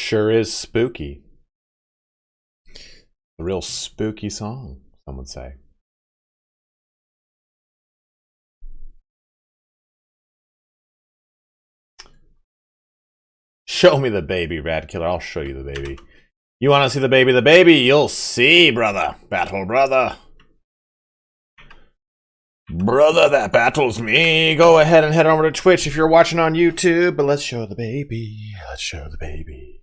Sure is spooky. A real spooky song, some would say. Show me the baby, Rad Killer. I'll show you the baby. You want to see the baby? The baby, you'll see, brother. Battle, brother. Brother, that battles me. Go ahead and head over to Twitch if you're watching on YouTube. But let's show the baby. Let's show the baby.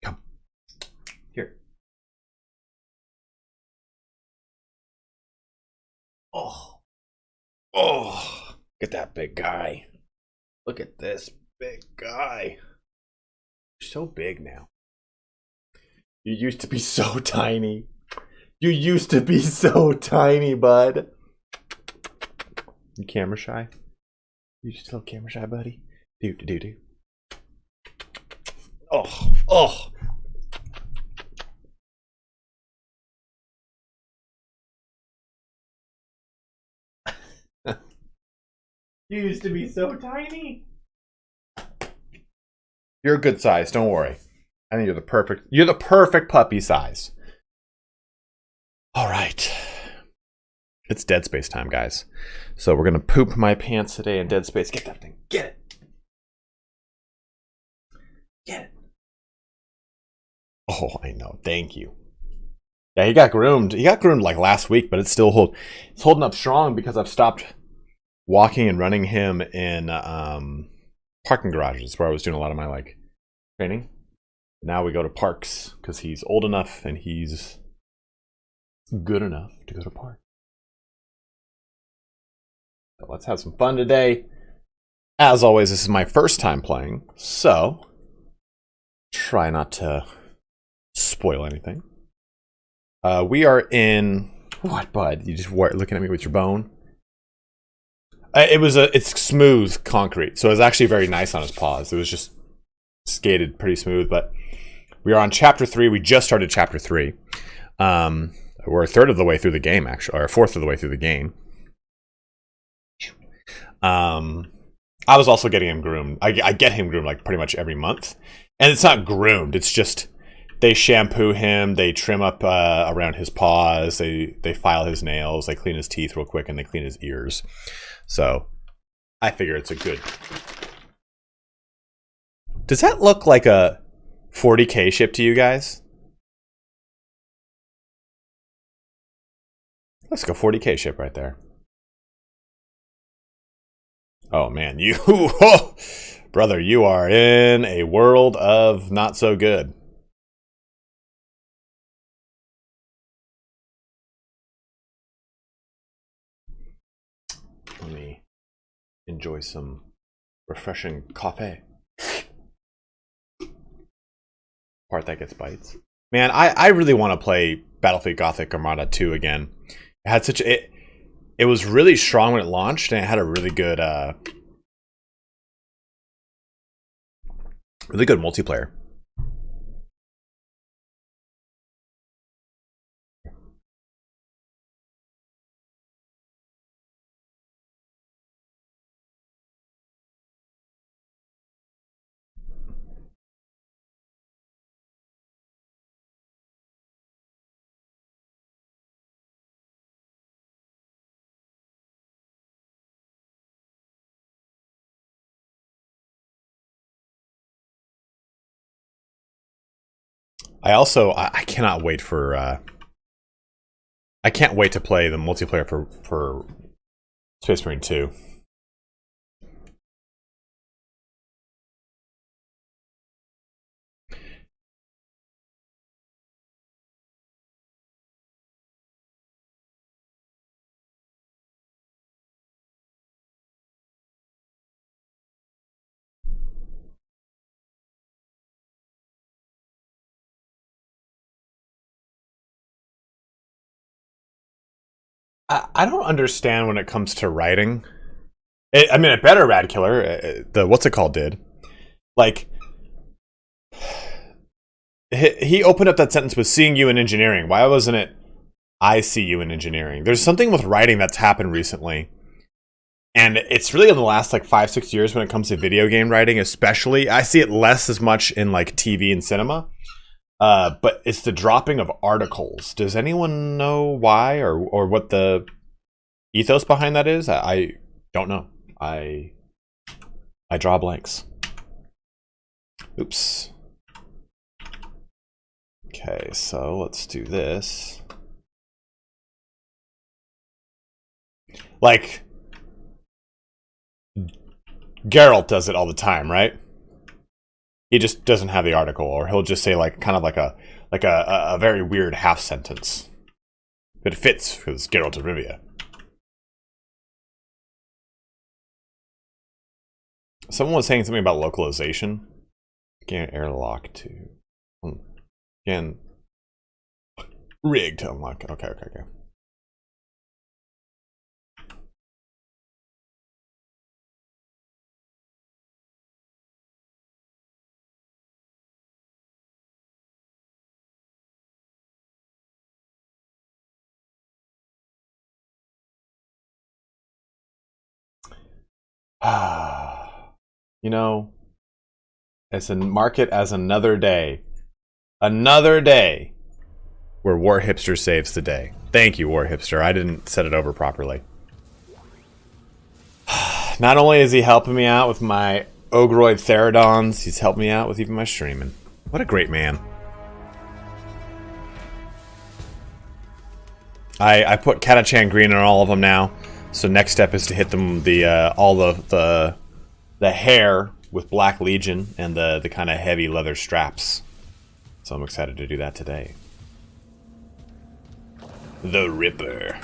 Come. Here. Oh. Oh. Look at that big guy. Look at this big guy. You're so big now. You used to be so tiny. You used to be so tiny, bud. You camera shy? You still camera shy, buddy? Do. Oh. You used to be so tiny. You're a good size, don't worry. I think you're the perfect puppy size. All right. It's Dead Space time, guys. So we're going to poop my pants today in Dead Space. Get that thing. Get it. Get it. Oh, I know. Thank you. Yeah, he got groomed. He got groomed like last week, but it's still holding up strong because I've stopped walking and running him in parking garages where I was doing a lot of my like training. Now we go to parks because he's old enough and he's good enough to go to park. So let's have some fun today. As always, this is my first time playing, so try not to spoil anything. We are in what, bud? You just looking at me with your bone? It's smooth concrete, so it was actually very nice on his paws. It was just skated pretty smooth, but we are on chapter 3. We just started chapter 3. We're a third of the way through the game, actually, or a fourth of the way through the game. I was also getting him groomed. I get him groomed like pretty much every month, and it's not groomed. It's just they shampoo him, they trim up around his paws, they file his nails, they clean his teeth real quick, and they clean his ears. So I figure it's a good. Does that look like a 40K ship to you guys? Let's go 40K ship right there. Oh man, brother, you are in a world of not so good. Let me enjoy some refreshing coffee. Part that gets bites. Man, I really want to play Battlefield Gothic Armada 2 again. It had such it was really strong when it launched, and it had a really good multiplayer. I cannot wait for I can't wait to play the multiplayer for Space Marine 2. I don't understand when it comes to writing. I mean, a better Rad Killer, the what's it called, did. Like, he opened up that sentence with seeing you in engineering. Why wasn't it I see you in engineering? There's something with writing that's happened recently And it's really in the last like 5-6 years when it comes to video game writing, especially. I see it less as much in like TV and cinema. But it's the dropping of articles. Does anyone know why or what the ethos behind that is? I don't know. I draw blanks. Oops. Okay, so let's do this. Like, Geralt does it all the time, right? He just doesn't have the article, or he'll just say like kind of like a very weird half sentence. But it fits because Geralt of Rivia. Someone was saying something about localization. Again, airlock to again rig to unlock. Okay. You know, it's a market as another day. Another day where War Hipster saves the day. Thank you, War Hipster. I didn't set it over properly. Not only is he helping me out with my Ogroid Therodons, he's helped me out with even my streaming. What a great man. I put Katachan Green on all of them now. So next step is to hit them all the hair with Black Legion and the kind of heavy leather straps. So I'm excited to do that today. The Ripper.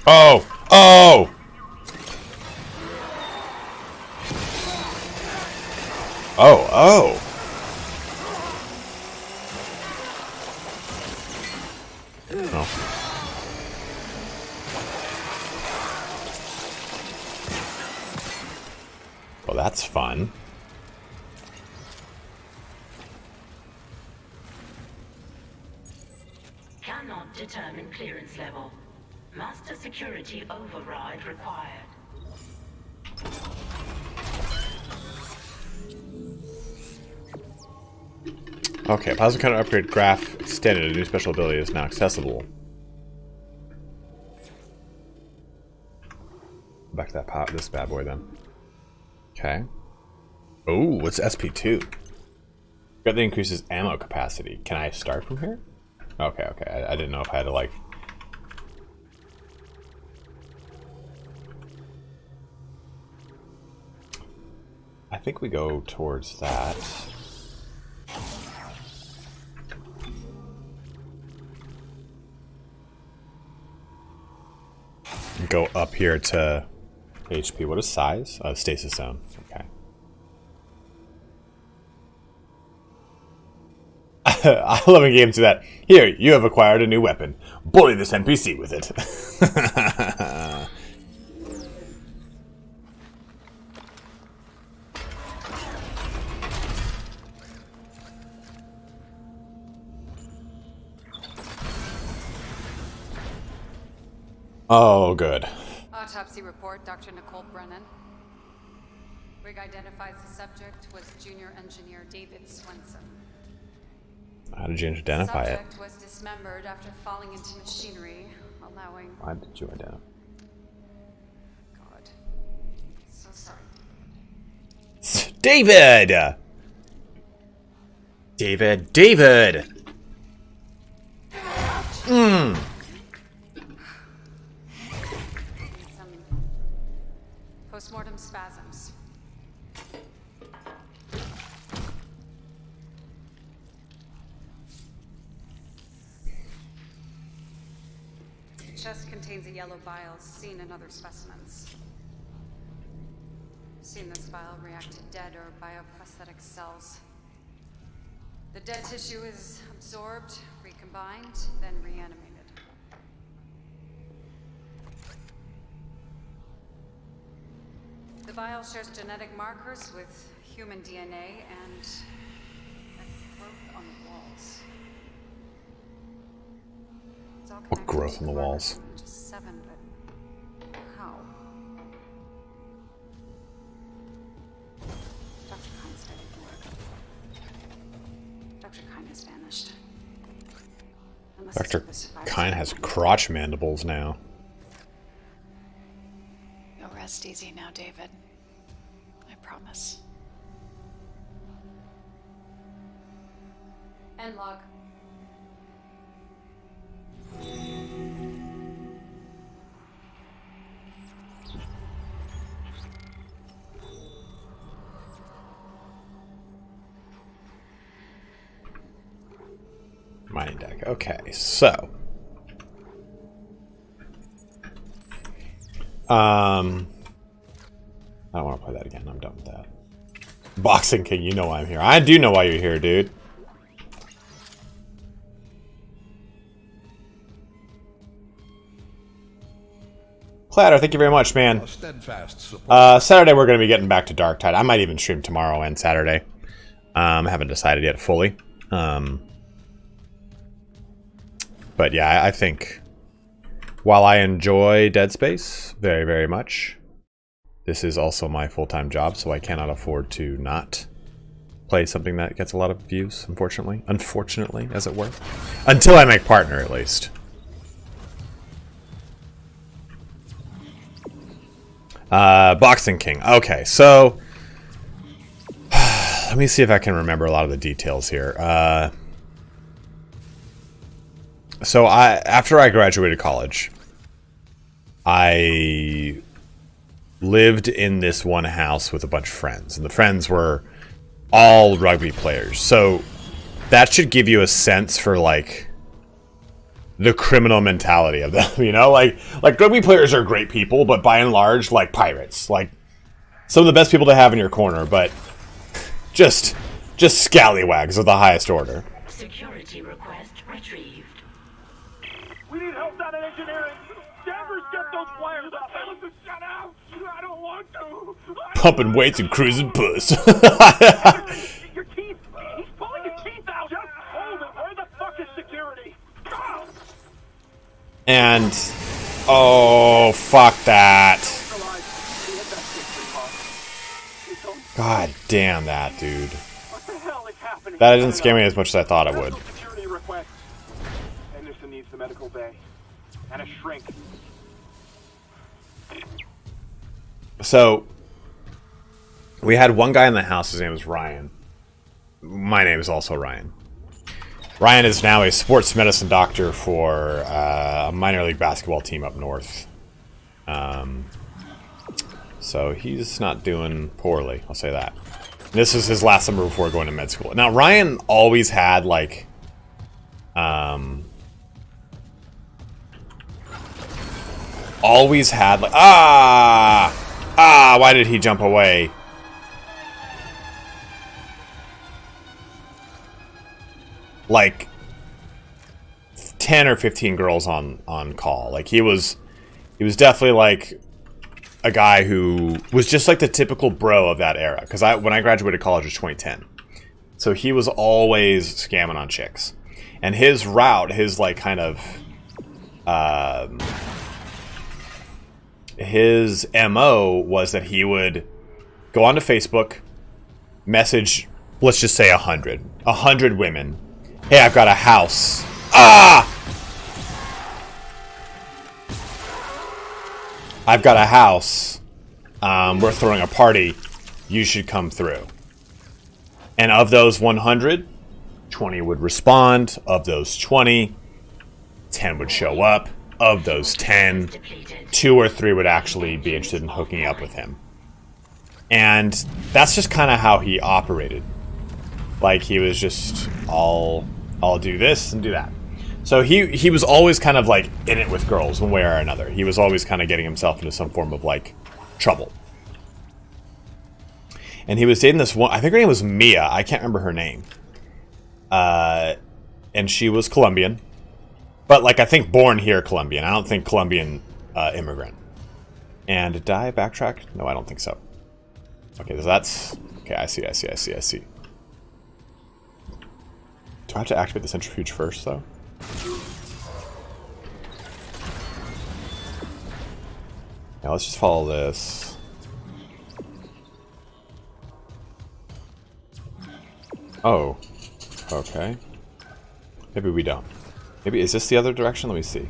Oh! Oh! Oh, oh! Oh. Well, that's fun. Cannot determine clearance level. Master security override required. Okay, plasma counter upgrade graph extended. A new special ability is now accessible. Back to that pot, this bad boy then. Okay. Oh, what's SP2? Got the increases ammo capacity. Can I start from here? Okay. I didn't know if I had to like. I think we go towards that. Go up here to HP. What is size? Stasis zone. Okay. I love when games do that. Here, you have acquired a new weapon. Bully this NPC with it. Oh, good. Autopsy report, Dr. Nicole Brennan. Rig identifies the subject was Junior Engineer David Swenson. How did you identify it? Subject was dismembered after falling into machinery, allowing... Why did you identify? God. So sorry. David! David! Mmm! Some postmortem spasms. Chest contains a yellow bile seen in other specimens. Seen this bile react to dead or bioprosthetic cells. The dead tissue is absorbed, recombined, then reanimated. vial shares genetic markers with human DNA and a growth on the walls. It's all What growth on the walls? Just 7, but how? Dr. Kine's dead at work. Dr. Kine has vanished. Dr. Kine has crotch mandibles now. You'll rest easy now, David. I promise. End log. Mining deck. Okay, so I don't want to play that again. I'm done with that. Boxing King, you know why I'm here. I do know why you're here, dude. Clatter, thank you very much, man. Saturday we're going to be getting back to Darktide. I might even stream tomorrow and Saturday. I haven't decided yet fully. But yeah, I think while I enjoy Dead Space very, very much, this is also my full-time job, so I cannot afford to not play something that gets a lot of views, unfortunately. Unfortunately, as it were. Until I make partner, at least. Boxing King. Okay, so let me see if I can remember a lot of the details here. So after I graduated college, I lived in this one house with a bunch of friends, and the friends were all rugby players. So that should give you a sense for like the criminal mentality of them, you know? Like rugby players are great people, but by and large, like pirates. Like some of the best people to have in your corner, but just scallywags of the highest order. Security request retrieved. We need help down in engineering. Danvers, get those wires up. Shut out. I don't want to. Pumping weights and cruising puss. Your teeth. He's pulling his teeth out. Just hold it. Where the fuck is security? And oh, fuck that. God damn that, dude. What the hell is happening? That didn't scare me as much as I thought it would. Security request. Henderson needs the medical bay. And a shrink. So, we had one guy in the house, his name was Ryan. My name is also Ryan. Ryan is now a sports medicine doctor for a minor league basketball team up north. So he's not doing poorly, I'll say that. This is his last summer before going to med school. Now, Ryan always had, like, why did he jump away? Like 10 or 15 girls on call. Like he was definitely like a guy who was just like the typical bro of that era. Because when I graduated college was 2010, so he was always scamming on chicks. And his route, his like kind of his MO was that he would go onto Facebook, message, let's just say 100 women. Hey, I've got a house. I've got a house. We're throwing a party. You should come through. And of those 100, 20 would respond. Of those 20, 10 would show up. Of those 10, 2 or 3 would actually be interested in hooking up with him. And that's just kind of how he operated. Like, he was just, I'll do this and do that. So he was always kind of like in it with girls one way or another. He was always kind of getting himself into some form of like trouble. And he was dating this one, I think her name was Mia. I can't remember her name. And she was Colombian. But like I think born here Colombian. I don't think Colombian immigrant. And did I backtrack? No, I don't think so. Okay, so that's... Okay, I see. Do I have to activate the centrifuge first, though? Now let's just follow this. Oh. Okay. Maybe we don't. Maybe, is this the other direction? Let me see.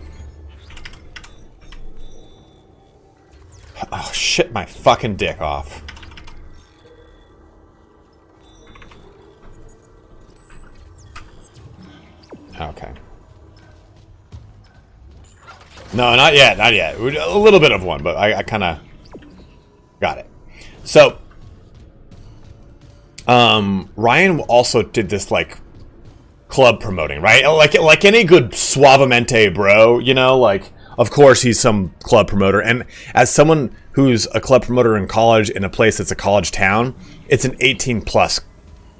Oh, shit my fucking dick off. Okay. No, not yet, not yet. A little bit of one, but I kind of got it. So, Ryan also did this, like, club promoting, right? Like any good suavemente bro, you know, like, of course he's some club promoter. And as someone who's a club promoter in college in a place that's a college town, it's an 18+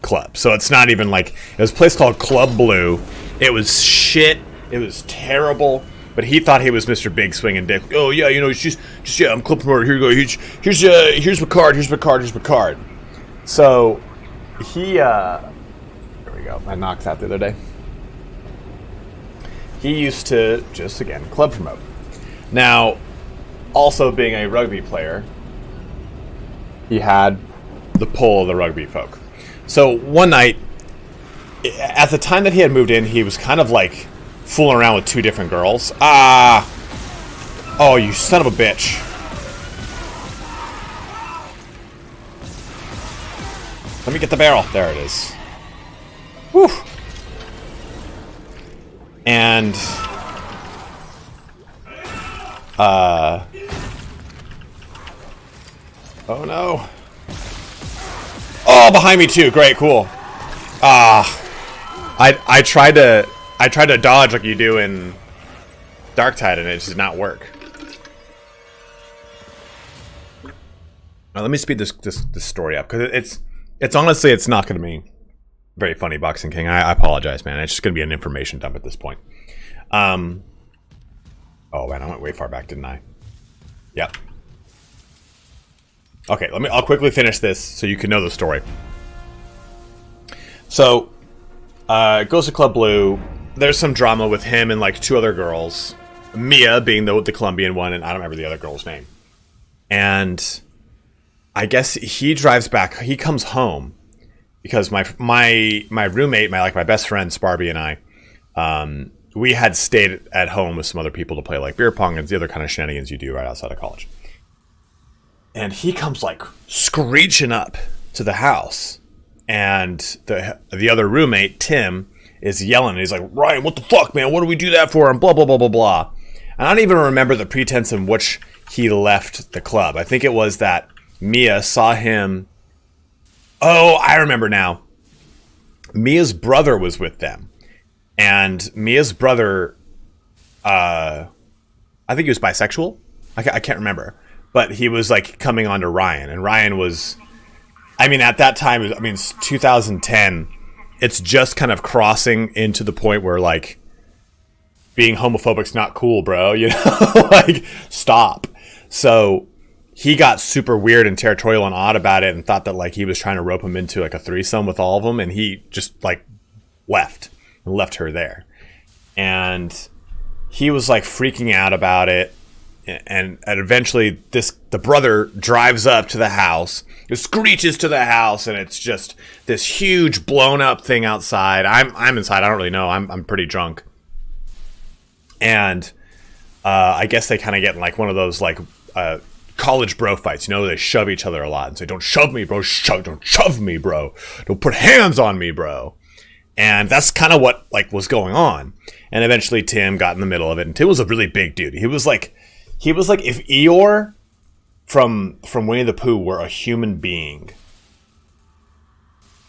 club. So it's not even like, it was a place called Club Blue. It was shit. It was terrible. But he thought he was Mr. Big Swing and Dick. Oh yeah, you know, just yeah, I'm club promoter. Here you go. Here's my card. Here's my card. So he there we go. I knocked that the other day. He used to just again club promote. Now, also being a rugby player, he had the pull of the rugby folk. So one night, at the time that he had moved in, he was kind of like fooling around with 2 different girls. Oh, you son of a bitch. Let me get the barrel. There it is. Whew. And, oh no. Oh, behind me too. Great, cool. I tried to dodge like you do in Darktide, and it just did not work. Now, let me speed this story up, because it's honestly, it's not going to be very funny, Boxing King. I apologize, man. It's just going to be an information dump at this point. Oh man, I went way far back, didn't I? Yep. Okay, I'll quickly finish this so you can know the story. So, goes to Club Blue. There's some drama with him and like 2 other girls. Mia being the Colombian one, and I don't remember the other girl's name. And I guess he drives back. He comes home because my roommate, my best friend Sparby and I, we had stayed at home with some other people to play like beer pong and the other kind of shenanigans you do right outside of college. And he comes like screeching up to the house, and the other roommate Tim is yelling. He's like, "Ryan, what the fuck, man? What do we do that for?" And blah blah blah blah blah. And I don't even remember the pretense in which he left the club. I think it was that Mia saw him. Oh, I remember now. Mia's brother was with them. And Mia's brother, I think he was bisexual. I can't remember. But he was like coming on to Ryan. And Ryan was, I mean, at that time, it's 2010. It's just kind of crossing into the point where like being homophobic's not cool, bro. You know, like stop. So he got super weird and territorial and odd about it and thought that like he was trying to rope him into like a threesome with all of them. And he just like left her there. And he was like freaking out about it. And eventually the brother drives up to the house, it screeches to the house, and it's just this huge blown up thing outside. I'm inside. I don't really know. I'm pretty drunk. And I guess they kind of get in like one of those like college bro fights. You know, they shove each other a lot and say, "Don't shove me, bro. Don't shove me, bro. Don't put hands on me, bro." And that's kind of what like was going on. And eventually Tim got in the middle of it. And Tim was a really big dude. He was like if Eeyore from Winnie the Pooh were a human being.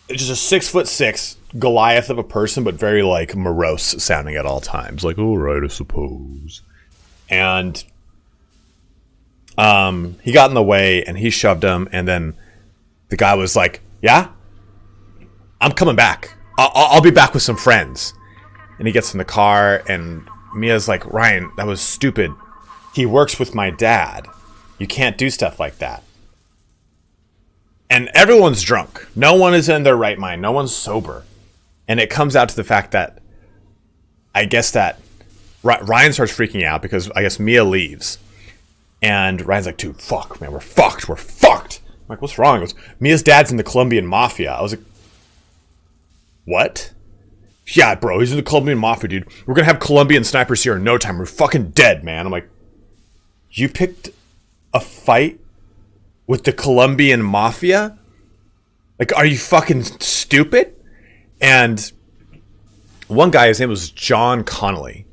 It's just a 6'6" Goliath of a person, but very like morose sounding at all times. Like, all right, I suppose. And he got in the way and he shoved him. And then the guy was like, "Yeah, I'm coming back. I'll be back with some friends." And he gets in the car and Mia's like, "Ryan, that was stupid. He works with my dad. You can't do stuff like that." And everyone's drunk. No one is in their right mind. No one's sober. And it comes out to the fact that I guess that Ryan starts freaking out because I guess Mia leaves. And Ryan's like, dude, fuck, man, we're fucked. We're fucked. I'm like, what's wrong? He goes, Mia's dad's in the Colombian mafia. I was like, what? Yeah, bro, he's in the Colombian mafia, dude. We're gonna have Colombian snipers here in no time. We're fucking dead, man. I'm like, you picked a fight with the Colombian mafia? Like, are you fucking stupid? And one guy, his name was John Connolly.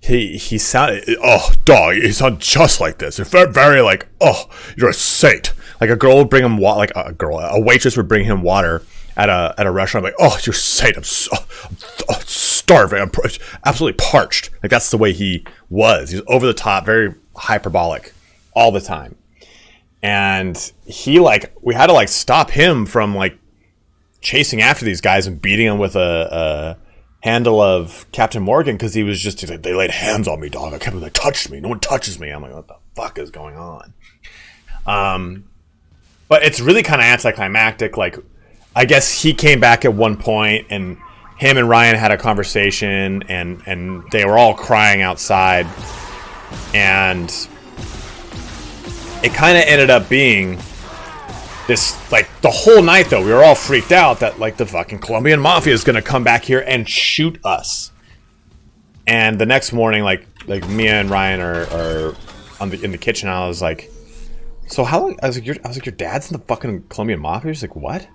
He sounded, oh, dog, he sounded just like this. It felt very like, oh, you're a saint. Like a girl would bring him water, like a waitress would bring him water at a restaurant. I'm like, oh, you're a saint. I'm starving. I'm absolutely parched. Like that's the way he was. He was over the top, very hyperbolic all the time. And he we had to stop him from chasing after these guys and beating them with a handle of Captain Morgan because he's like, they laid hands on me, dog. I can't believe they touched me. No one touches me. I'm like, what the fuck is going on? But it's really kind of anticlimactic. I guess he came back at one point and him and Ryan had a conversation and they were all crying outside. And it kind of ended up being this, the whole night, though, we were all freaked out that, the fucking Colombian mafia is going to come back here and shoot us. And the next morning, Mia and Ryan are in the kitchen. I was like, so how long? I was like, your dad's in the fucking Colombian mafia? She's like, what?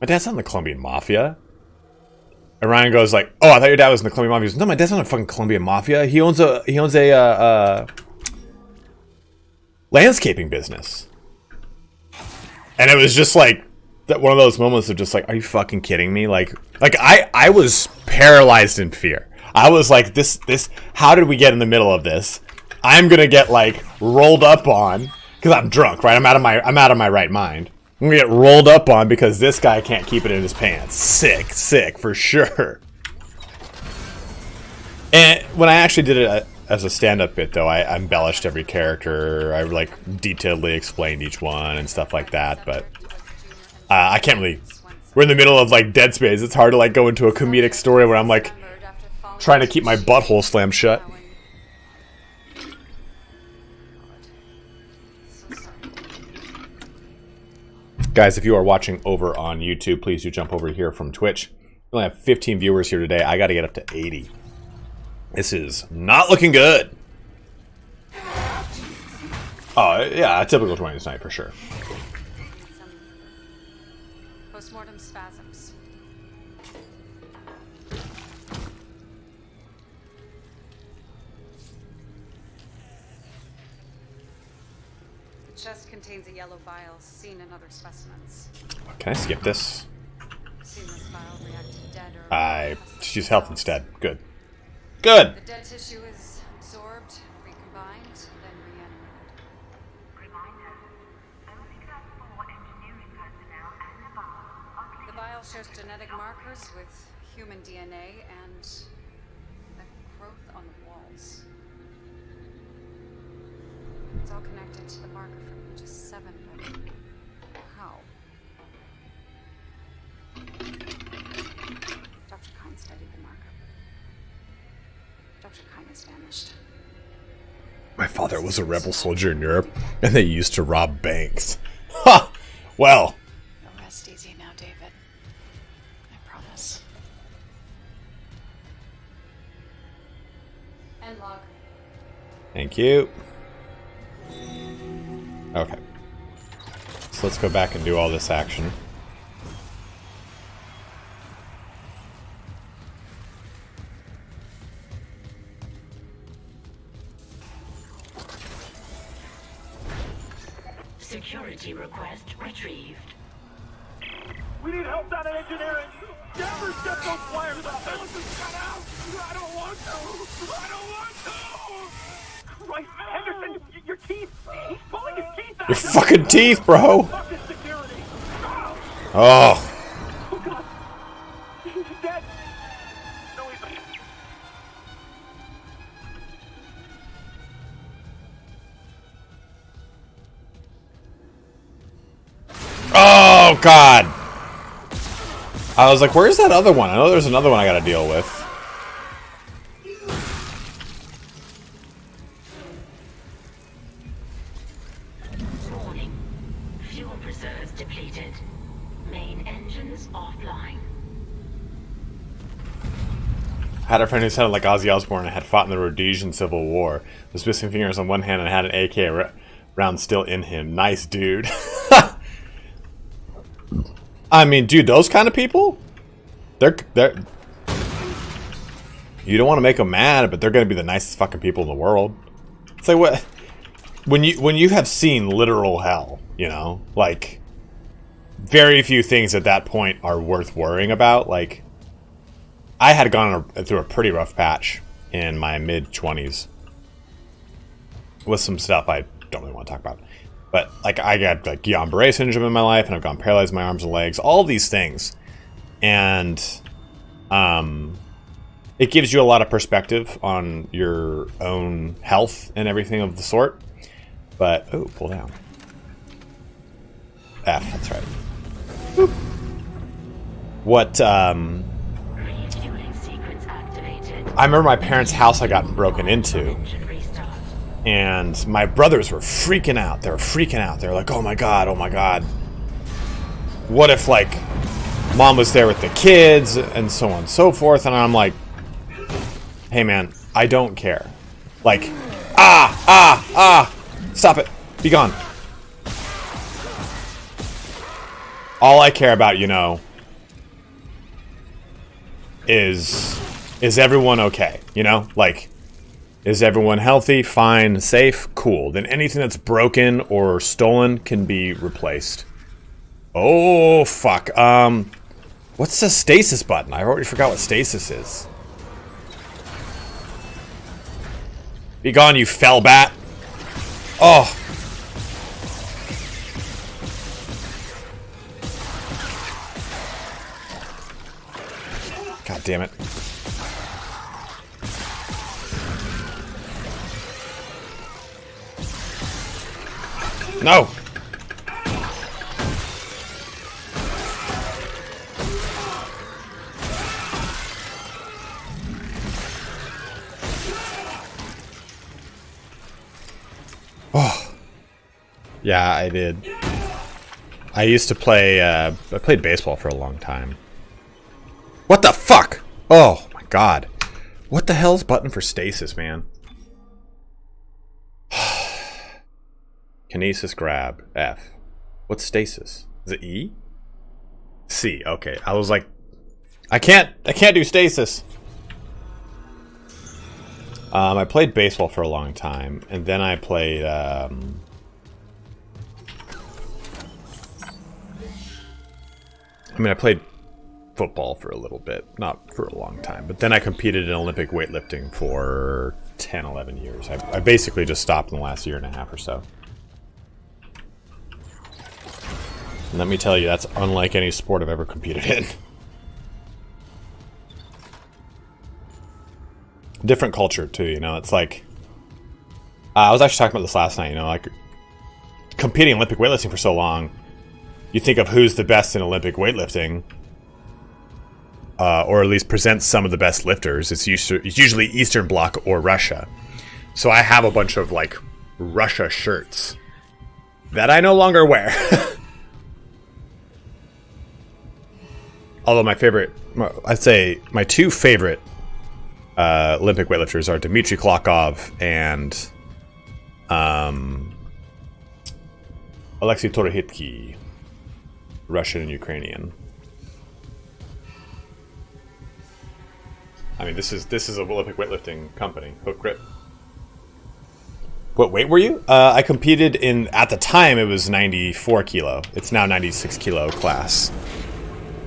My dad's not in the Colombian mafia. And Ryan goes oh, I thought your dad was in the Colombian mafia. He goes, no, my dad's not in the fucking Colombian mafia. He owns a landscaping business. And it was just one of those moments of just are you fucking kidding me? I was paralyzed in fear. I was like, this, how did we get in the middle of this? I'm gonna get rolled up on because I'm drunk, right? I'm out of my right mind. I'm gonna get rolled up on because this guy can't keep it in his pants. Sick for sure. And when I actually did it as a stand-up bit, though, I embellished every character. I detailedly explained each one and stuff like that. But I can't really. We're in the middle of Dead Space. It's hard to go into a comedic story where I'm trying to keep my butthole slammed shut. Guys, if you are watching over on YouTube, please do jump over here from Twitch. We only have 15 viewers here today. I got to get up to 80. This is not looking good. Oh, yeah, a typical 20th night for sure. Some postmortem spasms. The chest contains a yellow vial seen in other specimens. Can I skip this? Seen this vial react to dead or She's health instead. Good. Good. The dead tissue is absorbed, recombined, then reanimated. The vial shows genetic markers with human DNA and a growth on the walls. It's all connected to the marker from Aegis 7, but how? Dr. Kine studied the marker. Dr. Kine has vanished. My father was a rebel soldier in Europe, and they used to rob banks. Ha! Well. You'll rest easy now, David. I promise. End log. Thank you. Okay. So let's go back and do all this action. Security request retrieved. We need help down in engineering. Denver's get those wires up. Penances cut out. I don't want to. I don't want to. Right, Henderson, your teeth. He's pulling his teeth out. Your fucking teeth, bro. Fuck this security. Oh. Oh God. He's dead. No, he's not. Oh, God. I was like, where's that other one? I know there's another one I gotta deal with. Warning. Fuel reserves depleted. Main engines offline. I had a friend who sounded like Ozzy Osbourne and had fought in the Rhodesian Civil War. Was missing fingers on one hand and had an AK round still in him. Nice dude. I mean, dude, those kind of people, they're you don't want to make them mad, but they're going to be the nicest fucking people in the world. It's like, what, when you have seen literal hell, you know, like, very few things at that point are worth worrying about. Like, I had gone through a pretty rough patch in my mid-20s with some stuff I don't really want to talk about. But, like, I got, like, Guillain-Barré syndrome in my life, and I've gone paralyzed in my arms and legs, all these things. And, it gives you a lot of perspective on your own health and everything of the sort. But, oh, pull down. F, that's right. Boop. What, Refueling sequence activated. I remember my parents' house had gotten broken into. Engine restart. And my brothers were freaking out. They were freaking out. They were like, oh my god, oh my god. What if, like, mom was there with the kids and so on and so forth? And I'm like, hey man, I don't care. Like, stop it. Be gone. All I care about, you know, is everyone okay? You know? Like, is everyone healthy, fine, safe? Cool. Then anything that's broken or stolen can be replaced. Oh, fuck. What's the stasis button? I already forgot what stasis is. Be gone, you fell bat. Oh. God damn it. No! Oh. Yeah, I did. I used to play, I played baseball for a long time. What the fuck? Oh, my God. What the hell's button for stasis, man? Kinesis grab. F. What's stasis? Is it E? C. Okay. I was like, I can't do stasis. I played baseball for a long time, and then I played, I mean, I played football for a little bit. Not for a long time. But then I competed in Olympic weightlifting for 10, 11 years. I basically just stopped in the last year and a half or so. And let me tell you, that's unlike any sport I've ever competed in. Different culture, too, you know? It's like... I was actually talking about this last night, you know? Like, competing in Olympic weightlifting for so long, you think of who's the best in Olympic weightlifting, or at least presents some of the best lifters. It's usually Eastern Bloc or Russia. So I have a bunch of, like, Russia shirts that I no longer wear. Although my favorite, I'd say my two favorite Olympic weightlifters are Dmitry Klokov and Alexei Torohitky, Russian and Ukrainian. I mean, this is an Olympic weightlifting company, Hook Grip. What weight were you? I competed in, at the time it was 94 kilo. It's now 96 kilo class.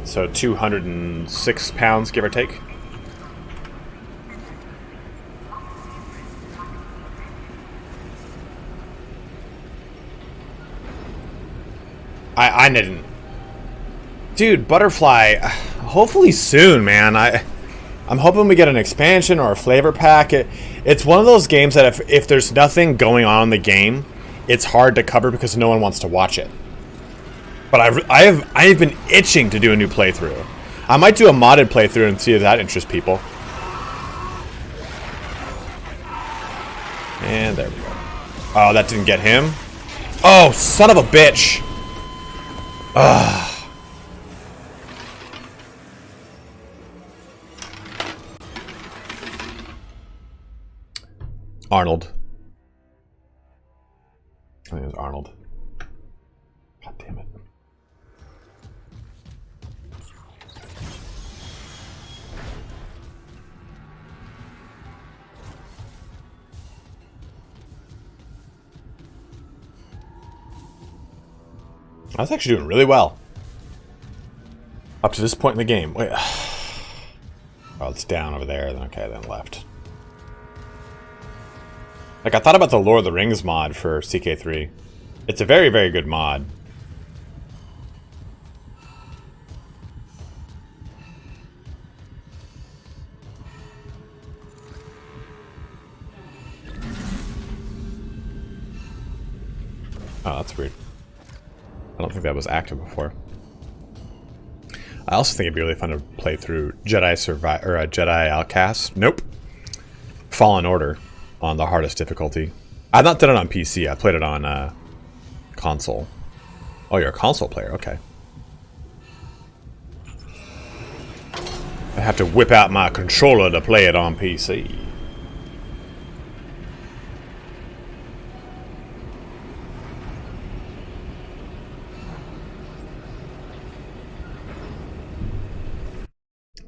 So 206 pounds, give or take. I didn't. Dude, Butterfly, hopefully soon, man. I'm hoping we get an expansion or a flavor pack. It's one of those games that if there's nothing going on in the game, it's hard to cover because no one wants to watch it. But I've been itching to do a new playthrough. I might do a modded playthrough and see if that interests people. And there we go. Oh, that didn't get him. Oh, son of a bitch. Ugh. Arnold. I think it was Arnold. God damn it. I was actually doing really well. Up to this point in the game. Wait. Oh, it's down over there. Then okay, then left. Like, I thought about the Lord of the Rings mod for CK3. It's a very, very good mod. Oh, that's weird. I don't think that was active before. I also think it'd be really fun to play through Jedi Outcast. Nope. Fallen Order on the hardest difficulty. I've not done it on PC. I played it on console. Oh, you're a console player. Okay. I have to whip out my controller to play it on PC.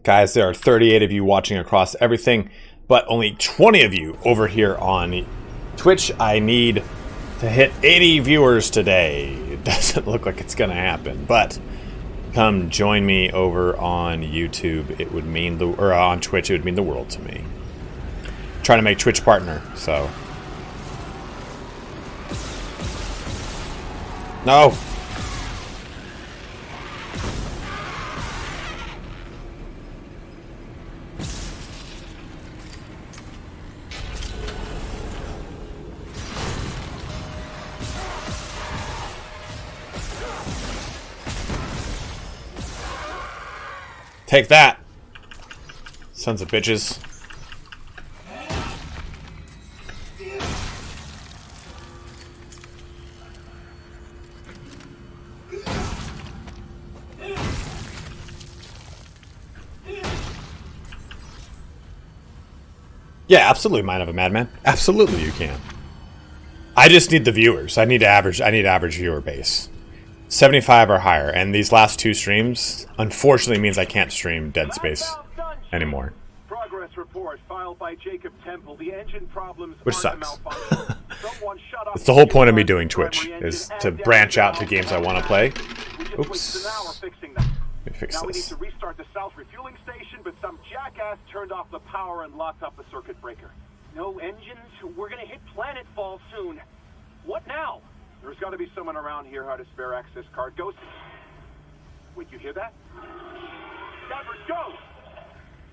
Guys, there are 38 of you watching across everything, but only 20 of you over here on Twitch. I need to hit 80 viewers today. It doesn't look like it's gonna happen, but come join me over on YouTube. It would mean or on Twitch. It would mean the world to me. I'm trying to make Twitch partner, so no. Take that, sons of bitches. Yeah, absolutely, Mind of a Madman. Absolutely, you can. I just need the viewers. I need average viewer base. 75 or higher, and these last two streams unfortunately means I can't stream Dead Space anymore. Progress report filed by Jacob Temple. The engine problems which sucks. It's the whole point of me doing Twitch, is to branch out to games I want to play. Oops. Let me fix now we need this. to restart the south refueling station, but some jackass turned off the power and locked up the circuit breaker. No engines? We're gonna hit planetfall soon. What now? There's got to be someone around here who had a spare access card. Go. Wait, you hear that? Danvers, go!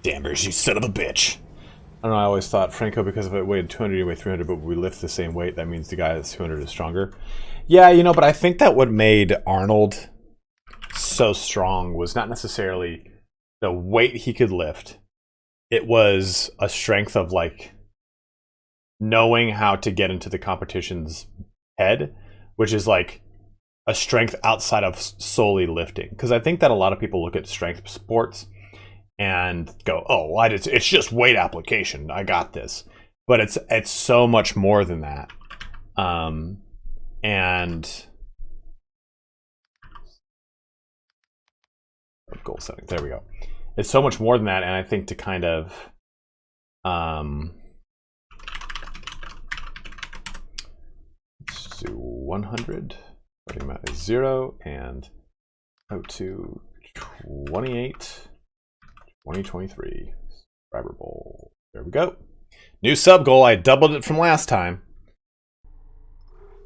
Danvers, you son of a bitch. I don't know, I always thought Franco, because if it weighed 200, you weigh 300, but we lift the same weight, that means the guy that's 200 is stronger. Yeah, you know, but I think that what made Arnold so strong was not necessarily the weight he could lift. It was a strength of, like, knowing how to get into the competition's head, which is like a strength outside of solely lifting. Because I think that a lot of people look at strength sports and go, oh, it's just weight application. I got this. But it's so much more than that. And goal setting. There we go. It's so much more than that. And I think to kind of let's do 100. Starting amount is 0 and out to 28, 2023. Subscriber goal. There we go. New sub goal. I doubled it from last time.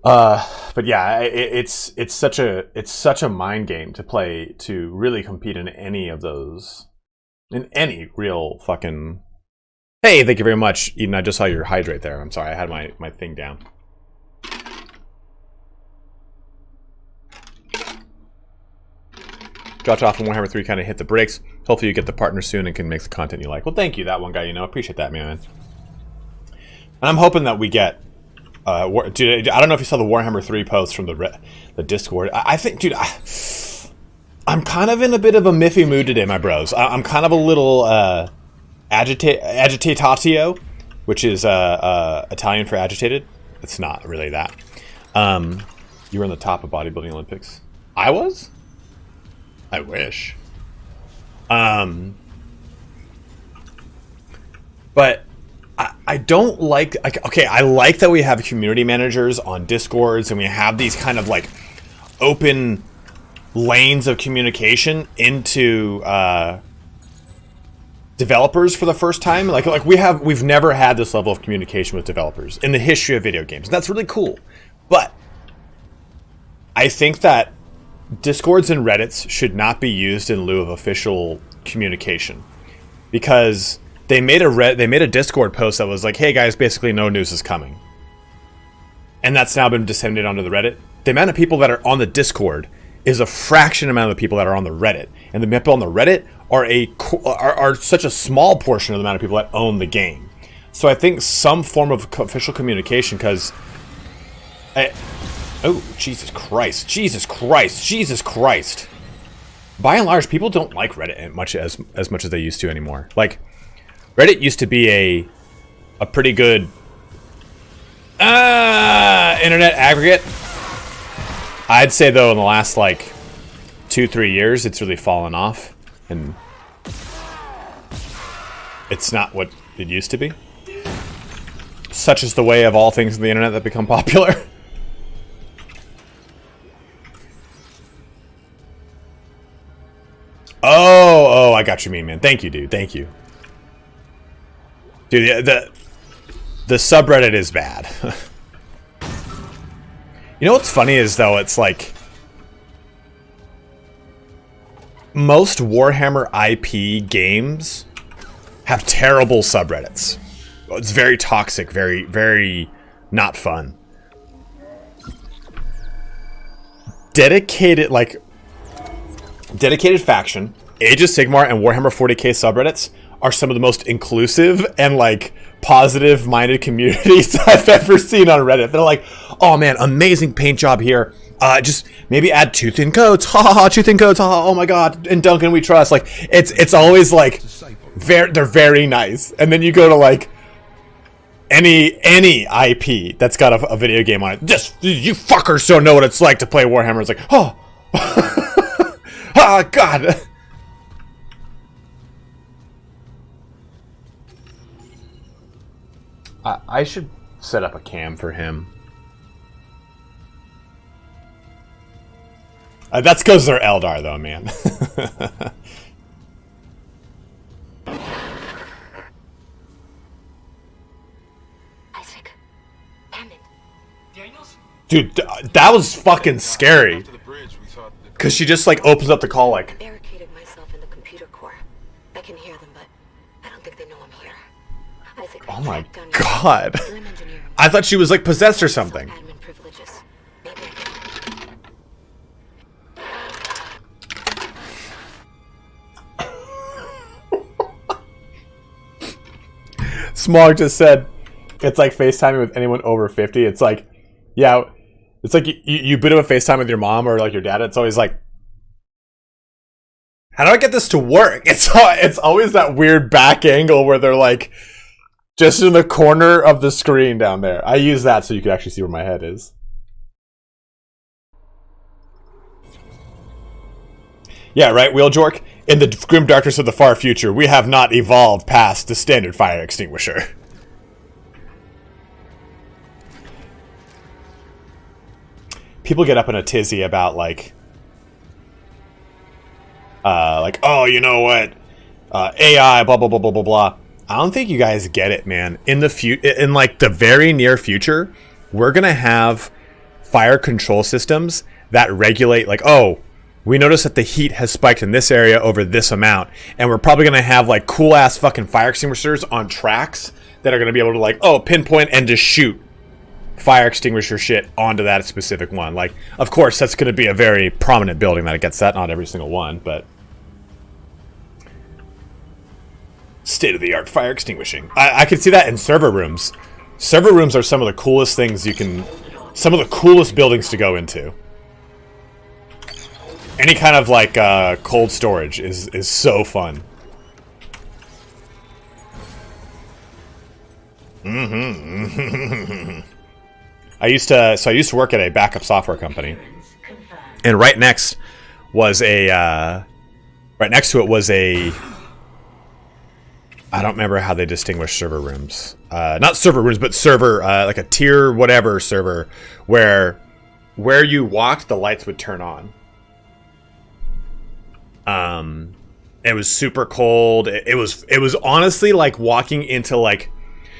But yeah, it's such a mind game to play to really compete in any of those, in any real fucking. Hey, thank you very much, Eden. I just saw your hydrate there. I'm sorry, I had my thing down. dropped off in Warhammer 3, kind of hit the brakes. Hopefully you get the partner soon and can make the content you like. Well, thank you, that one guy, you know. Appreciate that, man. And I'm hoping that we get... dude, I don't know if you saw the Warhammer 3 post from the Discord. I think, dude, I'm kind of in a bit of a miffy mood today, my bros. I'm kind of a little agitatio, which is Italian for agitated. It's not really that. You were on the top of bodybuilding Olympics. I was? I wish. But I don't like... Okay, I like that we have community managers on Discords and we have these kind of like open lanes of communication into developers for the first time. Like we've never had this level of communication with developers in the history of video games. And that's really cool. But I think that Discords and Reddits should not be used in lieu of official communication, because they made a Discord post that was like, "Hey guys, basically no news is coming," and that's now been disseminated onto the Reddit. The amount of people that are on the Discord is a fraction amount of the people that are on the Reddit, and the people on the Reddit are such a small portion of the amount of people that own the game. So I think some form of official communication, because oh, Jesus Christ. Jesus Christ. Jesus Christ. By and large, people don't like Reddit as much as they used to anymore. Like, Reddit used to be a pretty good internet aggregate. I'd say, though, in the last, like, 2-3 years, it's really fallen off. And it's not what it used to be. Such is the way of all things on the internet that become popular. Oh, I got what you mean, man. Thank you, dude. Thank you. Dude, the subreddit is bad. You know what's funny is, though, it's like... most Warhammer IP games have terrible subreddits. It's very toxic, very, very not fun. Dedicated Faction, Age of Sigmar, and Warhammer 40k subreddits are some of the most inclusive and like positive-minded communities I've ever seen on Reddit. They're like, "Oh man, amazing paint job here. Just maybe add 2 thin coats. Ha ha ha, 2 thin coats. Ha ha. Oh my god. And Duncan, we trust." Like it's always like they're very nice. And then you go to like any IP that's got a video game on it. Just, you fuckers don't know what it's like to play Warhammer. It's like, oh. Oh, God. I should set up a cam for him. That's because they're Eldar, though, man. Isaac. Damn it. Daniels? Dude, that was fucking scary. Because she just, like, opens up the call, like... Barricaded myself in the computer core. I can hear them, but I don't think they know I'm here. Isaac, oh my god. I thought she was, like, possessed or something. Admin privileges. Maybe Smog just said, it's like FaceTiming with anyone over 50. It's like, yeah, it's like you boot up a FaceTime with your mom or like your dad. It's always like, how do I get this to work? It's always that weird back angle where they're like, just in the corner of the screen down there. I use that so you can actually see where my head is. Yeah, right, Wheeljork? In the grim darkness of the far future, we have not evolved past the standard fire extinguisher. People get up in a tizzy about, like, oh, you know what? AI, blah, blah, blah, blah, blah, blah. I don't think you guys get it, man. In like, the very near future, we're gonna have fire control systems that regulate, like, oh, we noticed that the heat has spiked in this area over this amount, and we're probably going to have, like, cool-ass fucking fire extinguishers on tracks that are going to be able to, like, oh, pinpoint and just shoot fire extinguisher shit onto that specific one. Like, of course, that's going to be a very prominent building that it gets that, not every single one, but state-of-the-art fire extinguishing. I could see that in server rooms. Server rooms are some of the coolest things you can, some of the coolest buildings to go into. Any kind of like cold storage is so fun. I used to work at a backup software company, and right next to it was a, I don't remember how they distinguish server rooms. Not server rooms, but server, like a tier whatever server, where you walked, the lights would turn on. It was super cold. It was honestly like walking into like,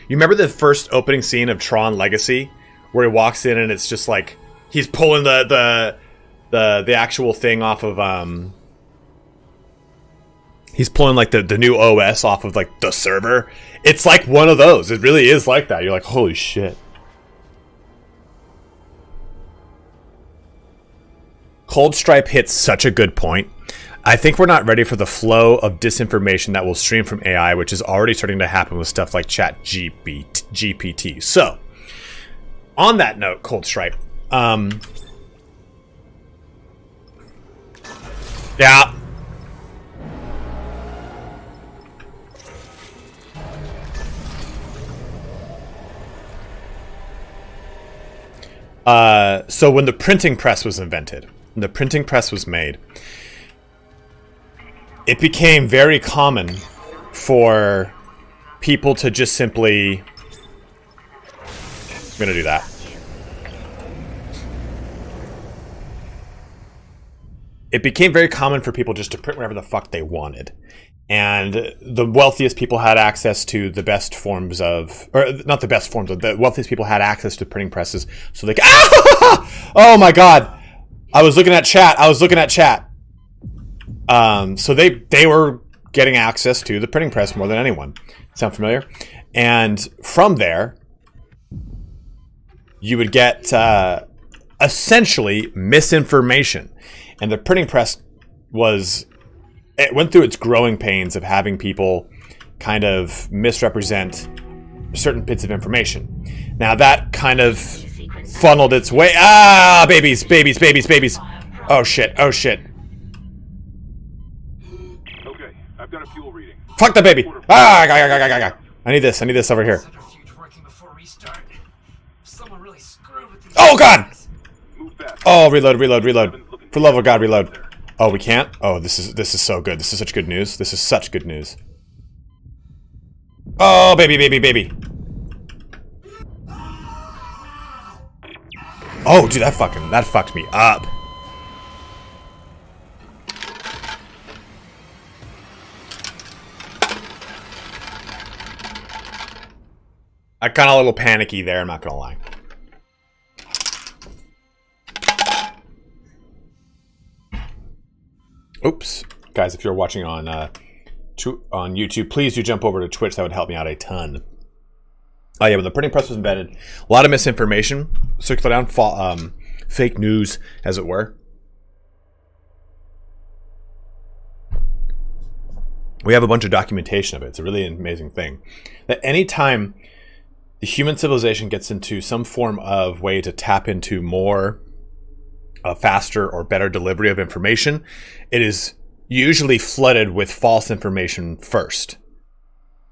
you remember the first opening scene of Tron Legacy, where he walks in and it's just like he's pulling the actual thing off of he's pulling like the new OS off of like the server. It's like one of those. It really is like that. You're like, holy shit. Cold Stripe hits such a good point. I think we're not ready for the flow of disinformation that will stream from AI, which is already starting to happen with stuff like GPT. So, on that note, Cold Stripe, yeah. So when the printing press was invented, when the printing press was made, it became very common for people to just simply... I'm gonna do that. It became very common for people just to print whatever the fuck they wanted. And the wealthiest people had access to the best forms of... Or, not the best forms, the wealthiest people had access to printing presses, so they could... Ah! Oh my god! I was looking at chat. So they were getting access to the printing press more than anyone. Sound familiar? And from there, you would get essentially misinformation. And the printing press it went through its growing pains of having people kind of misrepresent certain bits of information. Now that kind of funneled its way. Ah, babies. Oh shit. Okay, I've got a fuel reading. Fuck the baby. Ah, I need this over here. Oh god. Oh, reload. For the love of God, reload. Oh, we can't? Oh, this is so good. This is such good news. This is such good news. Oh, baby. Oh, dude, that fucked me up. I got a little panicky there, I'm not gonna lie. Oops. Guys, if you're watching on YouTube, please do jump over to Twitch. That would help me out a ton. Oh yeah, when the printing press was invented, a lot of misinformation circulated around, fake news, as it were. We have a bunch of documentation of it. It's a really amazing thing. That anytime the human civilization gets into some form of way to tap into more faster or better delivery of information, it is usually flooded with false information first.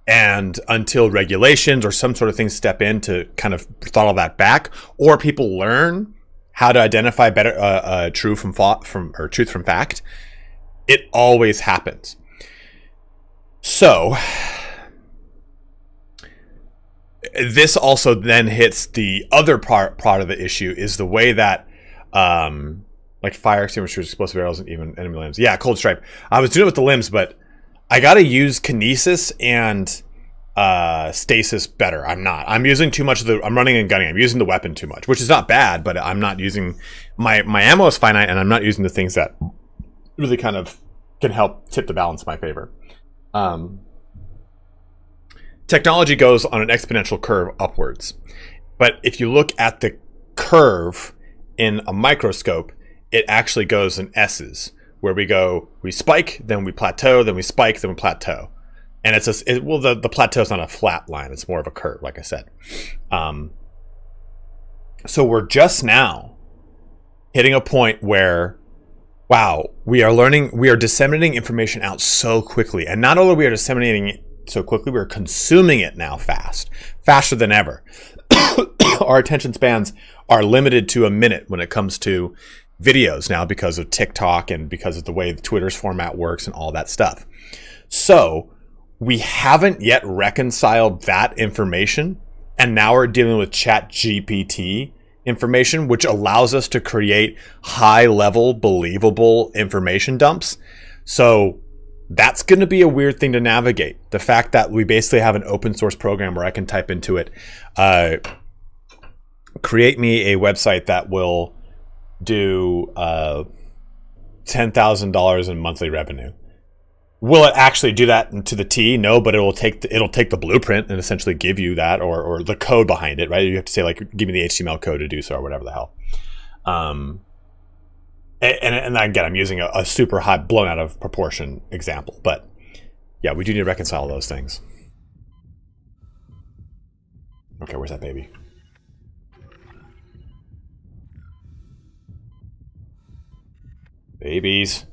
And until regulations or some sort of thing step in to kind of throttle that back, or people learn how to identify better truth from fact, it always happens. So this also then hits the other part of the issue, is the way that like fire extinguishers, explosive barrels, and even enemy limbs. Yeah, Cold Stripe. I was doing it with the limbs, but I gotta use kinesis and stasis better. I'm using too much of I'm running and gunning. I'm using the weapon too much, which is not bad, but I'm not using my ammo is finite, and I'm not using the things that really kind of can help tip the balance in my favor. Technology goes on an exponential curve upwards, But if you look at the curve in a microscope, it actually goes in S's, where we spike, then we plateau, then we spike, then we plateau. And it's the plateau is not a flat line, it's more of a curve, like I said. So we're just now hitting a point where, wow, we are disseminating information out so quickly. And not only are we disseminating it so quickly, we're consuming it now faster than ever. Our attention spans are limited to a minute when it comes to videos now because of TikTok and because of the way Twitter's format works and all that stuff. So we haven't yet reconciled that information, and now we're dealing with ChatGPT information, which allows us to create high-level, believable information dumps. So that's going to be a weird thing to navigate. The fact that we basically have an open source program where I can type into it, create me a website that will do $10,000 in monthly revenue. Will it actually do that to the T? No, but it'll take the blueprint and essentially give you that, or the code behind it, right? You have to say, like, give me the HTML code to do so, or whatever the hell. And again, I'm using a super high, blown out of proportion example, but yeah, we do need to reconcile those things. Okay, where's that baby? Babies.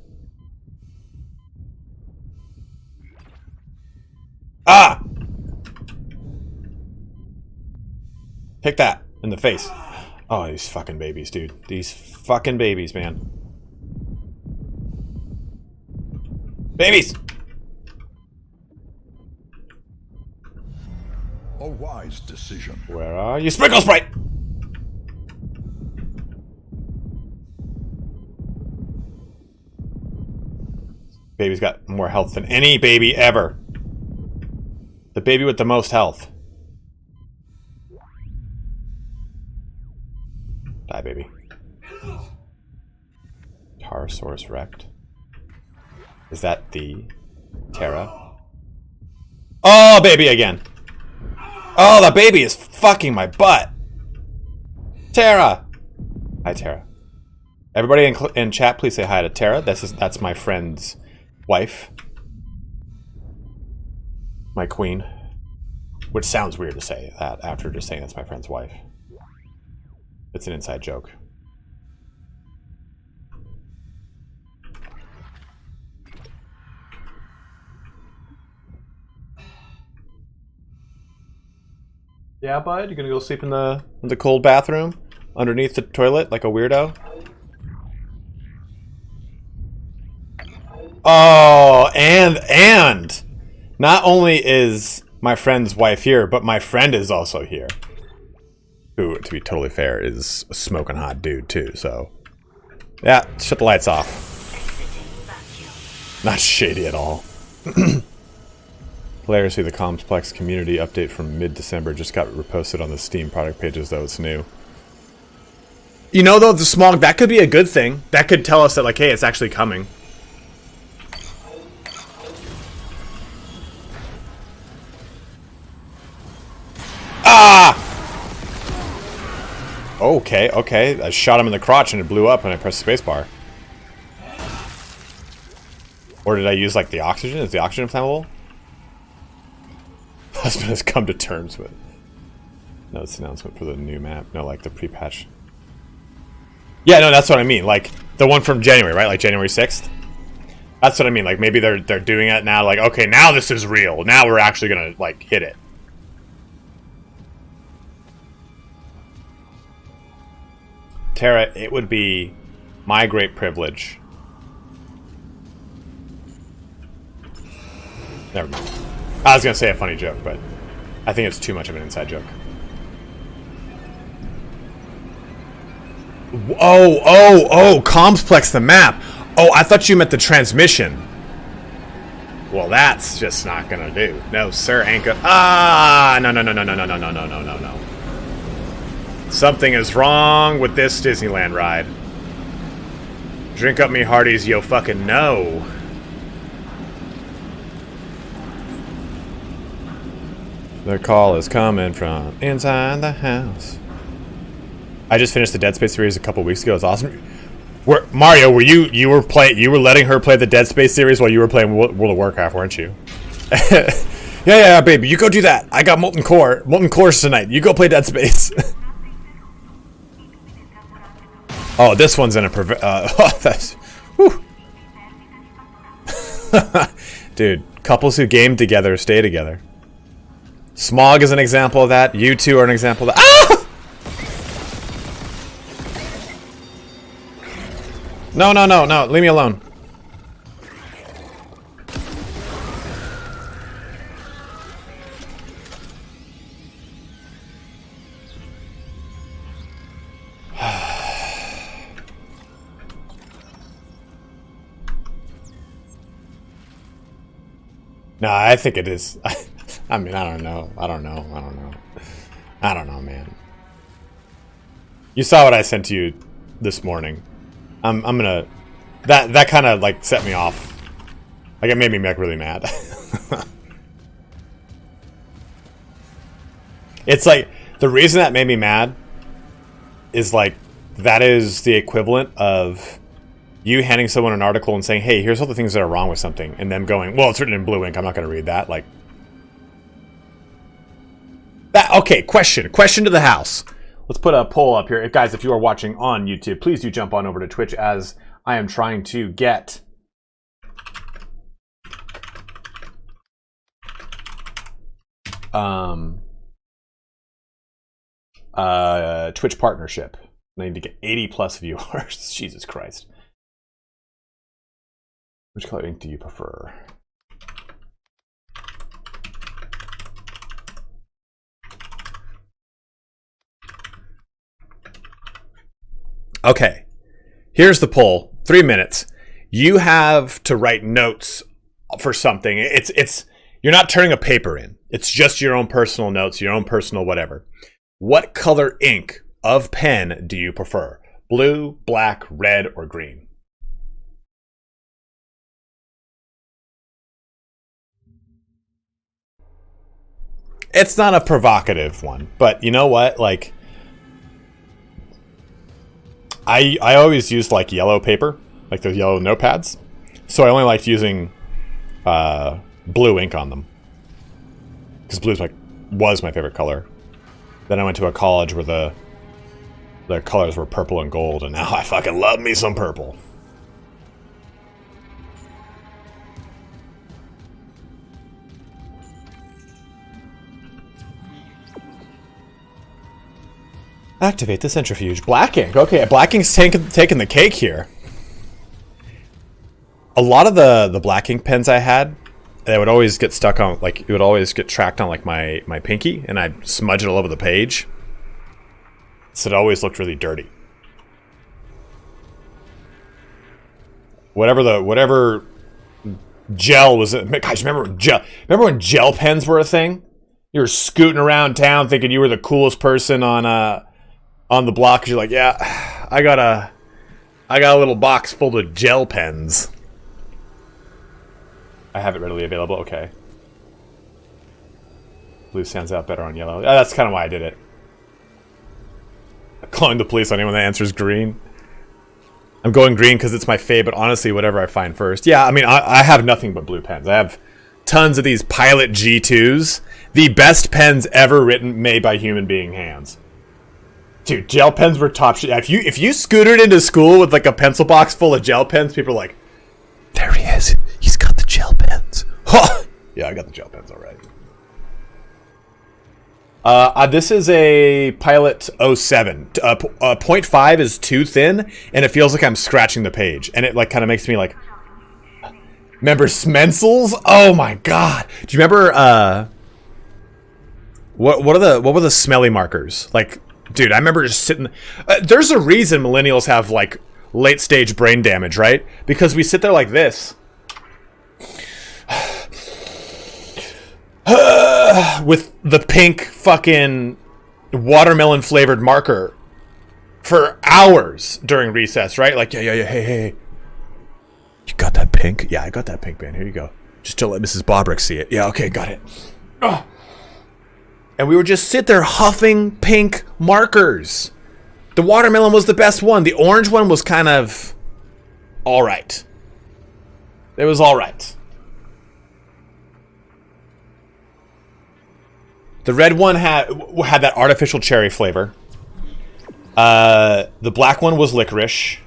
Ah! Take that in the face. Oh, these fucking babies, dude. These fucking babies, man. Babies! A wise decision. Where are you? Sprinkle Sprite! Baby's got more health than any baby ever. The baby with the most health. Die, baby. Tarsource wrecked. Is that the Terra? Oh, baby again. Oh, the baby is fucking my butt. Terra. Hi, Terra. Everybody in chat, please say hi to Terra. That's my friend's wife. My queen. Which sounds weird to say that after just saying that's my friend's wife. It's an inside joke. Yeah, bud? You gonna go sleep in the cold bathroom? Underneath the toilet like a weirdo? Oh, and not only is my friend's wife here, but my friend is also here. Who, to be totally fair, is a smoking hot dude too, so... Yeah, shut the lights off. Not shady at all. Hilariously, the Complex community update from mid-December just got reposted on the Steam product pages, though it's new. You know, though, the smog, that could be a good thing. That could tell us that, like, hey, it's actually coming. Ah! Okay, okay. I shot him in the crotch and it blew up when I pressed the spacebar. Or did I use, like, the oxygen? Is the oxygen flammable? Husband has come to terms with. No, it's an announcement for the new map. No, like the pre-patch. Yeah, no, that's what I mean. Like the one from January, right? Like January 6th. That's what I mean. Like maybe they're doing it now. Like, okay, now this is real. Now we're actually gonna like hit it. Tara, it would be my great privilege. Never mind. I was gonna say a funny joke, but I think it's too much of an inside joke. Oh, Complex the map. Oh, I thought you meant the transmission. Well, that's just not gonna do. No, sir, ain't gonna. Ah, no. Something is wrong with this Disneyland ride. Drink up me hearties, yo fucking no. The call is coming from inside the house. I just finished the Dead Space series a couple weeks ago. It's awesome. Mario, were you were letting her play the Dead Space series while you were playing World of Warcraft, weren't you? yeah, baby, you go do that. I got molten cores tonight. You go play Dead Space. Oh, this one's in a that's whew. Dude, couples who game together stay together. Smog is an example of that. You two are an example of that. Ah! No. Leave me alone. No, I think it is. I mean, I don't know, man. You saw what I sent to you this morning. I'm gonna. That kind of like set me off. Like it made me really mad. It's like the reason that made me mad is like that is the equivalent of you handing someone an article and saying, "Hey, here's all the things that are wrong with something," and them going, "Well, it's written in blue ink. I'm not going to read that." Like that. Okay, question to the house. Let's put a poll up here, guys. If you are watching on YouTube, please do jump on over to Twitch as I am trying to get Twitch partnership. I need to get 80 plus viewers. Jesus Christ. Which color ink do you prefer? Okay. Here's the poll. 3 minutes. You have to write notes for something. It's you're not turning a paper in. It's just your own personal notes, your own personal whatever. What color ink of pen do you prefer? Blue, black, red, or green? It's not a provocative one, but you know what? Like, I always used like yellow paper, like those yellow notepads. So I only liked using blue ink on them because blue was my favorite color. Then I went to a college where the colors were purple and gold, and now I fucking love me some purple. Activate the centrifuge. Black ink. Okay, black ink's taking the cake here. A lot of the black ink pens I had, they would always get stuck on, like, it would always get tracked on, like, my pinky, and I'd smudge it all over the page. So it always looked really dirty. Whatever gel was it. Guys, remember when gel pens were a thing? You were scooting around town thinking you were the coolest person on the block because you're like, yeah, I got a little box full of gel pens. I have it readily available. Okay. Blue stands out better on yellow. That's kind of why I did it. Calling the police on anyone that answers green. I'm going green because it's my fave, but honestly, whatever I find first. Yeah, I mean, I have nothing but blue pens. I have tons of these Pilot G2s. The best pens ever made by human being hands. Dude, gel pens were top shit. If you scootered into school with like a pencil box full of gel pens, people are like, there he is. He's got the gel pens. Yeah, I got the gel pens, all right. This is a Pilot 07. 0.5 is too thin, and it feels like I'm scratching the page. And it like kind of makes me like... Remember Smensels? Oh my god. Do you remember, what were the smelly markers? Like, dude, I remember just sitting... there's a reason millennials have, like, late-stage brain damage, right? Because we sit there like this. With the pink fucking watermelon-flavored marker for hours during recess, right? Like, yeah, hey. You got that pink? Yeah, I got that pink, man. Here you go. Just to let Mrs. Bobrick see it. Yeah, okay, got it. Ugh. And we would just sit there huffing pink markers. The watermelon was the best one. The orange one was kind of all right. It was all right. The red one had that artificial cherry flavor. The black one was licorice.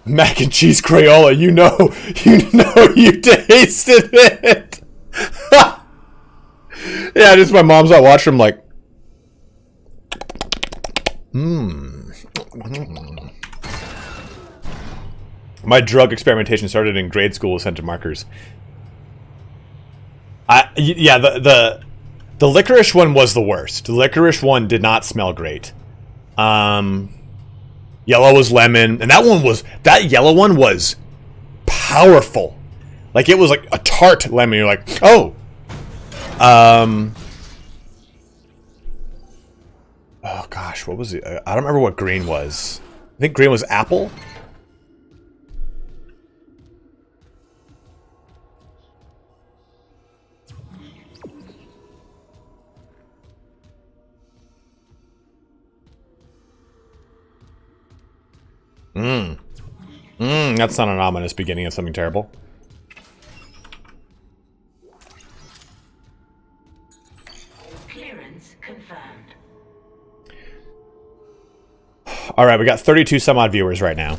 Mac and cheese Crayola, you tasted it. Yeah, just my mom's out watching. I'm like, My drug experimentation started in grade school with scented markers. The licorice one was the worst. The licorice one did not smell great. Yellow was lemon, and that yellow one was powerful. Like, it was like a tart lemon. You're like, oh. Oh gosh, what was it? I don't remember what green was. I think green was apple. That's not an ominous beginning of something terrible. Clearance confirmed. Alright, we got 32 some odd viewers right now.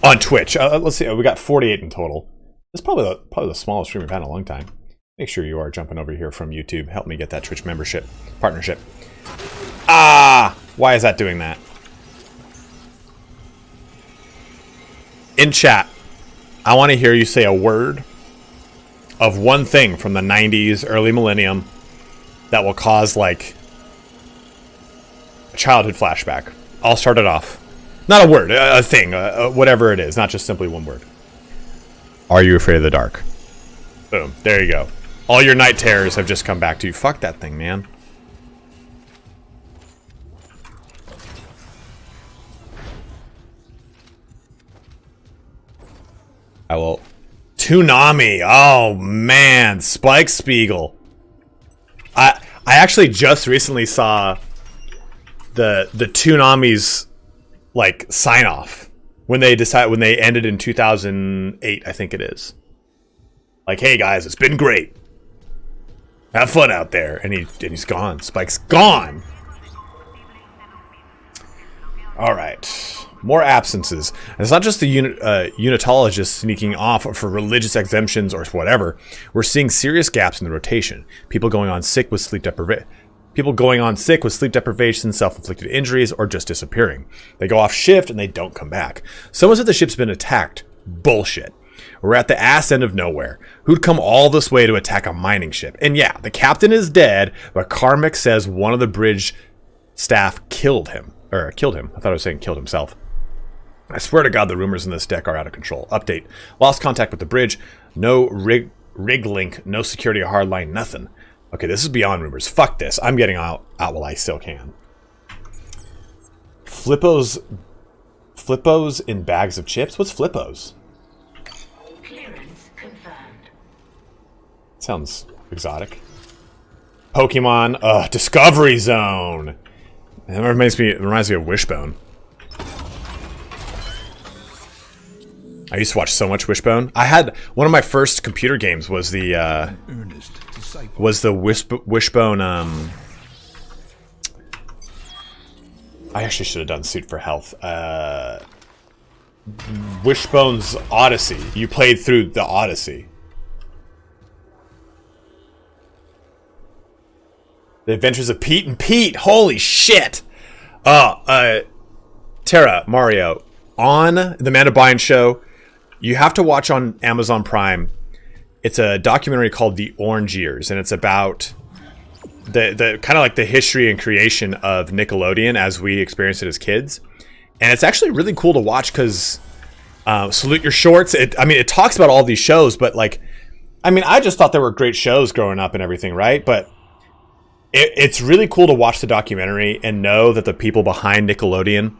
On Twitch. Let's see, we got 48 in total. This is probably the smallest stream we've had in a long time. Make sure you are jumping over here from YouTube. Help me get that Twitch membership partnership. Ah! Why is that doing that? In chat, I want to hear you say a word of one thing from the 90s, early millennium, that will cause, like, a childhood flashback. I'll start it off. Not a word, a thing, whatever it is, not just simply one word. Are you afraid of the dark? Boom, there you go. All your night terrors have just come back to you. Fuck that thing, man. I will. Toonami. Oh man, Spike Spiegel. I actually just recently saw the Toonami's like sign off when they ended in 2008, I think it is. Like, hey guys, it's been great. Have fun out there, and he's gone. Spike's gone. All right. More absences. And it's not just the unitologists sneaking off for religious exemptions or whatever. We're seeing serious gaps in the rotation. People going on sick with sleep deprivation, self-inflicted injuries, or just disappearing. They go off shift and they don't come back. Someone said the ship's been attacked. Bullshit. We're at the ass end of nowhere. Who'd come all this way to attack a mining ship? And yeah, the captain is dead, but Karmic says one of the bridge staff killed him. Or killed him. I thought I was saying killed himself. I swear to God, the rumors in this deck are out of control. Update. Lost contact with the bridge. No rig link. No security or hardline. Nothing. Okay, this is beyond rumors. Fuck this. I'm getting out while I still can. Flippos in bags of chips? What's Flippos? Clearance confirmed. Sounds exotic. Pokemon. Discovery Zone. That reminds me of Wishbone. I used to watch so much Wishbone. I had one of my first computer games was the Wishbone. I actually should have done Suit for Health. Wishbone's Odyssey. You played through the Odyssey. The Adventures of Pete and Pete. Holy shit! Tara, Mario, on the Amanda Bynes Show. You have to watch on Amazon Prime. It's a documentary called The Orange Years, and it's about the kind of like the history and creation of Nickelodeon as we experienced it as kids. And it's actually really cool to watch because Salute Your Shorts. It talks about all these shows, but like, I just thought they were great shows growing up and everything, right? But it's really cool to watch the documentary and know that the people behind Nickelodeon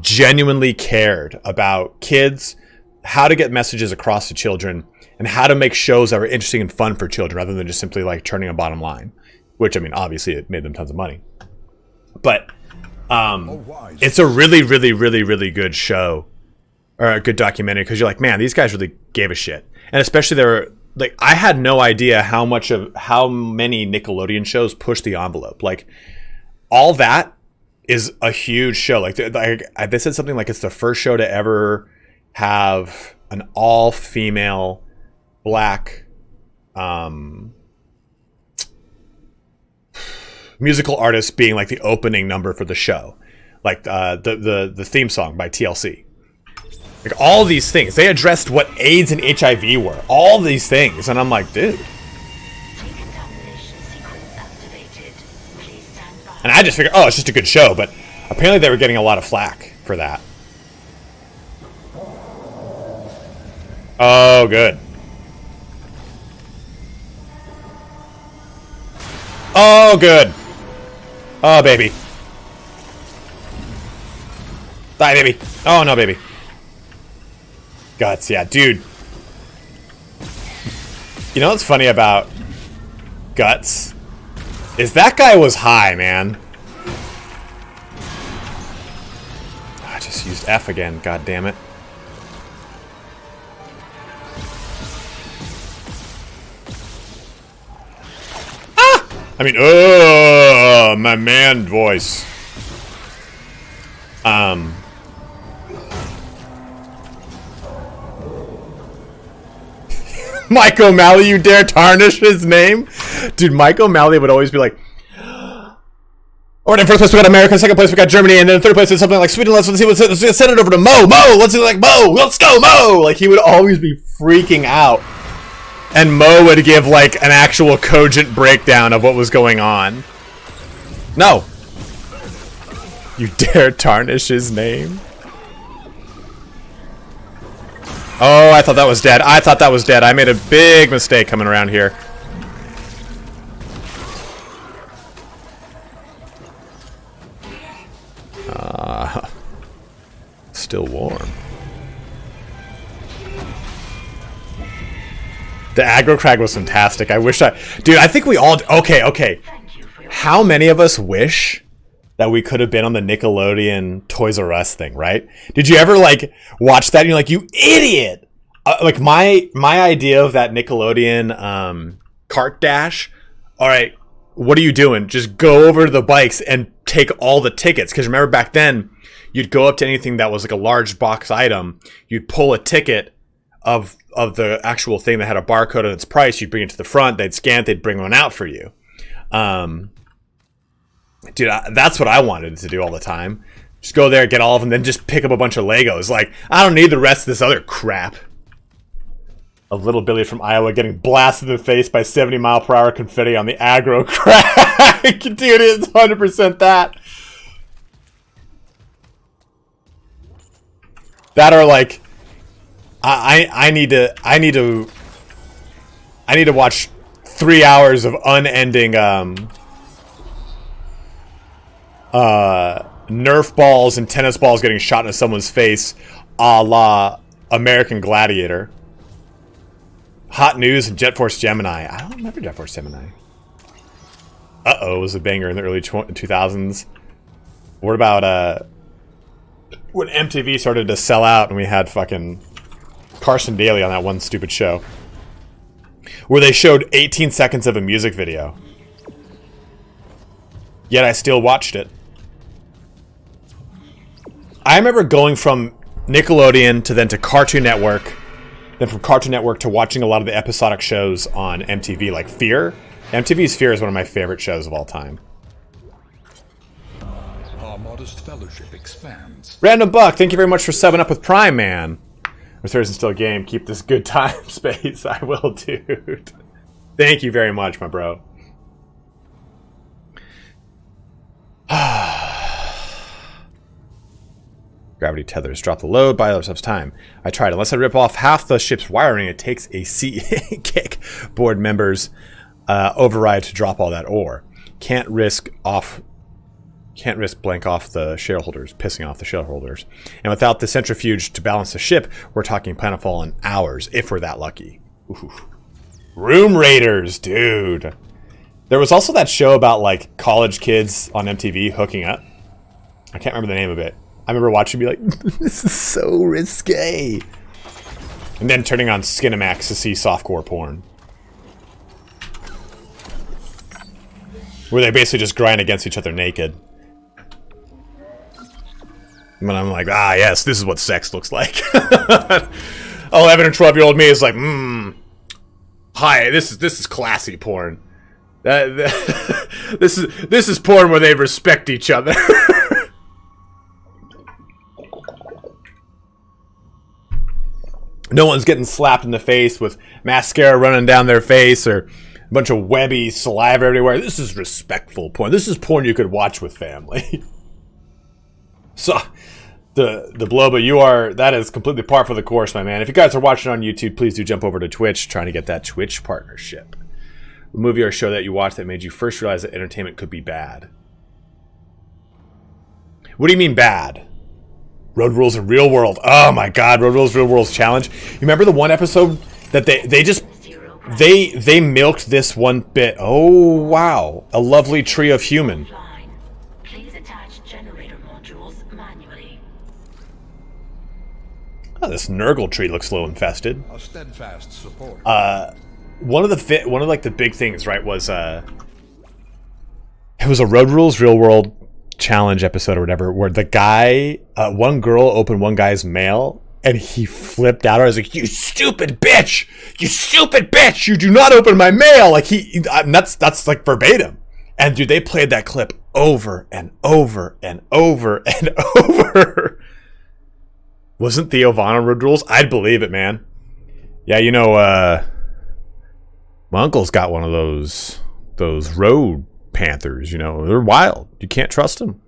genuinely cared about kids, how to get messages across to children, and how to make shows that were interesting and fun for children rather than just simply like turning a bottom line. Which, I mean, obviously it made them tons of money. But it's a really, really, really, really good show, or a good documentary, because you're like, man, these guys really gave a shit. And especially they were like, I had no idea how many Nickelodeon shows push the envelope. Like, all that is a huge show. Like they said something like it's the first show to ever have an all-female black musical artist being like the opening number for the show, like the theme song by TLC. Like all these things, they addressed what AIDS and HIV were. All these things, and I'm like, dude. And I just figured, oh, it's just a good show, but apparently they were getting a lot of flack for that. Oh, good. Oh, good. Oh, baby. Die, baby. Oh, no, baby. Guts, yeah, dude. You know what's funny about Guts? Is that guy was high, man. I just used F again, god damn it. I mean, oh, my man voice. Mike O'Malley, you dare tarnish his name? Dude, Mike O'Malley would always be like, alright, in first place we got America, in second place we got Germany, and then in third place it's something like Sweden. Let's send it over to Mo. Let's do like Mo. Let's go, Mo. Like, he would always be freaking out. And Mo would give, like, an actual cogent breakdown of what was going on. No. You dare tarnish his name? Oh, I thought that was dead. I thought that was dead. I made a big mistake coming around here. Still warm. The aggro crag was fantastic. I wish dude, I think we all... Okay. How many of us wish that we could have been on the Nickelodeon Toys R Us thing, right? Did you ever, like, watch that and you're like, you idiot? Like, my idea of that Nickelodeon cart dash, alright, what are you doing? Just go over to the bikes and take all the tickets. Because remember back then, you'd go up to anything that was like a large box item, you'd pull a ticket of the actual thing that had a barcode on its price, you'd bring it to the front, they'd scan it, they'd bring one out for you. Dude, that's what I wanted to do all the time. Just go there, get all of them, then just pick up a bunch of Legos. Like, I don't need the rest of this other crap. Of little Billy from Iowa getting blasted in the face by 70-mile-per-hour confetti on the aggro crack. Dude, it's 100% that. That are like... I need to watch 3 hours of unending Nerf balls and tennis balls getting shot into someone's face, a la American Gladiator. Hot News and GeForce Gemini. I don't remember GeForce Gemini. Uh-oh, it was a banger in the early 2000s. What about when MTV started to sell out and we had fucking Carson Daly on that one stupid show where they showed 18 seconds of a music video. Yet I still watched it. I remember going from Nickelodeon to Cartoon Network, then from Cartoon Network to watching a lot of the episodic shows on MTV, like Fear. MTV's Fear is one of my favorite shows of all time. Our modest fellowship expands. Random Buck, thank you very much for subbing up with Prime, man. If there isn't still a game, keep this good time space. I will, dude. Thank you very much, my bro. Gravity tethers drop the load, buy ourselves time. I tried. Unless I rip off half the ship's wiring, it takes a kick. Board members override to drop all that ore. Can't risk blank off the shareholders, pissing off the shareholders. And without the centrifuge to balance the ship, we're talking planetfall in hours, if we're that lucky. Ooh. Room Raiders, dude. There was also that show about like college kids on MTV hooking up. I can't remember the name of it. I remember watching and be like, this is so risque. And then turning on Skinamax to see softcore porn. Where they basically just grind against each other naked. And I'm like, ah, yes, this is what sex looks like. 11 and 12-year-old me is like, hi, this is classy porn. This is porn where they respect each other. No one's getting slapped in the face with mascara running down their face or a bunch of webby saliva everywhere. This is respectful porn. This is porn you could watch with family. So, the Bloba, that is completely par for the course, my man. If you guys are watching on YouTube, please do jump over to Twitch, trying to get that Twitch partnership. A movie or show that you watched that made you first realize that entertainment could be bad. What do you mean bad? Road Rules in Real World. Oh my god, Road Rules Real World's challenge. You remember the one episode that they milked this one bit. Oh wow. A lovely tree of human. Please attach generator modules manually. Oh, this Nurgle tree looks a little infested. A steadfast support. One of the big things, right, was it was a Road Rules Real World challenge episode or whatever, where the guy, one girl opened one guy's mail and he flipped out. I was like, you stupid bitch, you do not open my mail. Like that's like verbatim. And dude, they played that clip over and over and over and over. Wasn't Theo Von on Road Rules? I'd believe it, man. Yeah, you know, my uncle's got one of those road panthers, you know. They're wild. You can't trust them.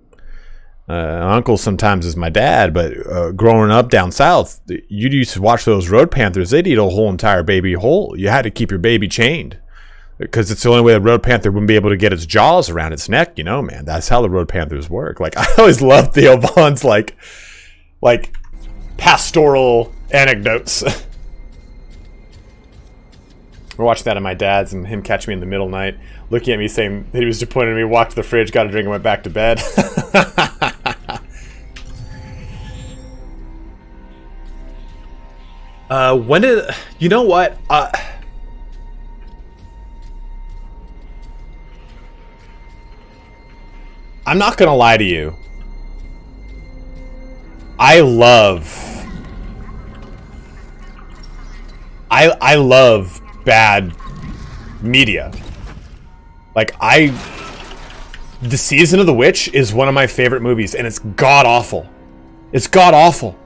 Uncle sometimes is my dad, but growing up down south, you used to watch those road panthers. They'd eat a whole entire baby whole. You had to keep your baby chained because it's the only way the road panther wouldn't be able to get its jaws around its neck, you know, man. That's how the road panthers work. Like, I always loved Theo Von's like pastoral anecdotes. We're watching that at my dad's and him catching me in the middle of the night, looking at me saying that he was disappointed in me, walked to the fridge, got a drink, and went back to bed. You know what? I'm not gonna lie to you. I love bad media. Like, The Season of the Witch is one of my favorite movies, and it's god-awful. It's god-awful.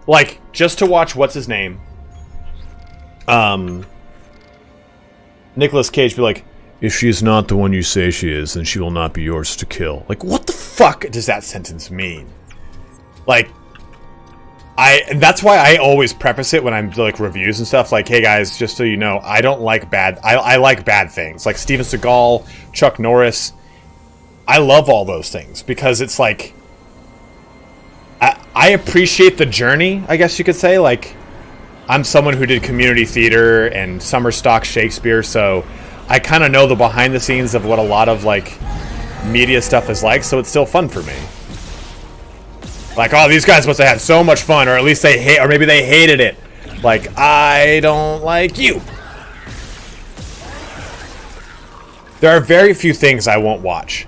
Like, just to watch, what's his name? Nicolas Cage be like, if she is not the one you say she is, then she will not be yours to kill. Like, what the fuck does that sentence mean? Like, that's why I always preface it when I'm like reviews and stuff. Like, hey guys, just so you know, I don't like bad. I like bad things. Like Steven Seagal, Chuck Norris. I love all those things because it's like I appreciate the journey. I guess you could say. Like, I'm someone who did community theater and summer stock Shakespeare, so I kind of know the behind the scenes of what a lot of like media stuff is like. So it's still fun for me. Like, oh, these guys must have had so much fun, or at least they hate, or maybe they hated it. Like, I don't like you. There are very few things I won't watch.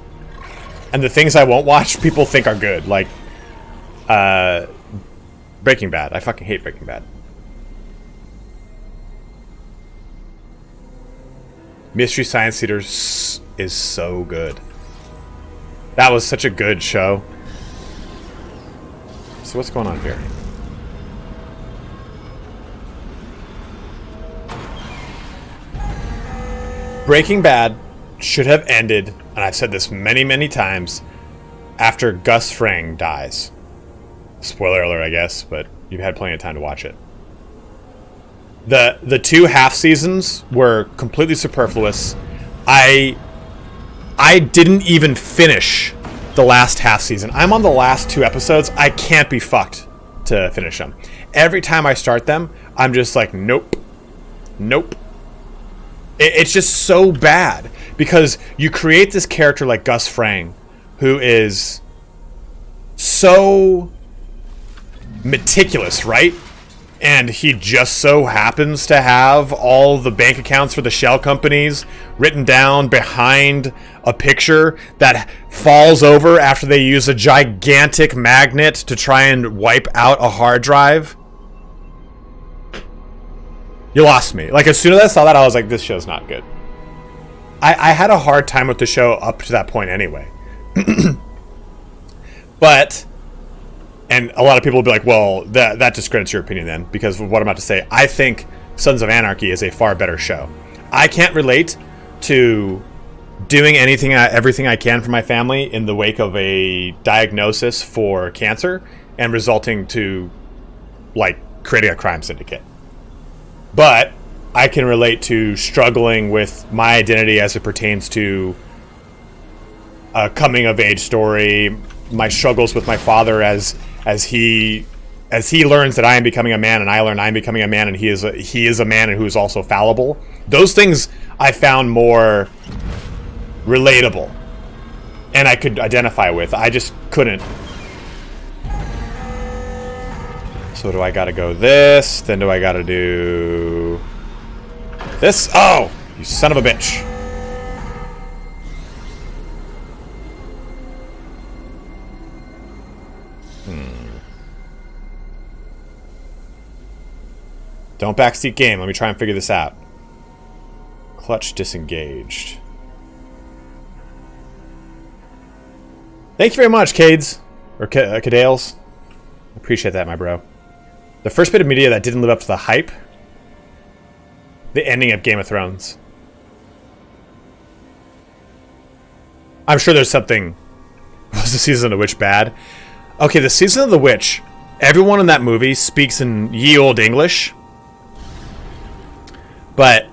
And the things I won't watch, people think are good. Like, Breaking Bad. I fucking hate Breaking Bad. Mystery Science Theater is so good. That was such a good show. So what's going on here? Breaking Bad should have ended, and I've said this many, many times, after Gus Fring dies. Spoiler alert, I guess, but you've had plenty of time to watch it. The two half seasons were completely superfluous. I didn't even finish the last half season. I'm on the last 2 episodes. I can't be fucked to finish them. Every time I start them, I'm just like, nope. Nope. It's just so bad because you create this character like Gus Fring, who is so meticulous, right? And he just so happens to have all the bank accounts for the shell companies written down behind a picture that falls over after they use a gigantic magnet to try and wipe out a hard drive. You lost me. Like, as soon as I saw that, I was like, this show's not good. I had a hard time with the show up to that point anyway. But... And a lot of people will be like, well, that discredits your opinion then, because of what I'm about to say. I think Sons of Anarchy is a far better show. I can't relate to doing everything I can for my family in the wake of a diagnosis for cancer and resulting to, like, creating a crime syndicate. But I can relate to struggling with my identity as it pertains to a coming-of-age story, my struggles with my father as he learns that I am becoming a man, and I learn I'm becoming a man, and he is a man and who is also fallible. Those things I found more relatable, and I could identify with. I just couldn't. So do I gotta go this? Then do I gotta do this? Oh, you son of a bitch! Don't backseat game. Let me try and figure this out. Clutch disengaged. Thank you very much, Cades. Or Cadales. Appreciate that, my bro. The first bit of media that didn't live up to the hype. The ending of Game of Thrones. I'm sure there's something... Was the Season of the Witch bad? Okay, the Season of the Witch. Everyone in that movie speaks in ye olde English. But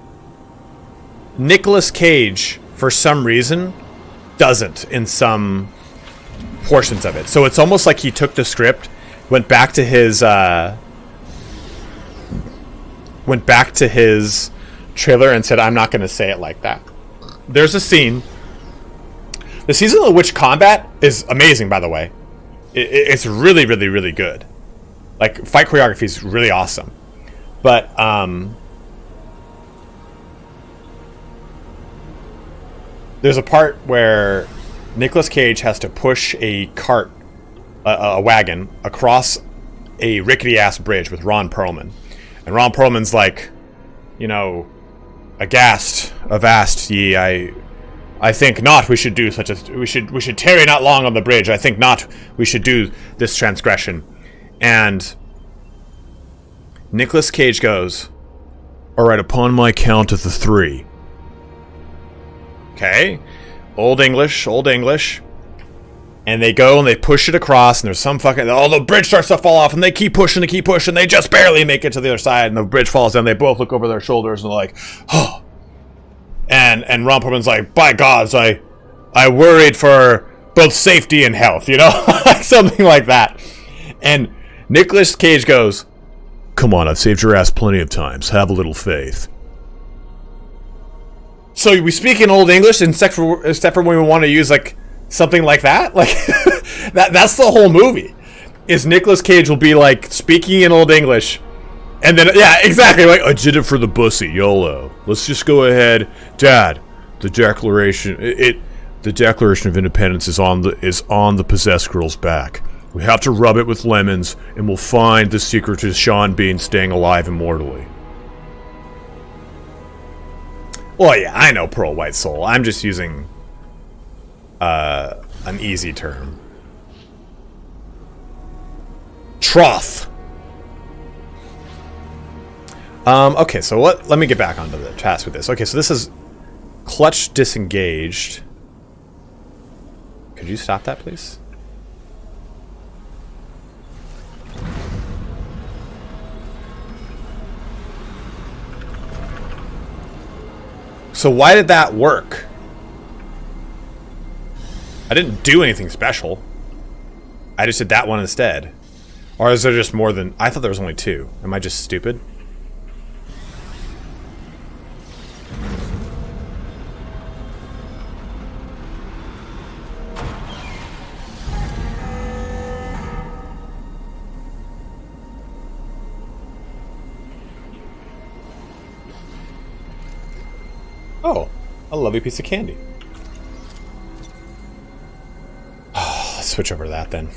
Nicolas Cage, for some reason, doesn't in some portions of it. So it's almost like he took the script, went back to his trailer and said, I'm not going to say it like that. There's a scene. The Season of the Witch combat is amazing, by the way. It's really, really, really good. Like, fight choreography is really awesome. But, there's a part where Nicolas Cage has to push a cart, a wagon, across a rickety-ass bridge with Ron Perlman. And Ron Perlman's like, you know, aghast, avast ye, I think not we should do such a... We should tarry not long on the bridge. I think not we should do this transgression. And Nicolas Cage goes, all right, upon my count of the 3... Okay, Old English, and they go and they push it across, and there's some fucking, oh, the bridge starts to fall off, and they keep pushing, they just barely make it to the other side, and the bridge falls down. They both look over their shoulders, and they're like, oh. And Ron Perlman's like, by gods, I worried for both safety and health, you know, something like that. And Nicolas Cage goes, come on, I've saved your ass plenty of times. Have a little faith. So we speak in Old English, except for when we want to use like something like that. Like that's the whole movie. Is Nicolas Cage will be like speaking in Old English, and then yeah, exactly. Like I did it for the bussy, YOLO. Let's just go ahead, Dad. The Declaration of Independence is on the possessed girl's back. We have to rub it with lemons, and we'll find the secret to Sean Bean staying alive immortally. Well, yeah, I know Pearl White Soul. I'm just using an easy term. Troth. Okay, so let me get back onto the task with this. Okay, so this is clutch disengaged. Could you stop that, please? So why did that work? I didn't do anything special. I just did that one instead. Or is there just more than... I thought there was only 2. Am I just stupid? Oh, a lovely piece of candy. Let's switch over to that then.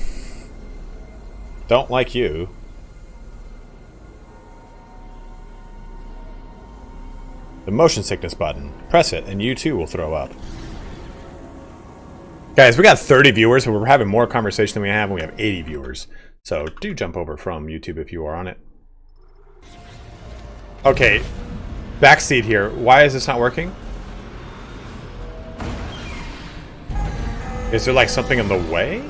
Don't like you. The motion sickness button. Press it and you too will throw up. Guys, we got 30 viewers, but we're having more conversation than we have, and we have 80 viewers. So do jump over from YouTube if you are on it. Okay, backseat here. Why is this not working? Is there like something in the way?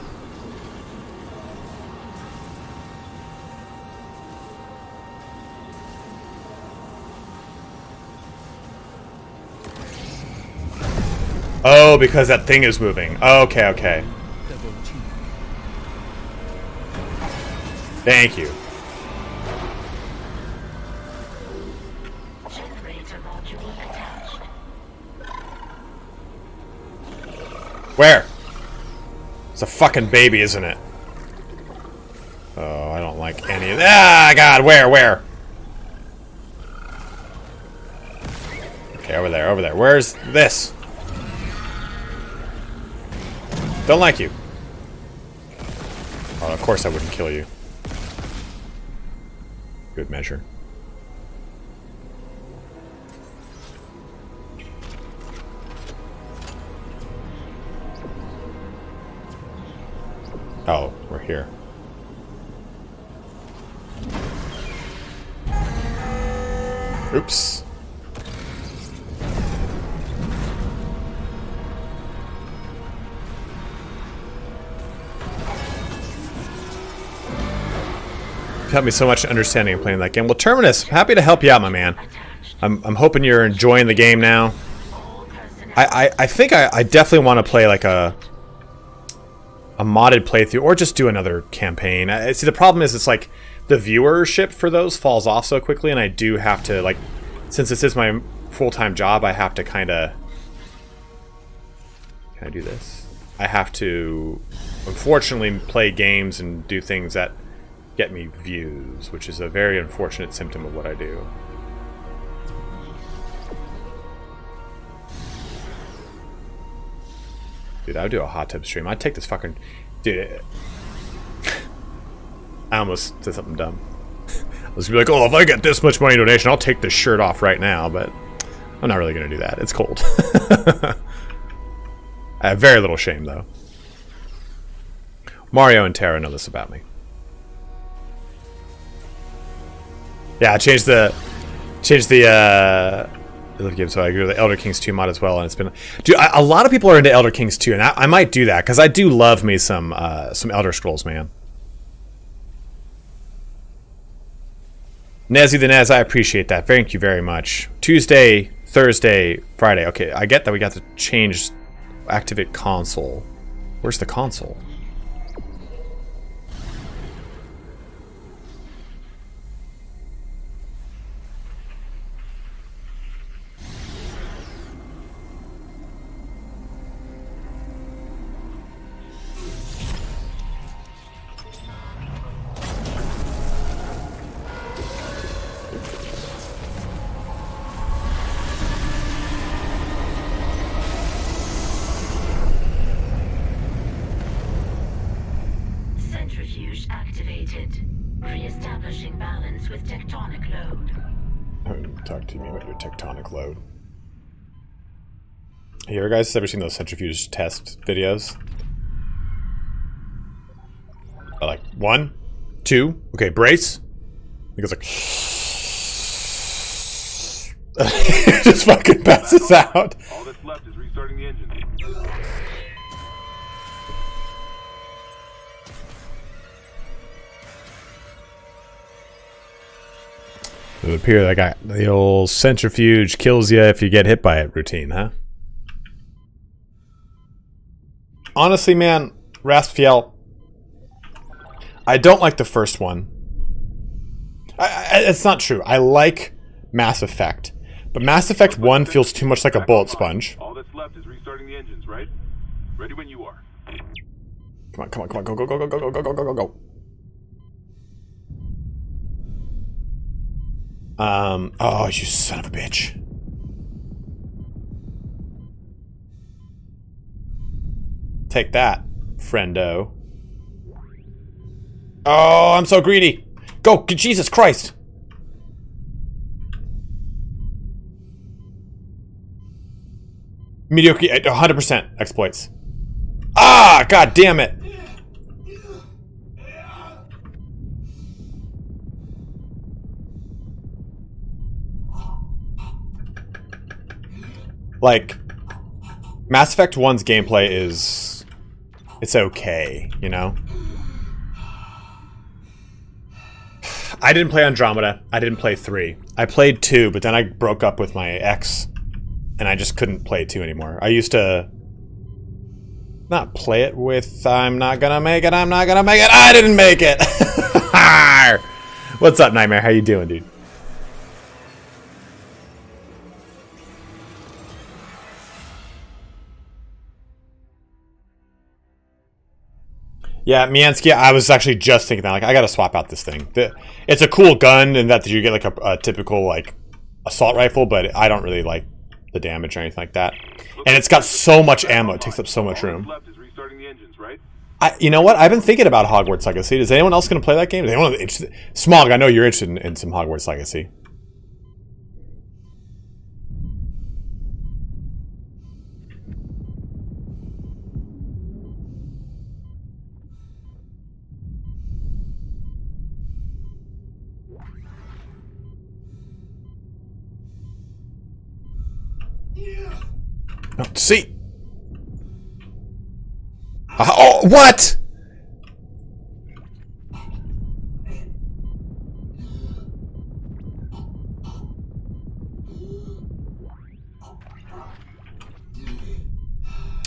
Oh, because that thing is moving. Okay, okay. Thank you. Where? It's a fucking baby, isn't it? Oh, I don't like any of that. Ah, God, where? Okay, over there, over there. Where's this? Don't like you. Oh, of course I wouldn't kill you. Good measure. Oh, we're here. Oops. Helped me so much understanding and playing that game. Well, Terminus, happy to help you out, my man. I'm hoping you're enjoying the game now. I think I definitely want to play like a modded playthrough, or just do another campaign. See, the problem is it's like the viewership for those falls off so quickly, and I do have to, like, since this is my full-time job, I have to kind of... Can I do this? I have to, unfortunately, play games and do things that get me views, which is a very unfortunate symptom of what I do. Dude, I would do a hot tub stream. I'd take this fucking... Dude, I almost said something dumb. I was gonna be like, oh, if I get this much money donation, I'll take this shirt off right now, but I'm not really gonna do that. It's cold. I have very little shame, though. Mario and Tara know this about me. Yeah, I changed the game, so I agree with the Elder Kings 2 mod as well, and it's been... Dude, a lot of people are into Elder Kings 2, and I might do that, because I do love me some Elder Scrolls, man. Nezzy the Nez, I appreciate that. Thank you very much. Tuesday, Thursday, Friday. Okay, I get that we got to change... Activate console. Where's the console? Talk to me about your tectonic load. You guys ever seen those centrifuge test videos? Like 1, 2, okay, brace. It goes like just fucking passes out. All that's left is restarting the engine. It would appear that guy, the old centrifuge kills you if you get hit by it routine, huh? Honestly, man, Rasphiel, I don't like the first one. It's not true. I like Mass Effect, but Mass Effect 1 feels too much like a bullet sponge. All that's left is restarting the engines, right? Ready when you are. Come on, come on, come on, go, go, go, go, go, go, go, go, go, go. Oh, you son of a bitch. Take that, friendo. Oh, I'm so greedy. Go, Jesus Christ. Mediocre, 100% exploits. Ah, god damn it. Like, Mass Effect 1's gameplay is... it's okay, you know? I didn't play Andromeda. I didn't play 3. I played 2, but then I broke up with my ex. And I just couldn't play 2 anymore. I used to... not play it with... I'm not gonna make it, I'm not gonna make it, I didn't make it! What's up, Nightmare? How you doing, dude? Yeah, Miansky, I was actually just thinking that, like, I gotta swap out this thing. It's a cool gun in that you get, like, a typical, like, assault rifle, but I don't really like the damage or anything like that. And it's got so much ammo, it takes up so much room. You know what? I've been thinking about Hogwarts Legacy. Is anyone else gonna play that game? Is anyone interested? Smog, I know you're interested in some Hogwarts Legacy. Oh, see. Oh, what?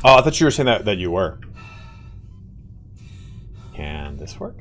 Oh, I thought you were saying that you were. Can this work?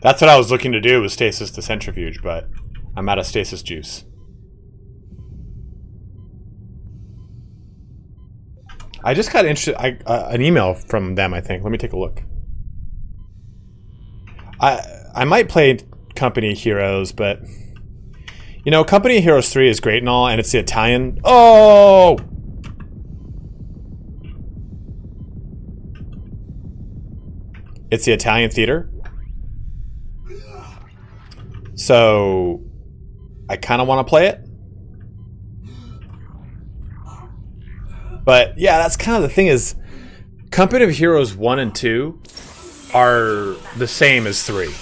That's what I was looking to do, was stasis the centrifuge, but I'm out of stasis juice. I just got interested. An email from them, I think. Let me take a look. I might play Company Heroes, but you know, Company Heroes 3 is great and all, and it's the Italian. Oh! It's the Italian theater. So, I kind of want to play it. But, yeah, that's kind of the thing is, Company of Heroes 1 and 2 are the same as 3.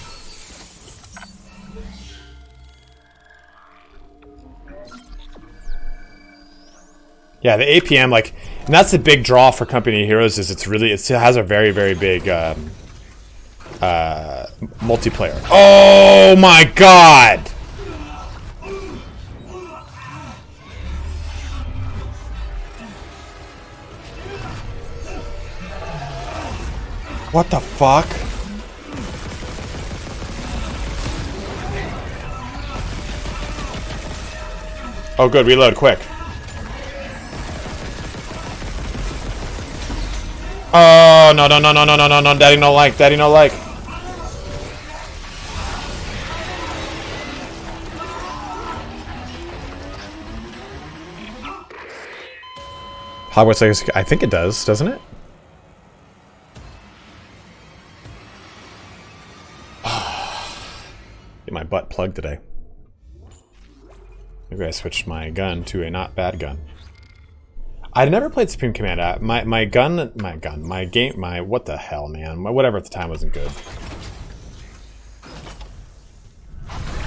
Yeah, the APM, like, and that's the big draw for Company of Heroes, is it has a very, very big, multiplayer. Oh my god! What the fuck? Oh good, reload quick. Oh no, daddy no like, daddy no like. Hogwarts Legacy, I think it does, doesn't it? Get my butt plugged today. Maybe I switched my gun to a not bad gun. I never played Supreme Command. My what the hell, man? My whatever at the time wasn't good.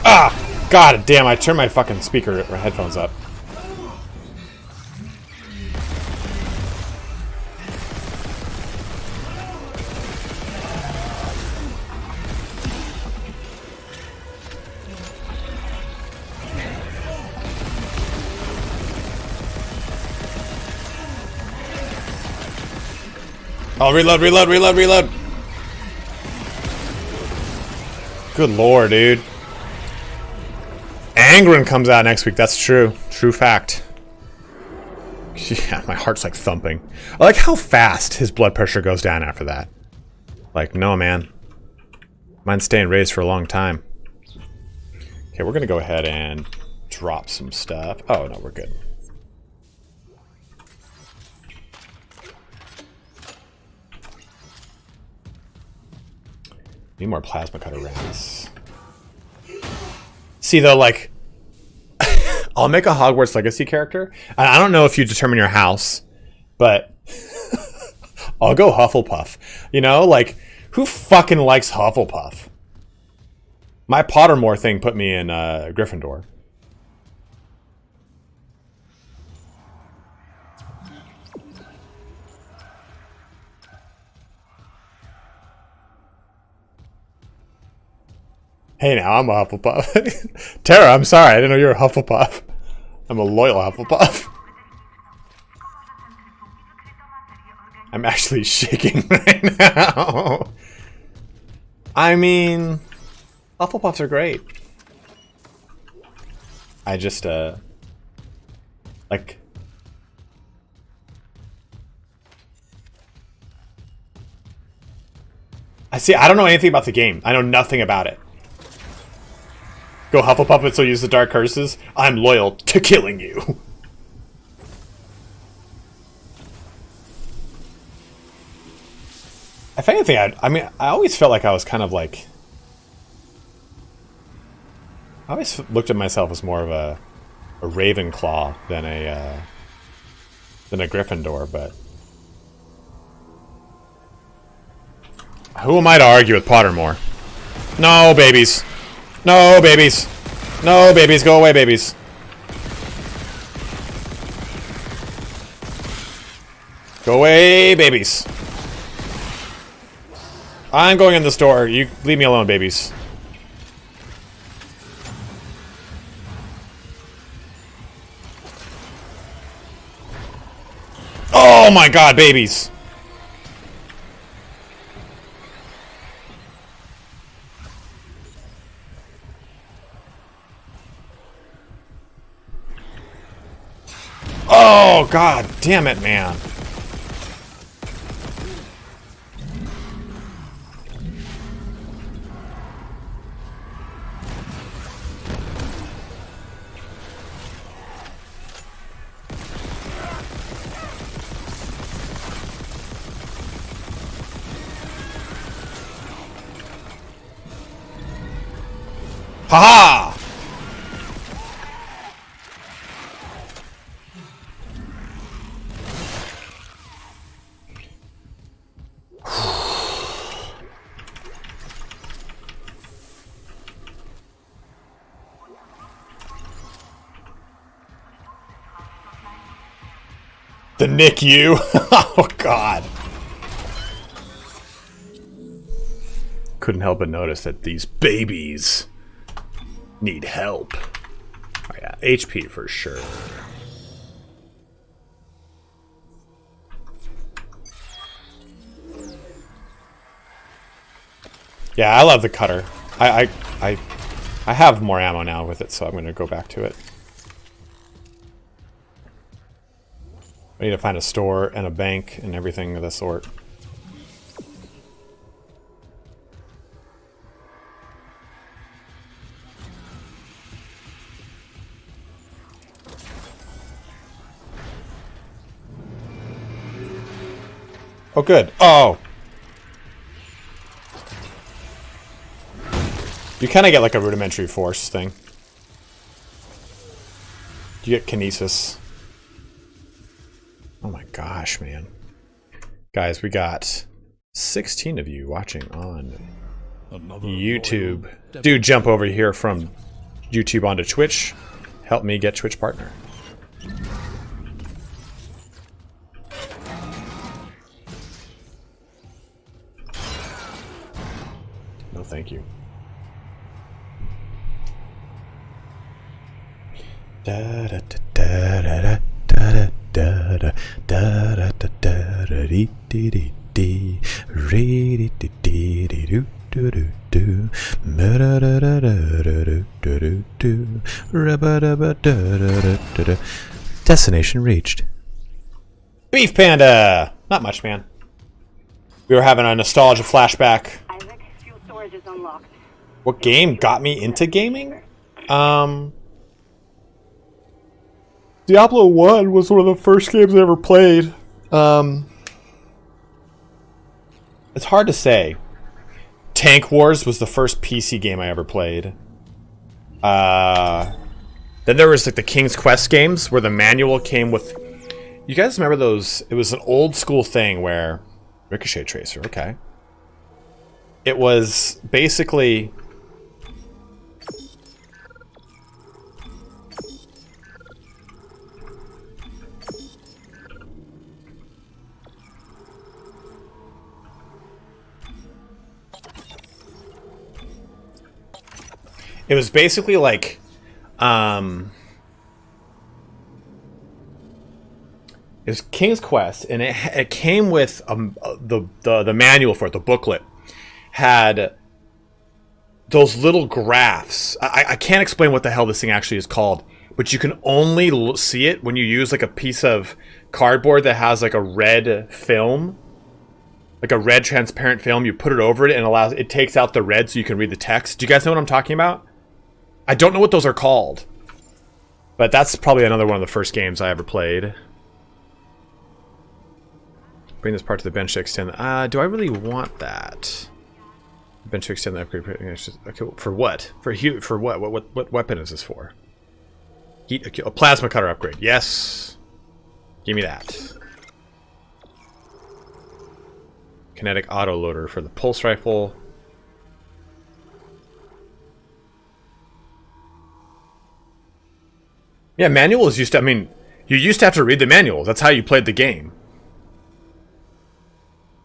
Ah! God damn, I turned my fucking speaker or headphones up. Oh, reload, reload, reload, reload. Good lord, dude. Angren comes out next week. That's true. True fact. Yeah, my heart's like thumping. I like how fast his blood pressure goes down after that. Like, no, man. Mine's staying raised for a long time. Okay, we're gonna go ahead and drop some stuff. Oh, no, we're good. Need more plasma cutter rounds. See, though, like, I'll make a Hogwarts Legacy character. And I don't know if you determine your house, but I'll go Hufflepuff. You know, like, who fucking likes Hufflepuff? My Pottermore thing put me in Gryffindor. Hey now, I'm a Hufflepuff. Tara, I'm sorry, I didn't know you were a Hufflepuff. I'm a loyal Hufflepuff. I'm actually shaking right now. I mean, Hufflepuffs are great. I just, like... I don't know anything about the game. I know nothing about it. Go Hufflepuff and still use the dark curses? I'm loyal to killing you. If anything, I always felt like I was kind of like... I always looked at myself as more of a Ravenclaw than a Gryffindor, but... Who am I to argue with Pottermore? No, babies. No, babies. No, babies. Go away, babies. Go away, babies. I'm going in the store. You leave me alone, babies. Oh my god, babies. Oh, god damn it, man. Ha-ha! The NICU? Oh, God. Couldn't help but notice that these babies need help. Oh, yeah, HP for sure. Yeah, I love the cutter. I have more ammo now with it, so I'm going to go back to it. I need to find a store and a bank and everything of the sort. Oh, good. Oh! You kind of get like a rudimentary force thing. You get kinesis. Oh my gosh, man. Guys, we got 16 of you watching on YouTube. Do jump over here from YouTube onto Twitch. Help me get Twitch partner. No, thank you. Da da da da da da da da da da da da da dee dee dee dee. Destination reached. Beef Panda! Not much, man. We were having a nostalgia flashback. Isaac, fuel storage is unlocked. What game got me into gaming? Diablo 1 was one of the first games I ever played. It's hard to say. Tank Wars was the first PC game I ever played. Then there was like the King's Quest games where the manual came with... You guys remember those? It was an old school thing where... Ricochet Tracer, okay. It was basically... It was basically like, it was King's Quest, and it came with the manual for it, the booklet, had those little graphs. I can't explain what the hell this thing actually is called, but you can only see it when you use like a piece of cardboard that has like a red film, like a red transparent film. You put it over it and it takes out the red so you can read the text. Do you guys know what I'm talking about? I don't know what those are called, but that's probably another one of the first games I ever played. Bring this part to the bench to extend. Do I really want that? Bench to extend the upgrade. Okay, for what? For what? What weapon is this for? A plasma cutter upgrade. Yes. Give me that. Kinetic autoloader for the pulse rifle. Yeah, manuals used to... I mean, you used to have to read the manual. That's how you played the game.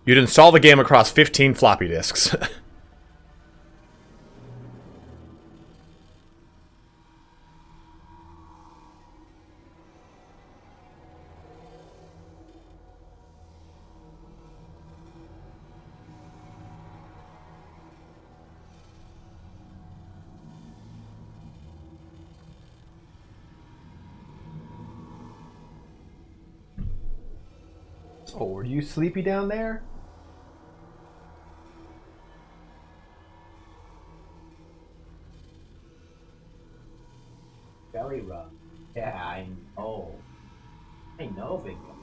You'd install the game across 15 floppy disks. Oh, were you sleepy down there? Belly rub. Yeah, I know. I know, big one.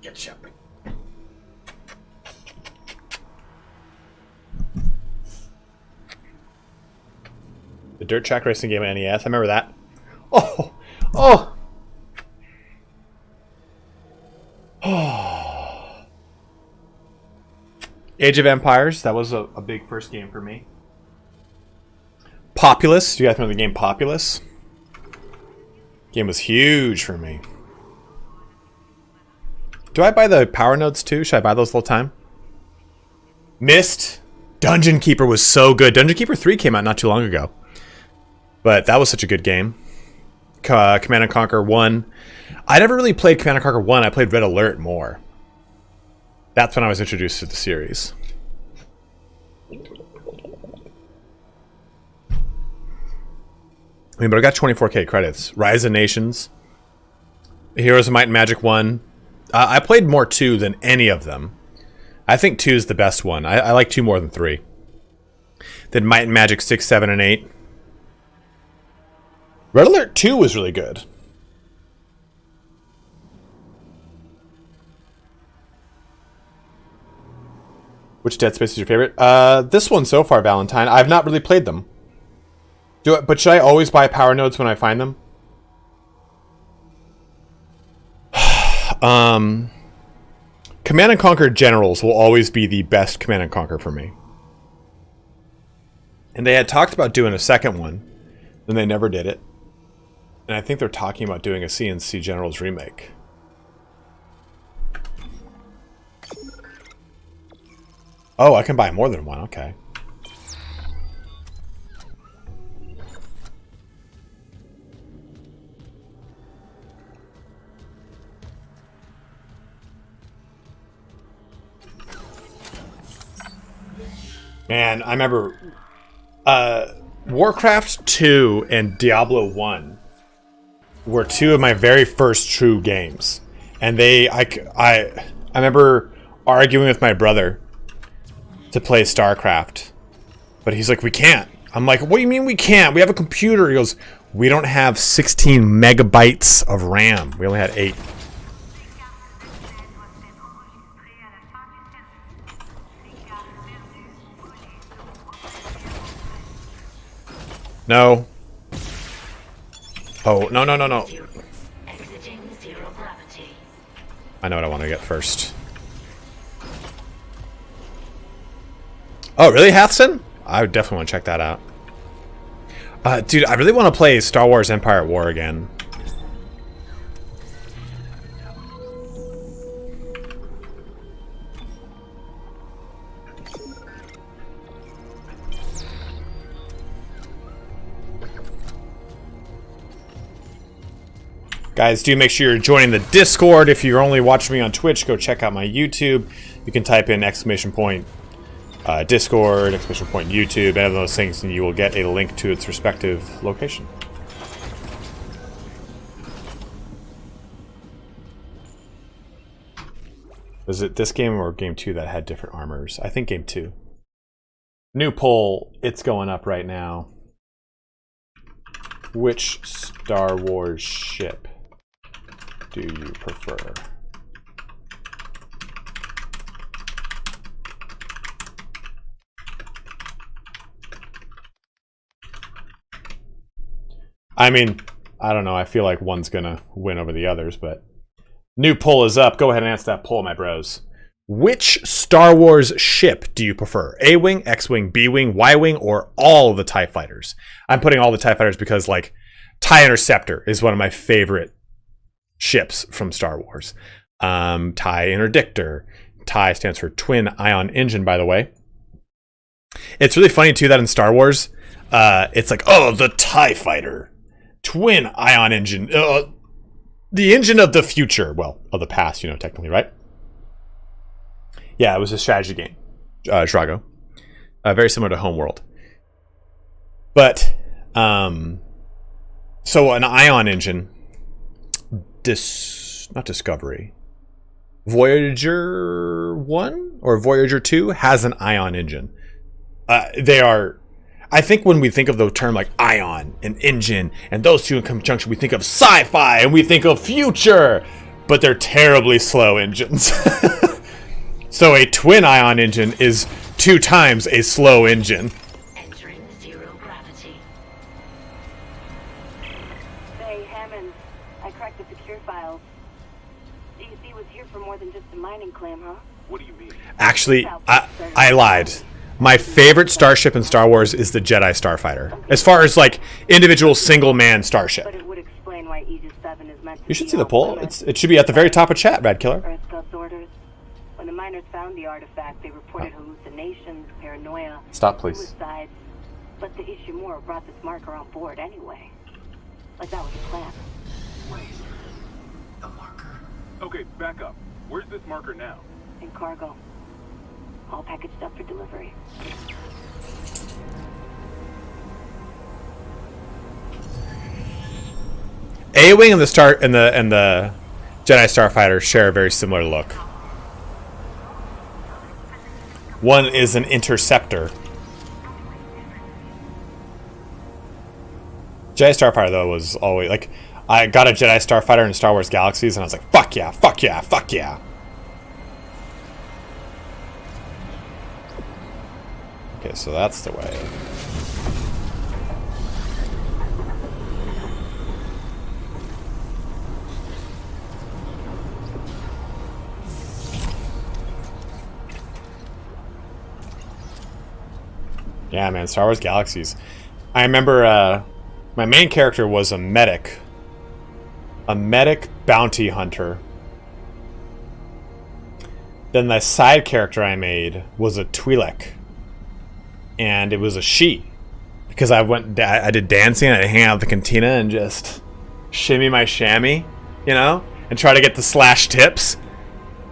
Get jumping. The dirt track racing game on NES. I remember that. Oh! Oh! Oh! Age of Empires. That was a big first game for me. Populous. Do you guys remember the game Populous? Game was huge for me. Do I buy the power nodes too? Should I buy those the whole time? Myst. Dungeon Keeper was so good. Dungeon Keeper 3 came out not too long ago. But that was such a good game. Command & Conquer 1. I never really played Command & Conquer 1. I played Red Alert more. That's when I was introduced to the series. I mean, but I got 24k credits. Rise of Nations. Heroes of Might and Magic 1. I played more 2 than any of them. I think 2 is the best one. I like 2 more than 3. Then Might and Magic 6, 7, and 8. Red Alert 2 was really good. Which Dead Space is your favorite? This one so far, Valentine. I've not really played them. But should I always buy power nodes when I find them? Command & Conquer Generals will always be the best Command & Conquer for me. And they had talked about doing a second one, and they never did it. And I think they're talking about doing a CNC Generals remake. Oh, I can buy more than one, okay. Man, I remember Warcraft 2 and Diablo 1 were two of my very first true games. And I remember arguing with my brother to play StarCraft. But he's like, we can't. I'm like, what do you mean we can't? We have a computer. He goes, we don't have 16 megabytes of RAM. We only had 8. No. Oh, no, no, no, no. I know what I want to get first. Oh, really, Hathson? I would definitely want to check that out. Dude, I really want to play Star Wars Empire at War again. Guys, do make sure you're joining the Discord. If you're only watching me on Twitch, go check out my YouTube. You can type in Discord, YouTube, any of those things, and you will get a link to its respective location. Was it this game or game 2 that had different armors? I think game 2. New poll, it's going up right now. Which Star Wars ship do you prefer? I mean, I don't know. I feel like one's gonna win over the others, but new poll is up. Go ahead and answer that poll, my bros. Which Star Wars ship do you prefer? A-Wing, X-Wing, B-Wing, Y-Wing, or all of the TIE fighters? I'm putting all the TIE fighters because, like, TIE Interceptor is one of my favorite ships from Star Wars. TIE Interdictor. TIE stands for Twin Ion Engine, by the way. It's really funny, too, that in Star Wars, it's like, oh, the TIE Fighter. Twin Ion Engine. The engine of the future. Well, of the past, you know, technically, right? Yeah, it was a strategy game. Drago. Very similar to Homeworld. But, so an Ion Engine, not Discovery, Voyager 1 or Voyager 2 has an Ion Engine. They are, I think when we think of the term like Ion and engine and those two in conjunction, we think of sci-fi and we think of future, but they're terribly slow engines. So a twin ion engine is 2 times a slow engine. Entering zero gravity. Hey, Hammond, I cracked the secure files. DC was here for more than just a mining claim, huh? What do you mean? Actually, I lied. My favorite starship in Star Wars is the Jedi Starfighter. As far as like individual single-man starship. But it would explain why Aegis 7 is meant to You should be see the off poll. limits. It should be at the very top of chat, Rad Killer. Earth God's orders. When the miners found the artifact, they reported hallucinations, paranoia, Stop, please. suicides. But the Ishimura brought this marker on board anyway. Like that was the plan. Wait. The marker? Okay, back up. Where's this marker now? In cargo. All packaged up for delivery. A-Wing and the Jedi Starfighter share a very similar look. One is an interceptor. Jedi Starfighter though was always like, I got a Jedi Starfighter in Star Wars Galaxies and I was like, fuck yeah, fuck yeah, fuck yeah. Okay, so that's the way. Yeah, man, Star Wars Galaxies. I remember my main character was a medic bounty hunter. Then the side character I made was a Twi'lek. And it was a she, because I did dancing, I hang out at the cantina and just shimmy my chamois, you know, and try to get the slash tips.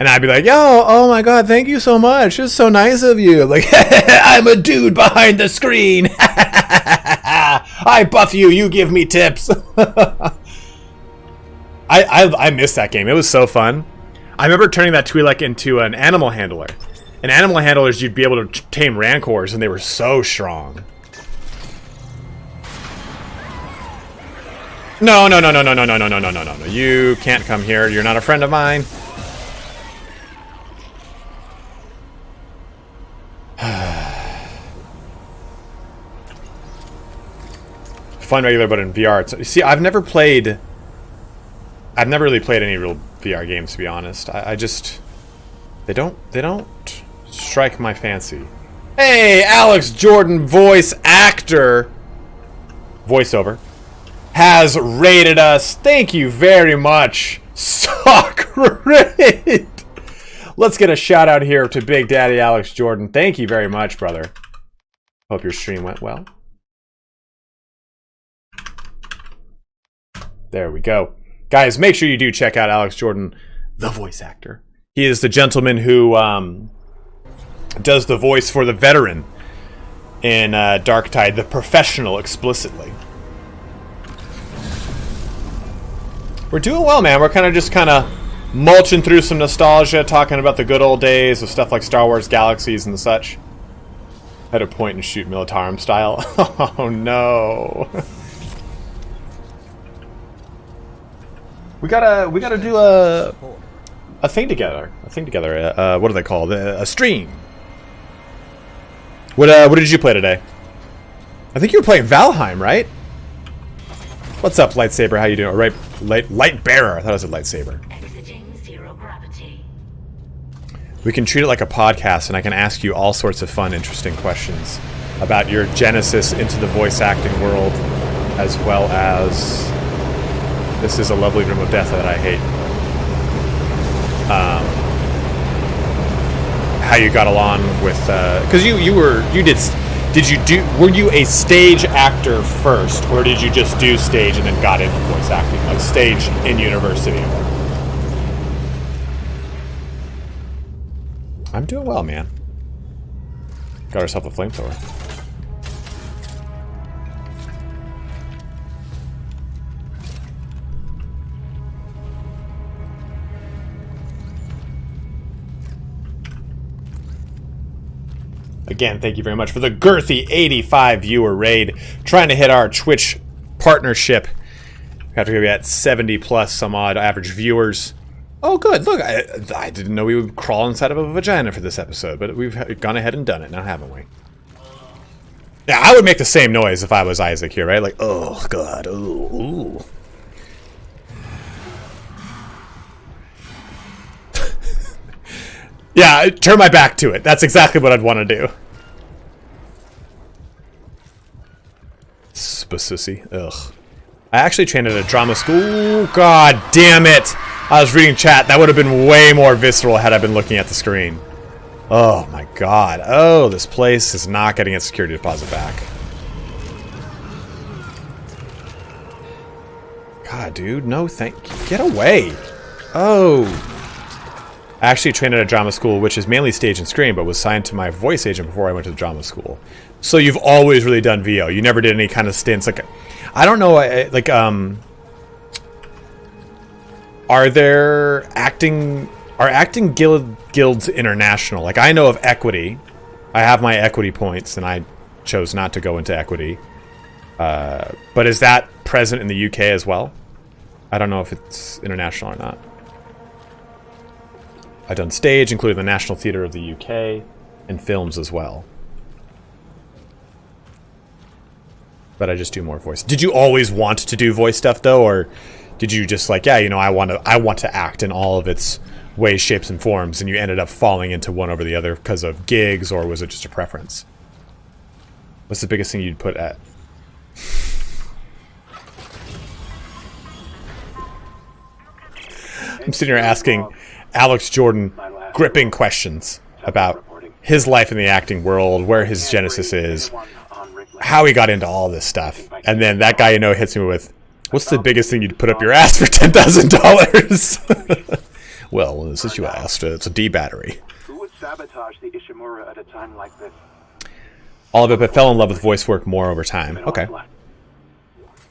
And I'd be like, yo, oh my god, thank you so much. It's so nice of you. Like, I'm a dude behind the screen. I buff you, you give me tips. I missed that game. It was so fun. I remember turning that Twi'lek into an animal handler. And animal handlers, you'd be able to tame Rancors, and they were so strong. No. You can't come here. You're not a friend of mine. Fun regular, but in VR. See, I've never really played any real VR games, to be honest. I just... They don't strike my fancy. Hey, Alex Jordan, voice actor, voiceover, has rated us. Thank you very much. So great. Let's get a shout out here to Big Daddy Alex Jordan. Thank you very much, brother. Hope your stream went well. There we go. Guys, make sure you do check out Alex Jordan, the voice actor. He is the gentleman who does the voice for the veteran in Darktide, the professional explicitly. We're doing well, man. We're kind of mulching through some nostalgia, talking about the good old days of stuff like Star Wars Galaxies and such. Had to point and shoot Militarum style. Oh no. We gotta do a thing together. What do they call it? A stream. What did you play today? I think you were playing Valheim, right? What's up, lightsaber? How you doing? Right, light bearer. I thought it was a lightsaber. Exiting zero gravity. We can treat it like a podcast, and I can ask you all sorts of fun, interesting questions about your genesis into the voice acting world, as well as this is a lovely room of death that I hate. How you got along with because were you a stage actor first, or did you just do stage and then got into voice acting, like stage in university? I'm doing well, man. Got herself a flamethrower. Again, thank you very much for the girthy 85 viewer raid. Trying to hit our Twitch partnership. After we at 70 plus some odd average viewers. Oh, good. Look, I didn't know we would crawl inside of a vagina for this episode, but we've gone ahead and done it now, haven't we? Yeah, I would make the same noise if I was Isaac here, right? Like, oh, God. Ooh. Yeah, turn my back to it. That's exactly what I'd want to do. Sissy. Ugh. I actually trained at a drama school. God damn it. I was reading chat. That would have been way more visceral had I been looking at the screen. Oh my god. Oh, this place is not getting its security deposit back. God, dude. No, thank you. Get away. Oh. I actually trained at a drama school, which is mainly stage and screen, but was signed to my voice agent before I went to the drama school. So you've always really done VO. You never did any kind of stints. Like, I don't know, are acting guilds international? Like, I know of Equity. I have my Equity points, and I chose not to go into Equity. But is that present in the UK as well? I don't know if it's international or not. I've done stage, including the National Theatre of the UK, and films as well. But I just do more voice. Did you always want to do voice stuff, though, or did you just like, yeah, you know, I want to act in all of its ways, shapes, and forms, and you ended up falling into one over the other because of gigs, or was it just a preference? What's the biggest thing you'd put at? I'm sitting here asking Alex Jordan gripping questions about his life in the acting world, where his genesis is, how he got into all this stuff. And then that guy, you know, hits me with, what's the biggest thing you'd put up your ass for $10,000? Well, since you asked, it's a D battery. Who would sabotage the Ishimura at a time like this? All of it, but fell in love with voice work more over time. Okay.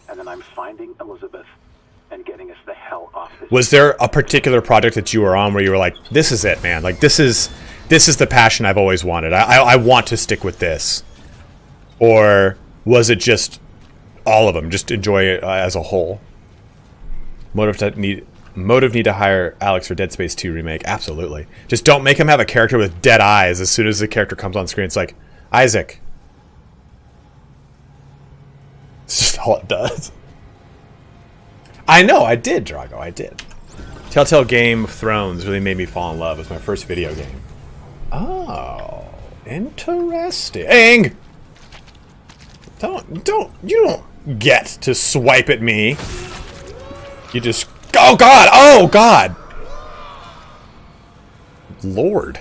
And then I'm finding Elizabeth and getting us the hell off this. Was there a particular project that you were on where you were like, this is it, man? Like, this is the passion I've always wanted. I want to stick with this. Or was it just all of them? Just enjoy it as a whole? Motive need to hire Alex for Dead Space 2 remake. Absolutely. Just don't make him have a character with dead eyes. As soon as the character comes on screen, it's like, Isaac. It's just all it does. I know, I did, Drago, I did. Telltale Game of Thrones really made me fall in love. It was my first video game. Oh, interesting. You don't get to swipe at me. You just, oh God, Lord.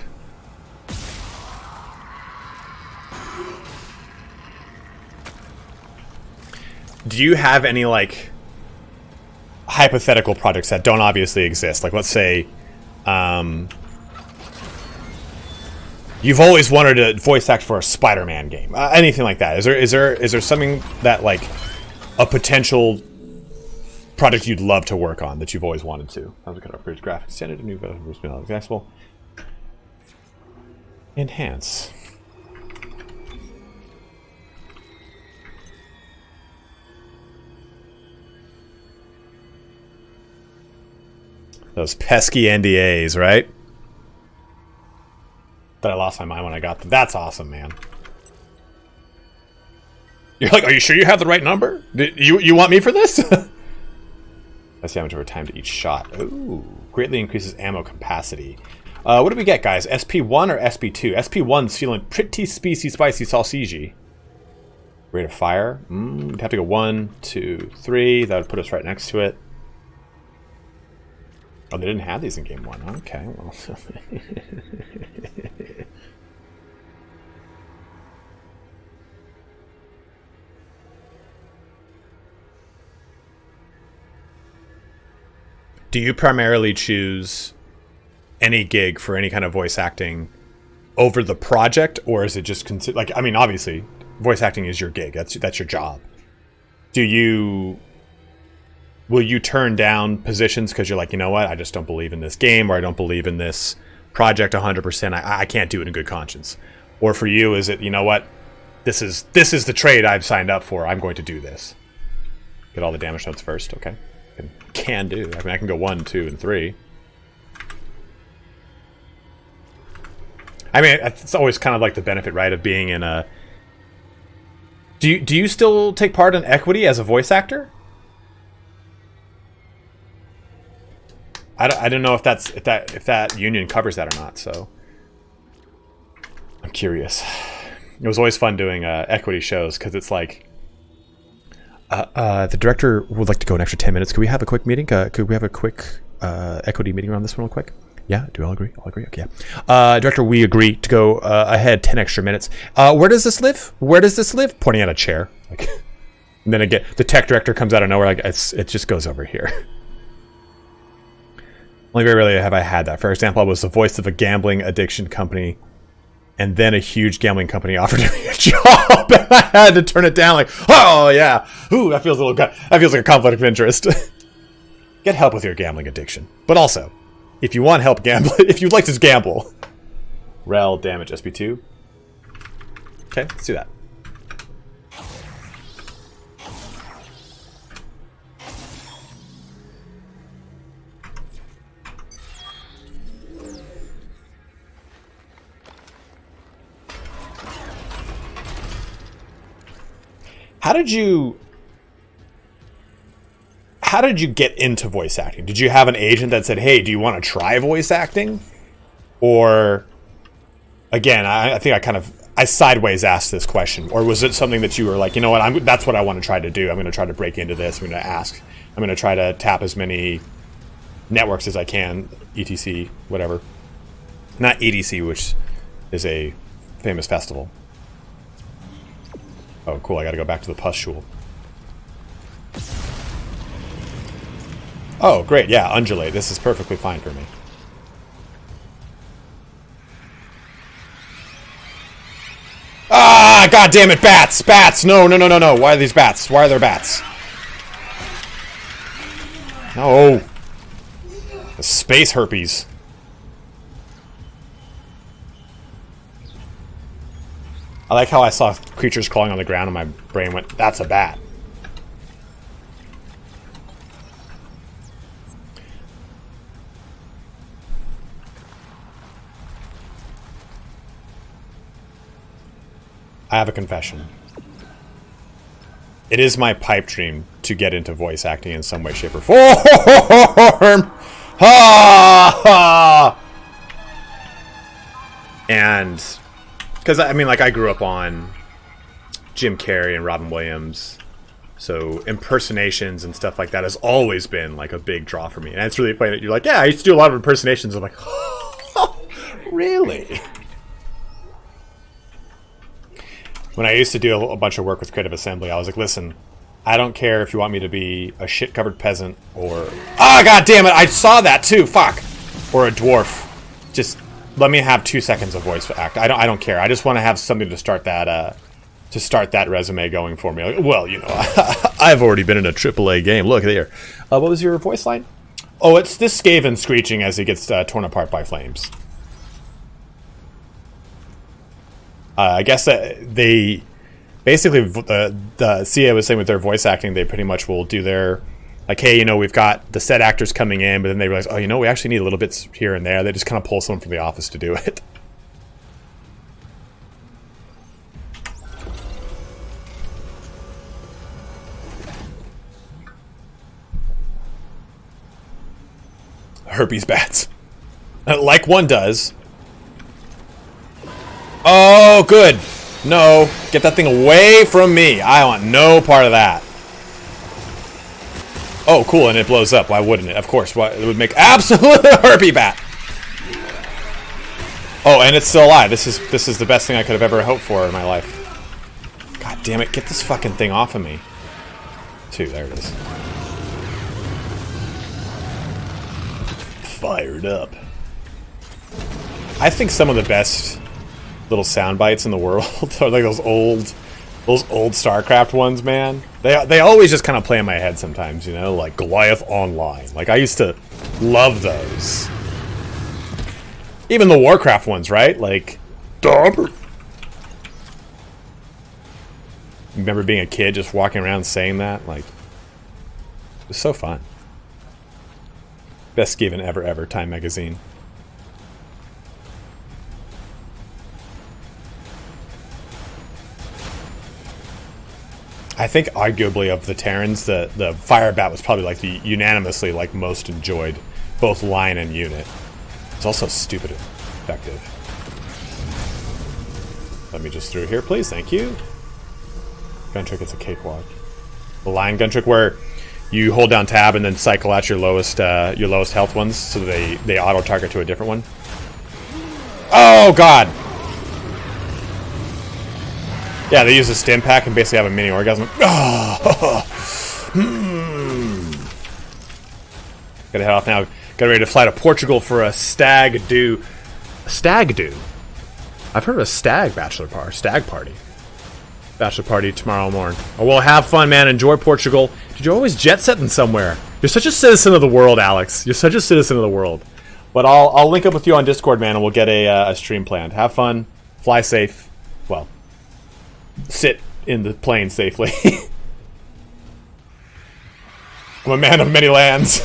Do you have any, like, hypothetical projects that don't obviously exist? Like, let's say, you've always wanted to voice act for a Spider-Man game. Anything like that. Is there something that, like, a potential project you'd love to work on that you've always wanted to? How's it going to upgrade graphics? Send it a new accessible. Enhance. Those pesky NDAs, right? But I lost my mind when I got them. That's awesome, man. You're like, are you sure you have the right number? You want me for this? That's damage over time to each shot. Ooh, greatly increases ammo capacity. What do we get, guys? SP1 or SP2? SP1's feeling pretty spicy sausagey. Rate of fire. We'd have to go 1, 2, 3. That would put us right next to it. Oh, they didn't have these in game 1. Okay, well. Do you primarily choose any gig for any kind of voice acting over the project, or is it just like, I mean, obviously, voice acting is your gig. That's your job. Will you turn down positions because you're like, you know what, I just don't believe in this game, or I don't believe in this project 100%. I can't do it in good conscience. Or for you, is it, you know what, this is the trade I've signed up for. I'm going to do this. Get all the damage notes first. Okay, can do. I mean, I can go 1, 2, and 3. I mean, it's always kind of like the benefit, right, of being in a. Do you still take part in equity as a voice actor? I don't know if that union covers that or not, so I'm curious. It was always fun doing equity shows because it's like the director would like to go an extra 10 minutes. Could we have a quick meeting? Could we have a quick equity meeting around this one real quick? Yeah, do we all agree? All agree? Okay, yeah. Director, we agree to go ahead 10 extra minutes. Where does this live? Where does this live? Pointing at a chair. Like, and then again, the tech director comes out of nowhere. Like, it just goes over here. Only very rarely have I had that. For example, I was the voice of a gambling addiction company, and then a huge gambling company offered me a job, and I had to turn it down. Like, oh yeah, ooh, that feels like a conflict of interest. Get help with your gambling addiction, but also, if you want help gambling, if you'd like to gamble, rel damage SP2. Okay, let's do that. How did you get into voice acting? Did you have an agent that said, hey, do you want to try voice acting? Or, again, I think I sideways asked this question. Or was it something that you were like, you know what, that's what I want to try to do. I'm going to try to break into this. I'm going to ask. I'm going to try to tap as many networks as I can. ETC, whatever. Not EDC, which is a famous festival. Oh, cool, I gotta go back to the pustule. Oh, great, yeah, undulate. This is perfectly fine for me. Ah, god damn it, bats! Bats! No, no, no, no, no. Why are these bats? Why are there bats? No. The space herpes. I like how I saw creatures crawling on the ground and my brain went, that's a bat. I have a confession. It is my pipe dream to get into voice acting in some way, shape, or form. And because I mean, like, I grew up on Jim Carrey and Robin Williams, so impersonations and stuff like that has always been like a big draw for me. And it's really funny that you're like, yeah, I used to do a lot of impersonations. I'm like, really? When I used to do a bunch of work with Creative Assembly, I was like, listen, I don't care if you want me to be a shit-covered peasant or... Ah, god damn it! I saw that too! Fuck! Or a dwarf. Just let me have 2 seconds of voice act. I don't care. I just want to have something to start that resume going for me. Like, well, you know, I've already been in a AAA game. Look there. What was your voice line? Oh, it's this Skaven screeching as he gets torn apart by flames. I guess they basically, the CA was saying with their voice acting, they pretty much will do their, like, hey, you know, we've got the set actors coming in, but then they realize, oh, you know, we actually need a little bits here and there. They just kind of pull someone from the office to do it. Herpes bats. Like one does. Oh, good. No. Get that thing away from me. I want no part of that. Oh, cool, and it blows up. Why wouldn't it? Of course. Why, it would make absolute herpy bat. Oh, and it's still alive. This is the best thing I could have ever hoped for in my life. God damn it. Get this fucking thing off of me. 2. There it is. Fired up. I think some of the best little sound bites in the world are like those old StarCraft ones, man. They always just kind of play in my head sometimes, you know, like Goliath Online. Like, I used to love those. Even the Warcraft ones, right? Like, remember being a kid just walking around saying that? Like, it was so fun. Best Skaven ever, Time Magazine. I think arguably of the Terrans, the Fire Bat was probably like the unanimously like most enjoyed, both line and unit. It's also stupid effective. Let me just through here, please. Thank you. Gun trick, it's a cakewalk. The line gun trick where you hold down tab and then cycle out your lowest health ones, so they auto target to a different one. Oh god. Yeah, they use a stim pack and basically have a mini orgasm. Oh. Gotta head off now. Got ready to fly to Portugal for a stag do. Stag do? I've heard of a stag bachelor party. Stag party. Bachelor party tomorrow morning. Oh, well, have fun, man. Enjoy Portugal. Dude, you're always jet-setting somewhere. You're such a citizen of the world, Alex. You're such a citizen of the world. But I'll link up with you on Discord, man, and we'll get a stream planned. Have fun. Fly safe. Well, sit in the plane safely. I'm a man of many lands.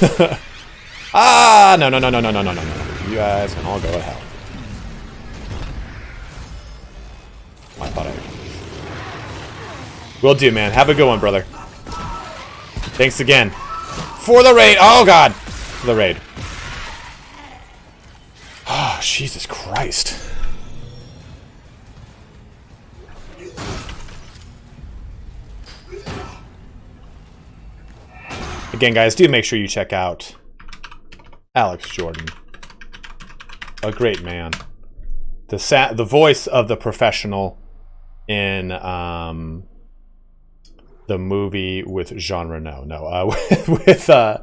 Ah, no. You guys can all go to hell. I thought I... Will do, man. Have a good one, brother. Thanks again. For the raid! Oh, God! For the raid. Oh, Jesus Christ. Again, guys, do make sure you check out Alex Jordan. A great man. The voice of the professional in the movie with Jean Reno. No, with the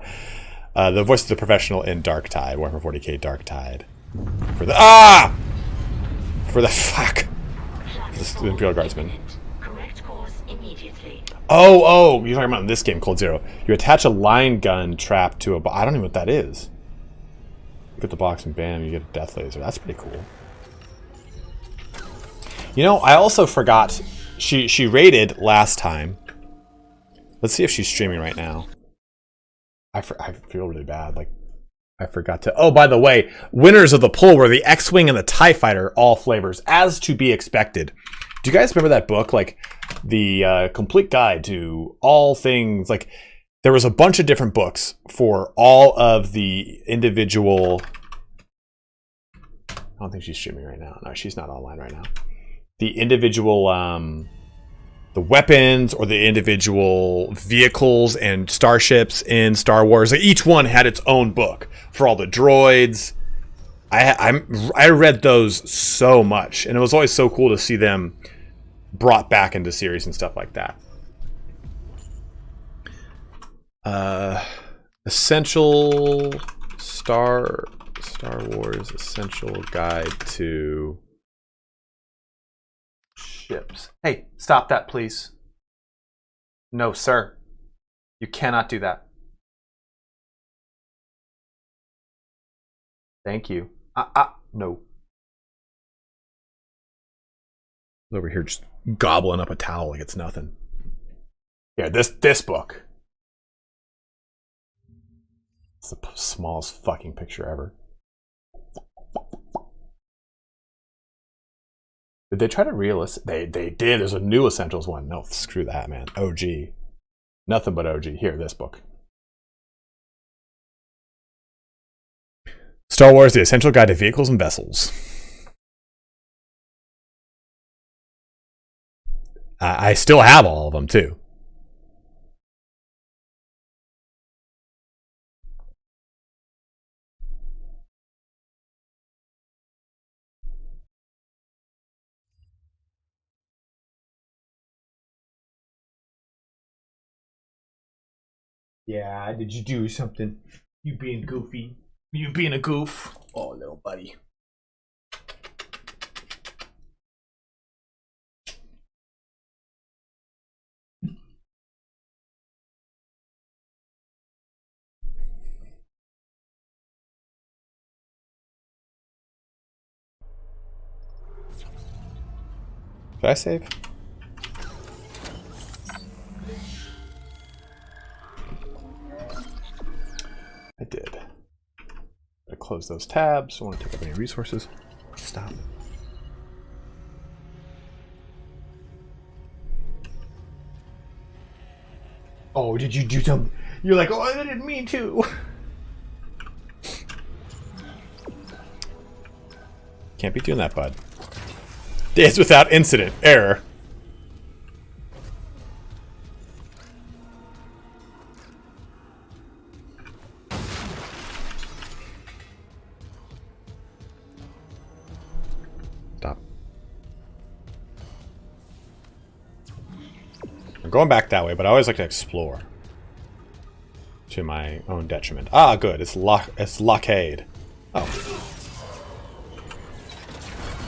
voice of the professional in Darktide, Warhammer 40k Darktide. For the the Imperial Guardsman. Correct course immediately. Oh, you're talking about in this game, Cold Zero. You attach a line gun trap to a I don't know what that is. You put the box and bam, you get a death laser. That's pretty cool. You know, I also forgot she raided last time. Let's see if she's streaming right now. I feel really bad. Like, I forgot to... Oh, by the way, winners of the poll were the X-Wing and the TIE Fighter, all flavors, as to be expected. Do you guys remember that book? Like, the complete guide to all things... Like, there was a bunch of different books for all of the individual... I don't think she's streaming right now. No, she's not online right now. The individual... the weapons or the individual vehicles and starships in Star Wars. Like, each one had its own book for all the droids. I read those so much, and it was always so cool to see them brought back into series and stuff like that. Essential Star Wars Essential Guide to Ships. Hey, stop that, please. No, sir. You cannot do that. Thank you. No. Over here just gobbling up a towel like it's nothing. Yeah, this book. It's the smallest fucking picture ever. Did they try to realist? They did. There's a new Essentials one. No, screw that, man. OG. Nothing but OG. Here, this book. Star Wars, The Essential Guide to Vehicles and Vessels. I still have all of them, too. Yeah, did you do something? You being goofy. You being a goof. Oh, little buddy. Did I save? I did. I close those tabs. Don't want to take up any resources. Stop. Oh, did you do something? You're like, oh, I didn't mean to. Can't be doing that, bud. Days without incident. Error. Stop. I'm going back that way, but I always like to explore. To my own detriment. Ah, good. It's Lockade. Oh.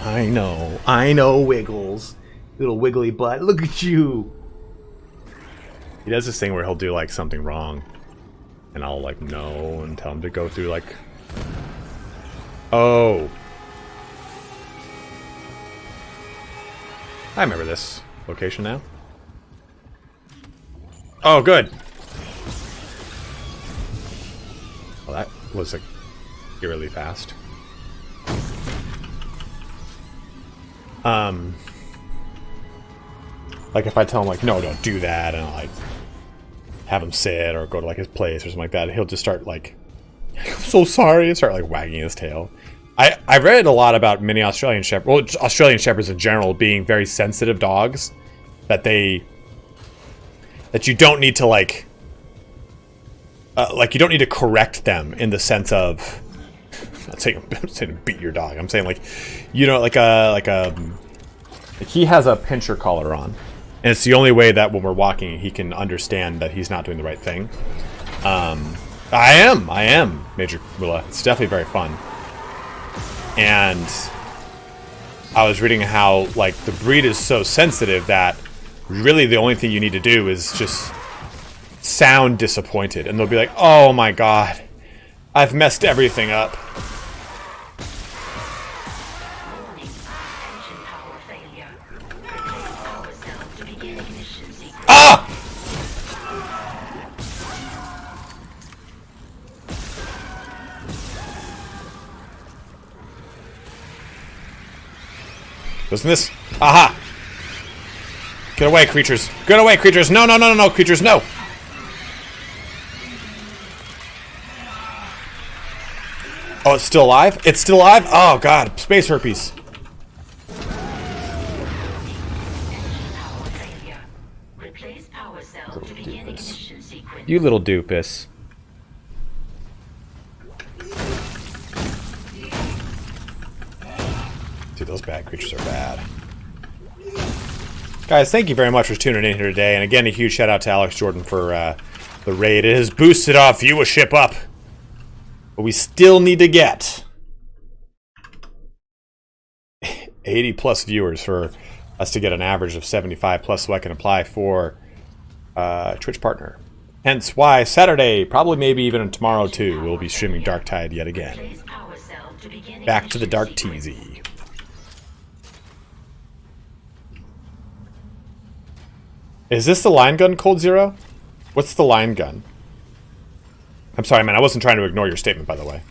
I know, Wiggles. Little wiggly butt. Look at you. He does this thing where he'll do like something wrong. And I'll like no and tell him to go through like... Oh. I remember this location now. Oh, good. Well, that was like eerily fast. Like if I tell him like, no, don't do that, and I'll like have him sit or go to like his place or something like that, he'll just start like, I'm so sorry, and start like wagging his tail. I read a lot about many Australian Shepherds, well, Australian Shepherds in general being very sensitive dogs, that you don't need to like you don't need to correct them in the sense of, I'm not saying beat your dog. I'm saying like, you know, like he has a pincher collar on, and it's the only way that when we're walking he can understand that he's not doing the right thing. I am Major Willa. It's definitely very fun, and I was reading how like the breed is so sensitive that really the only thing you need to do is just sound disappointed, and they'll be like, "Oh my god, I've messed everything up." Ah! Doesn't this? Aha! Get away, creatures! Get away, creatures! No, no, no, no, no, creatures, no! Oh, it's still alive? It's still alive? Oh god, space herpes. You little doofus. Dude, those bad creatures are bad. Guys, thank you very much for tuning in here today. And again, a huge shout out to Alex Jordan for the raid. It has boosted our viewership up. But we still need to get 80 plus viewers for us to get an average of 75 plus so I can apply for Twitch partner. Hence why Saturday, probably maybe even tomorrow too, we'll be streaming Darktide yet again. Back to the Dark TZ. Is this the line gun, Cold Zero? What's the line gun? I'm sorry, man. I wasn't trying to ignore your statement, by the way.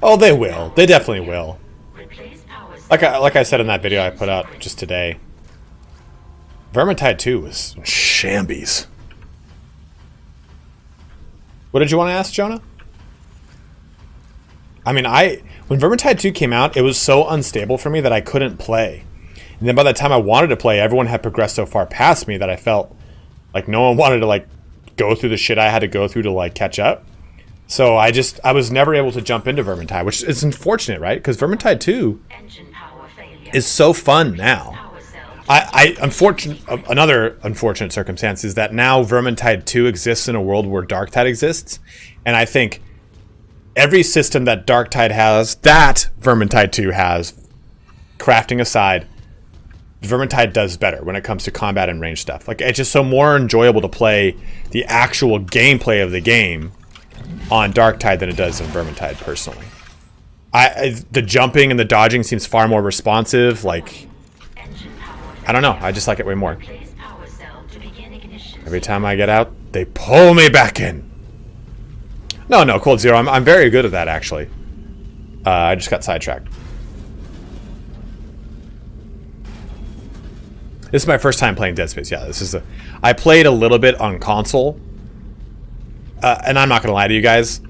Oh, they will. They definitely will. Like I said in that video I put out just today, Vermintide 2 was shambies. What did you want to ask, Jonah? I mean, when Vermintide 2 came out, it was so unstable for me that I couldn't play. And then by the time I wanted to play, everyone had progressed so far past me that I felt like no one wanted to like go through the shit I had to go through to like catch up. So I was never able to jump into Vermintide, which is unfortunate, right? Because Vermintide 2 is so fun now. Another unfortunate circumstance is that now Vermintide 2 exists in a world where Darktide exists, and I think every system that Darktide has, that Vermintide 2 has, crafting aside, Vermintide does better when it comes to combat and range stuff. Like, it's just so more enjoyable to play the actual gameplay of the game on Darktide than it does in Vermintide, personally. The jumping and the dodging seems far more responsive, like... I don't know. I just like it way more. Every time I get out, they pull me back in. No, Cold Zero. I'm very good at that, actually. I just got sidetracked. This is my first time playing Dead Space. Yeah, I played a little bit on console. And I'm not going to lie to you guys.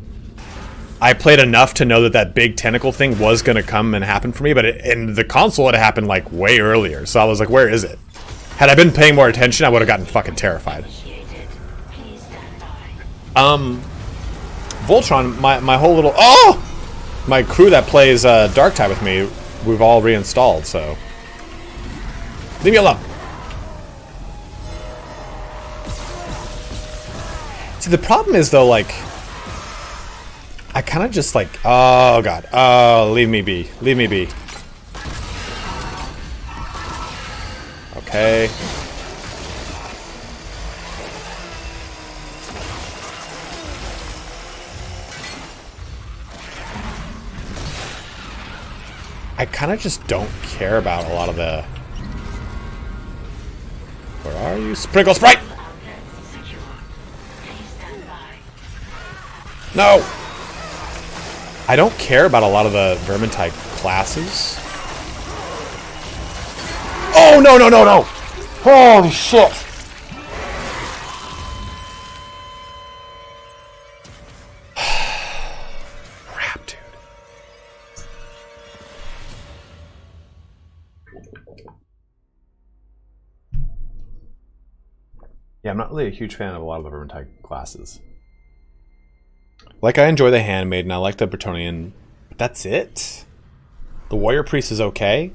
I played enough to know that big tentacle thing was going to come and happen for me, but in the console it happened like way earlier, so I was like, where is it? Had I been paying more attention, I would have gotten fucking terrified. Voltron, my whole little... Oh! My crew that plays Darktide with me, we've all reinstalled, so... Leave me alone. See, the problem is, though, like... I kind of just like, oh god, oh, leave me be, leave me be. Okay. I kind of just don't care about a lot of the... Where are you? Sprinkle Sprite! No! I don't care about a lot of the Vermintide classes. Oh, no, no, no, no! Holy shit! Crap, dude. Yeah, I'm not really a huge fan of a lot of the Vermintide classes. Like, I enjoy the Handmaiden, I like the Bretonian, but that's it? The Warrior Priest is okay?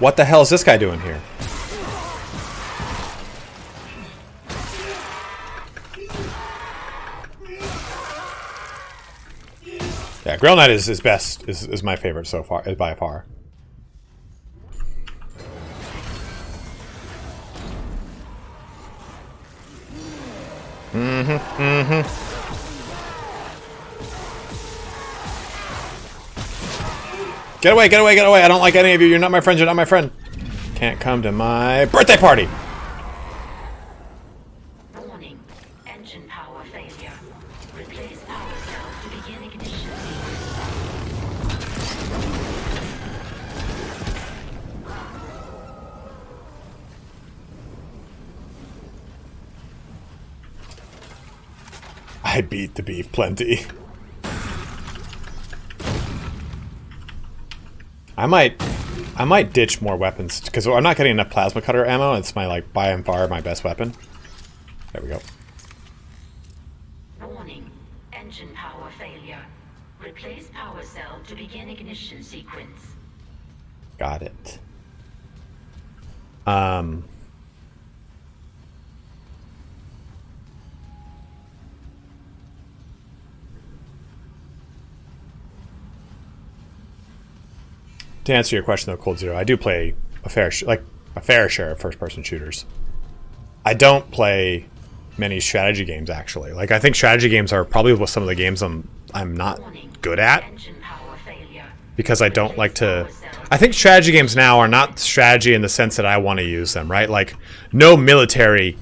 What the hell is this guy doing here? Yeah, Grail Knight is best, is my favorite so far, by far. Get away, get away, get away. I don't like any of you. You're not my friend. You're not my friend. Can't come to my birthday party. Warning. Engine power failure. Replace power cell to begin ignition. I beat the beef plenty. I might ditch more weapons because I'm not getting enough plasma cutter ammo. It's my by and far my best weapon. There we go. Warning. Engine power failure. Replace power cell to begin ignition sequence. Got it. To answer your question though, Cold Zero, I do play a fair share of first-person shooters. I don't play many strategy games actually. I think strategy games are probably some of the games I'm not good at because I don't like to. I think strategy games now are not strategy in the sense that I want to use them, right? Like no military,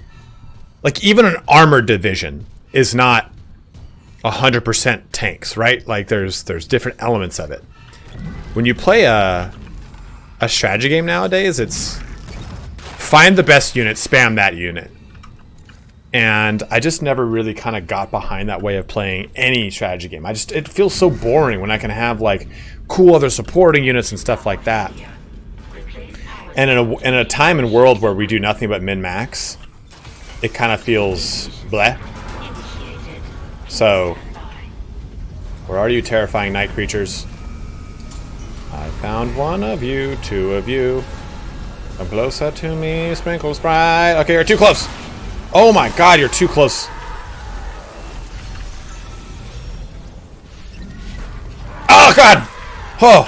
even an armored division is not 100% tanks, right? There's different elements of it. When you play a strategy game nowadays, it's find the best unit, spam that unit. And I just never really kind of got behind that way of playing any strategy game. It feels so boring when I can have cool other supporting units and stuff like that. And in a time and world where we do nothing but min-max, it kind of feels bleh. So, where are you, terrifying night creatures? I found one of you, two of you. Come closer to me, sprinkle sprite. Okay, you're too close. Oh my god, you're too close. Oh god! Oh!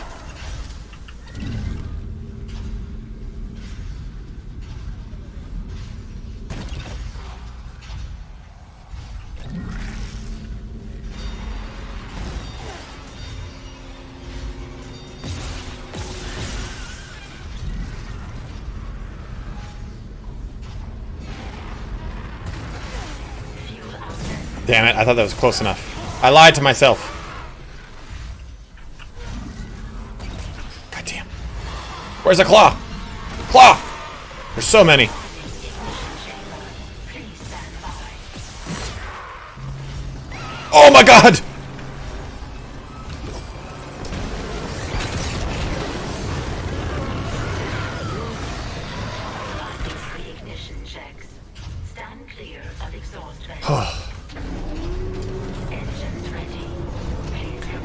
Damn it, I thought that was close enough. I lied to myself. God damn. Where's the claw? Claw! There's so many. Oh my god!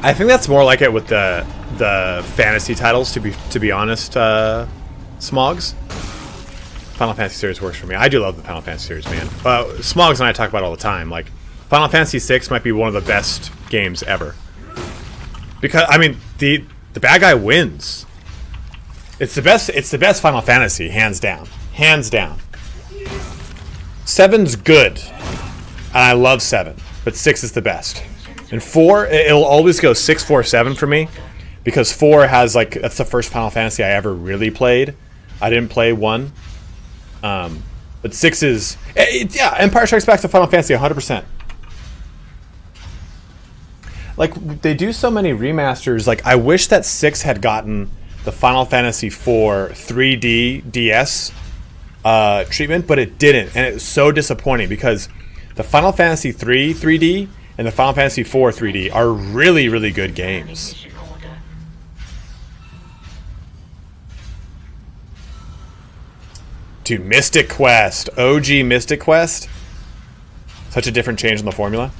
I think that's more like it with the fantasy titles, to be honest, Smogs. Final Fantasy series works for me. I do love the Final Fantasy series, man. Smogs and I talk about it all the time. Final Fantasy VI might be one of the best games ever. Because the bad guy wins. It's the best Final Fantasy, hands down. Hands down. 7's good. And I love 7, but 6 is the best. And 4, it'll always go 6, 4, 7 for me, because 4 has that's the first Final Fantasy I ever really played. I didn't play 1, but 6 is yeah. Empire Strikes Back to Final Fantasy 100%. They do so many remasters. I wish that 6 had gotten the Final Fantasy IV 3D DS treatment, but it didn't, and it's so disappointing because the Final Fantasy 3 3D and the Final Fantasy IV 3D are really, really good games. Dude, Mystic Quest. OG Mystic Quest. Such a different change in the formula.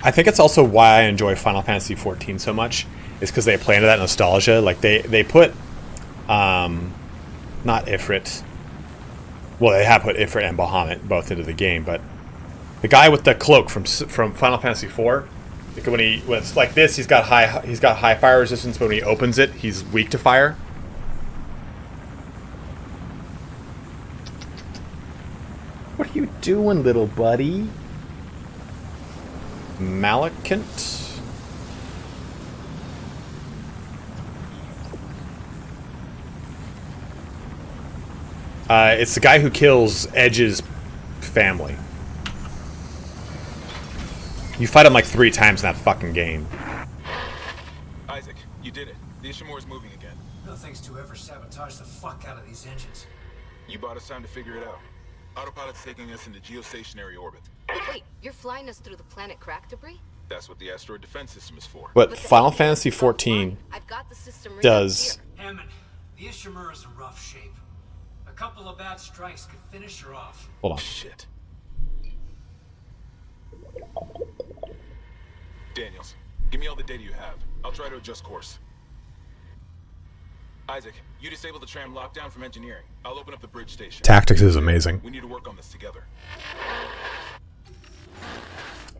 I think it's also why I enjoy Final Fantasy 14 so much, is because they play into that nostalgia. Like they put, not Ifrit. Well, they have put Ifrit and Bahamut both into the game, but the guy with the cloak from Final Fantasy 4, like when it's like this, he's got high fire resistance, but when he opens it, he's weak to fire. What are you doing, little buddy? Malekant? It's the guy who kills Edge's family. You fight him like 3 times in that fucking game. Isaac, you did it. The Ishimura's moving again. No thanks to whoever sabotaged the fuck out of these engines. You bought us time to figure it out. Autopilot's taking us into geostationary orbit. Wait, you're flying us through the planet crack debris? That's what the asteroid defense system is for. But Final Fantasy 14 I've got the system does... Hammond, the Ishimura's in rough shape. A couple of bad strikes could finish her off. Hold on. Shit. Daniels, give me all the data you have. I'll try to adjust course. Isaac, you disable the tram lockdown from engineering. I'll open up the bridge station. Tactics is amazing. We need to work on this together.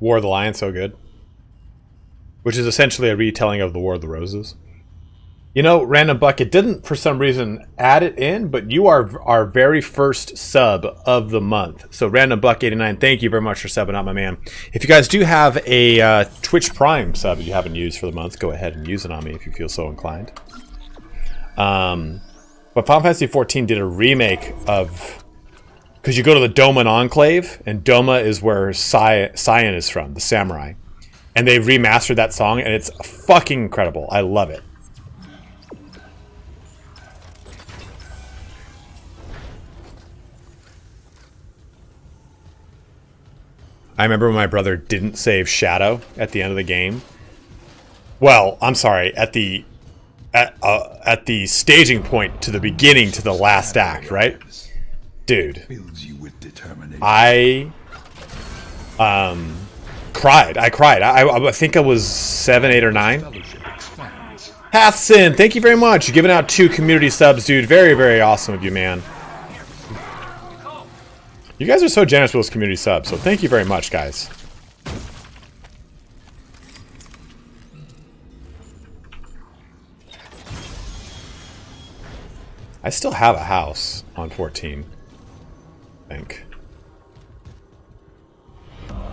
War of the Lion, so good. Which is essentially a retelling of the War of the Roses. You know, Random Buck, it didn't for some reason add it in, but you are our very first sub of the month. So Random Buck 89, thank you very much for subbing out, my man. If you guys do have a Twitch Prime sub you haven't used for the month, go ahead and use it on me if you feel so inclined. But Final Fantasy 14 did a remake of... Because you go to the Doman Enclave, and Doma is where Cyan is from, the samurai. And they remastered that song, and it's fucking incredible. I love it. I remember when my brother didn't save Shadow at the end of the game. Well, I'm sorry, at the staging point to the beginning to the last act, right? Dude, I cried. I think I was 7, 8, or 9. Hathsin, thank you very much. You're giving out 2 community subs, dude. Very, very awesome of you, man. You guys are so generous with those community subs, so thank you very much, guys. I still have a house on 14, I think.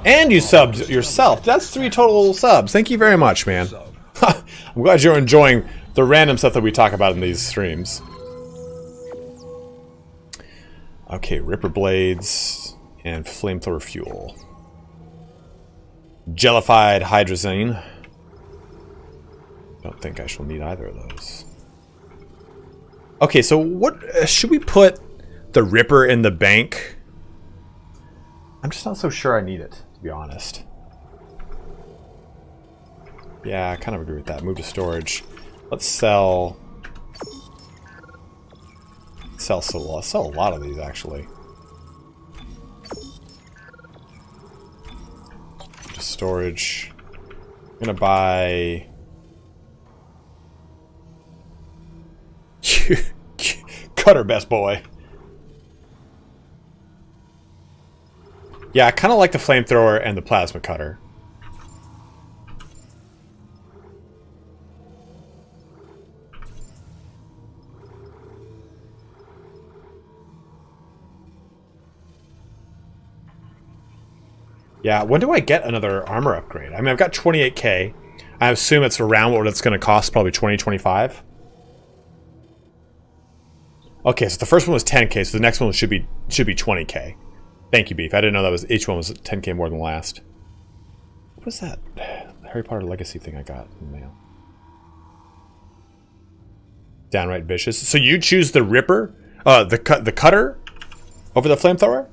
And you subbed yourself. That's 3 total subs. Thank you very much, man. I'm glad you're enjoying the random stuff that we talk about in these streams. Okay, Ripper Blades and Flamethrower Fuel. Jellified Hydrazine. Don't think I shall need either of those. Okay, so what should we put the Ripper in the bank? I'm just not so sure I need it, to be honest. Yeah, I kind of agree with that. Move to storage. Let's sell a lot of these, actually. Just storage. I'm gonna buy Cutter, best boy. Yeah, I kind of like the flamethrower and the plasma cutter. Yeah, when do I get another armor upgrade? I mean, I've got 28k. I assume it's around what it's going to cost, probably 20, 25. Okay, so the first one was 10k, so the next one should be 20k. Thank you, Beef. I didn't know that was each one was 10k more than the last. What was that Harry Potter Legacy thing I got in the mail? Downright vicious. So you choose the Ripper, the Cutter, over the Flamethrower?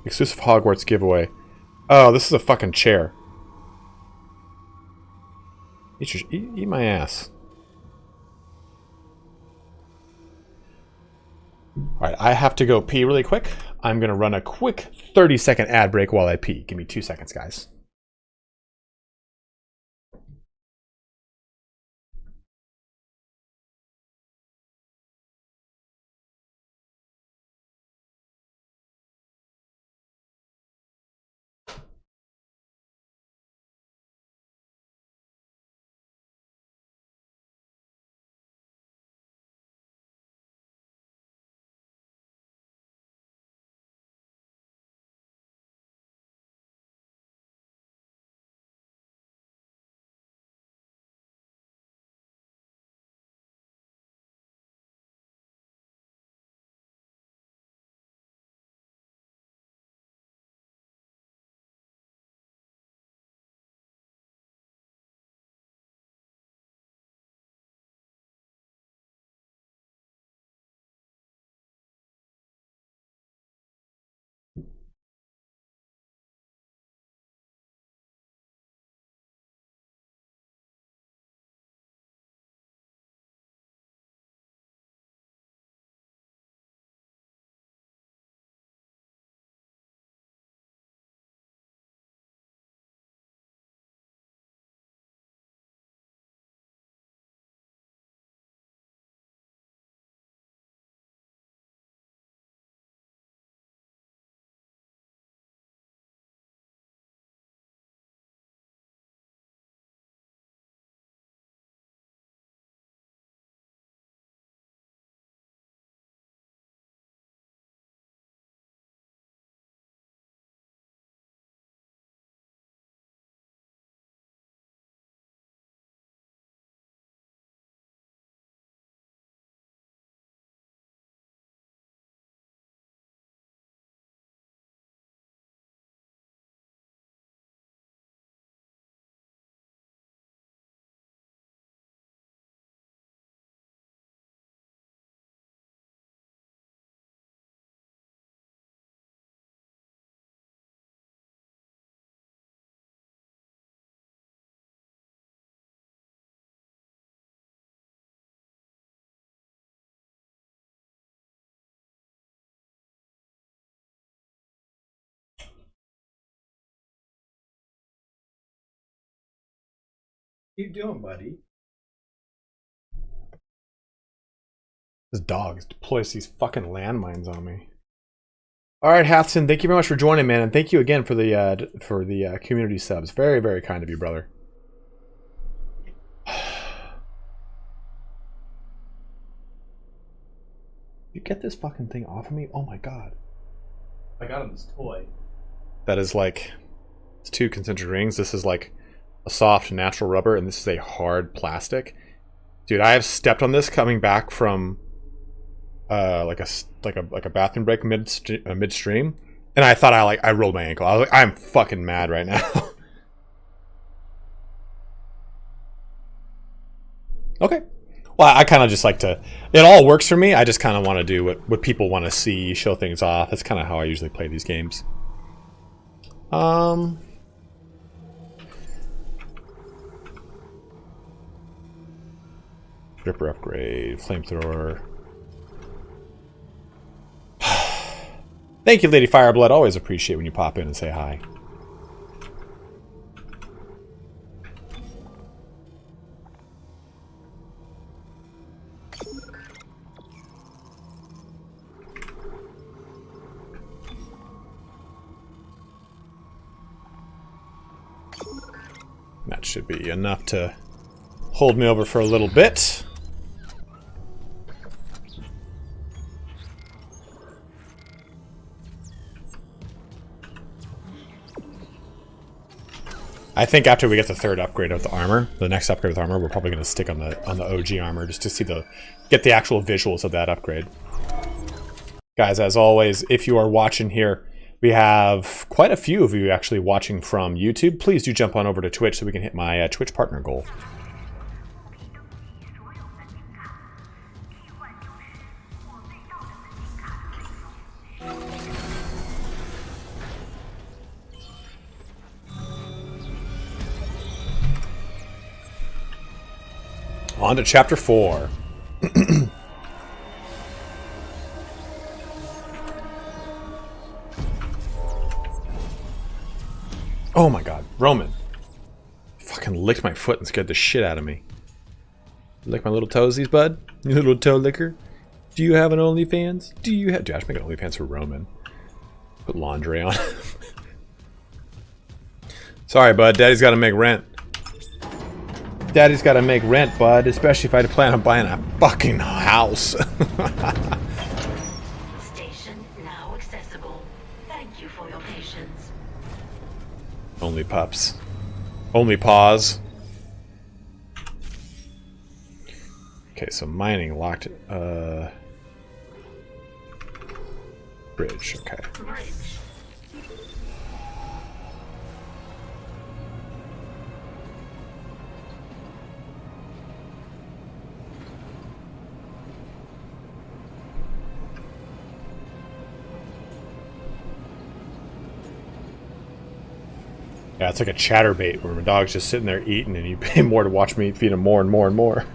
Exclusive Hogwarts giveaway. Oh, this is a fucking chair. Eat my ass. Alright, I have to go pee really quick. I'm going to run a quick 30-second ad break while I pee. Give me 2 seconds, guys. What are you doing, buddy? This dog deploys these fucking landmines on me. All right, Hathson, thank you very much for joining, man, and thank you again for the community subs. Very, very kind of you, brother. You get this fucking thing off of me? Oh my god. I got him this toy. That is like, it's 2 concentric rings. This is like a soft natural rubber, and this is a hard plastic. Dude, I have stepped on this coming back from like a bathroom break midstream, and I thought I rolled my ankle. I was like, I'm fucking mad right now. Okay. Well, I kind of just like to, it all works for me. I just kind of want to do what people want to see, show things off. That's kind of how I usually play these games. Ripper upgrade, flamethrower. Thank you, Lady Fireblood. Always appreciate when you pop in and say hi. That should be enough to hold me over for a little bit. I think after we get the 3rd upgrade of the armor, the next upgrade with armor, we're probably going to stick on the OG armor just to see get the actual visuals of that upgrade. Guys, as always, if you are watching here, we have quite a few of you actually watching from YouTube. Please do jump on over to Twitch so we can hit my Twitch partner goal. On to chapter 4. Oh my god, Roman. Fucking licked my foot and scared the shit out of me. Lick my little toesies, bud? You little toe licker? Do you have an OnlyFans? Do you have... Dude, I should make an OnlyFans for Roman. Put laundry on. Sorry, bud. Daddy's got to make rent. Daddy's got to make rent, bud. Especially if I plan on buying a fucking house. Station now accessible. Thank you for your patience. Only pups. Only paws. Okay, so mining locked. Bridge, okay. Bridge. Yeah, it's like a chatterbait where my dog's just sitting there eating and you pay more to watch me feed him more and more and more.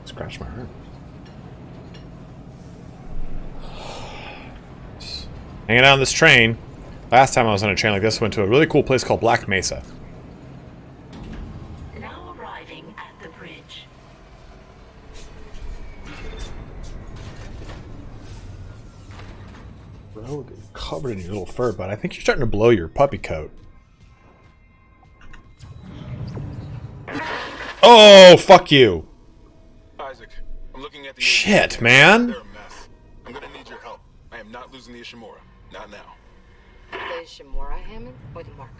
Scratch my heart. Hanging out on this train. Last time I was on a train like this, I went to a really cool place called Black Mesa. Now arriving at the bridge. Bro, you're covered in your little fur, but I think you're starting to blow your puppy coat. Oh, fuck you. Isaac, I'm looking at the... Shit, man. They're a mess. I'm gonna need your help. I am not losing the Ishimura. Not now. The Ishimura, Hammond, or the marker?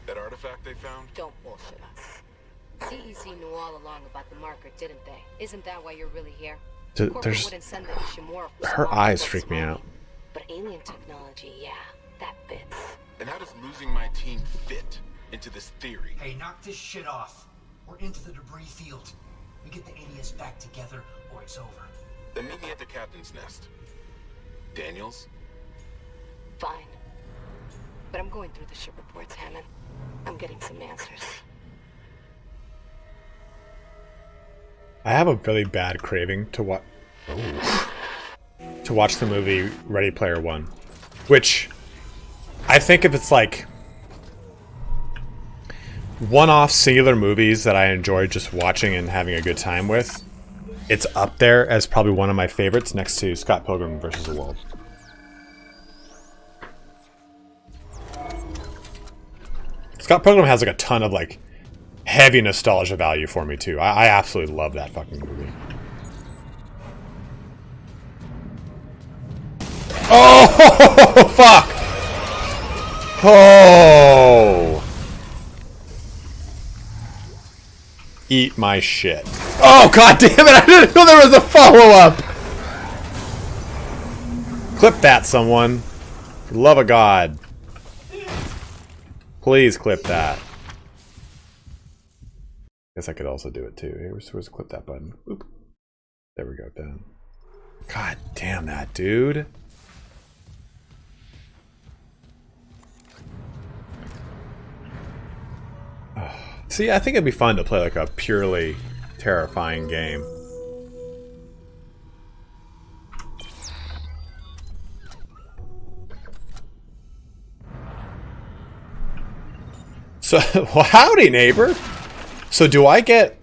That artifact they found? Don't bullshit us. CEC knew all along about the marker, didn't they? Isn't that why you're really here? There's... Wouldn't send the Ishimura for Her eyes freak me out. But alien technology, yeah, that fits. Then how does losing my team fit into this theory? Hey, knock this shit off. We're into the debris field. We get the aliens back together, or it's over. Then meet me at the captain's nest. Daniels? Fine. But I'm going through the ship reports, Hammond. I'm getting some answers. I have a really bad craving to watch the movie Ready Player One, which I think if it's like one-off singular movies that I enjoy just watching and having a good time with, it's up there as probably one of my favorites next to Scott Pilgrim vs. the World. Scott Pilgrim has like a ton of like heavy nostalgia value for me too. I absolutely love that fucking movie. Oh fuck! Oh! Eat my shit. Oh god damn it! I didn't know there was a follow-up. Clip that, someone. For the love of God. Please clip that. Guess I could also do it too. Here, where's clip that button? Oop. There we go, done. God damn that, dude. See, I think it'd be fun to play like a purely terrifying game. So, well, howdy, neighbor. So do I get...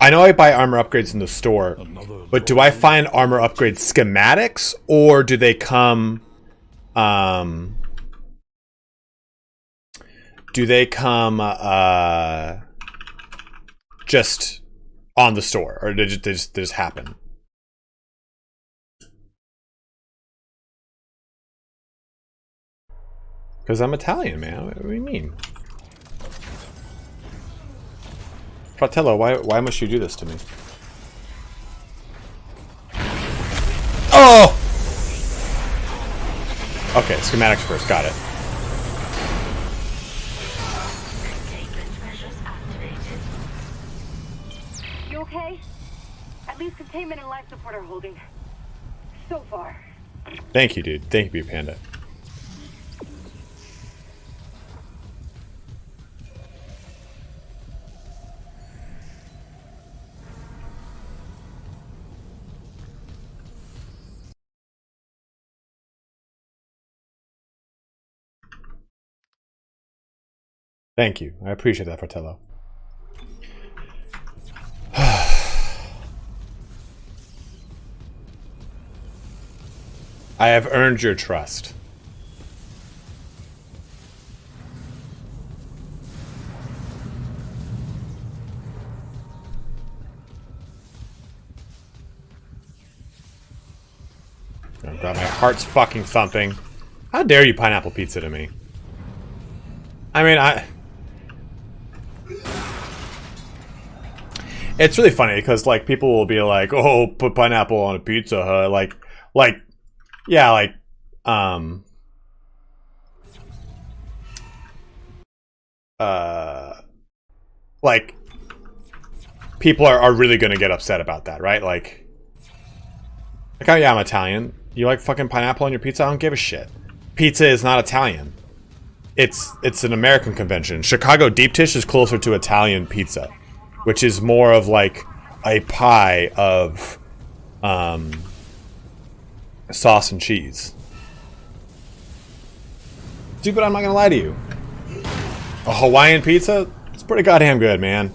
I know I buy armor upgrades in the store, but do I find armor upgrade schematics, or do they come... just on the store, or they just happen? Because I'm Italian, man. What do you mean? Fratello, why must you do this to me? Oh! Okay, schematics first. Got it. You okay? At least containment and life support are holding. So far. Thank you, dude. Thank you, Panda. Thank you. I appreciate that, Fratello. I have earned your trust. Oh God, my heart's fucking thumping. How dare you pineapple pizza to me? I mean, it's really funny because like people will be like, "Oh, put pineapple on a pizza, huh?" Yeah, like people are really gonna get upset about that, right? Like, oh yeah, I'm Italian. You like fucking pineapple on your pizza? I don't give a shit. Pizza is not Italian. It's an American convention. Chicago deep dish is closer to Italian pizza, which is more of like a pie of sauce and cheese. Dude, but I'm not gonna lie to you. A Hawaiian pizza? It's pretty goddamn good, man.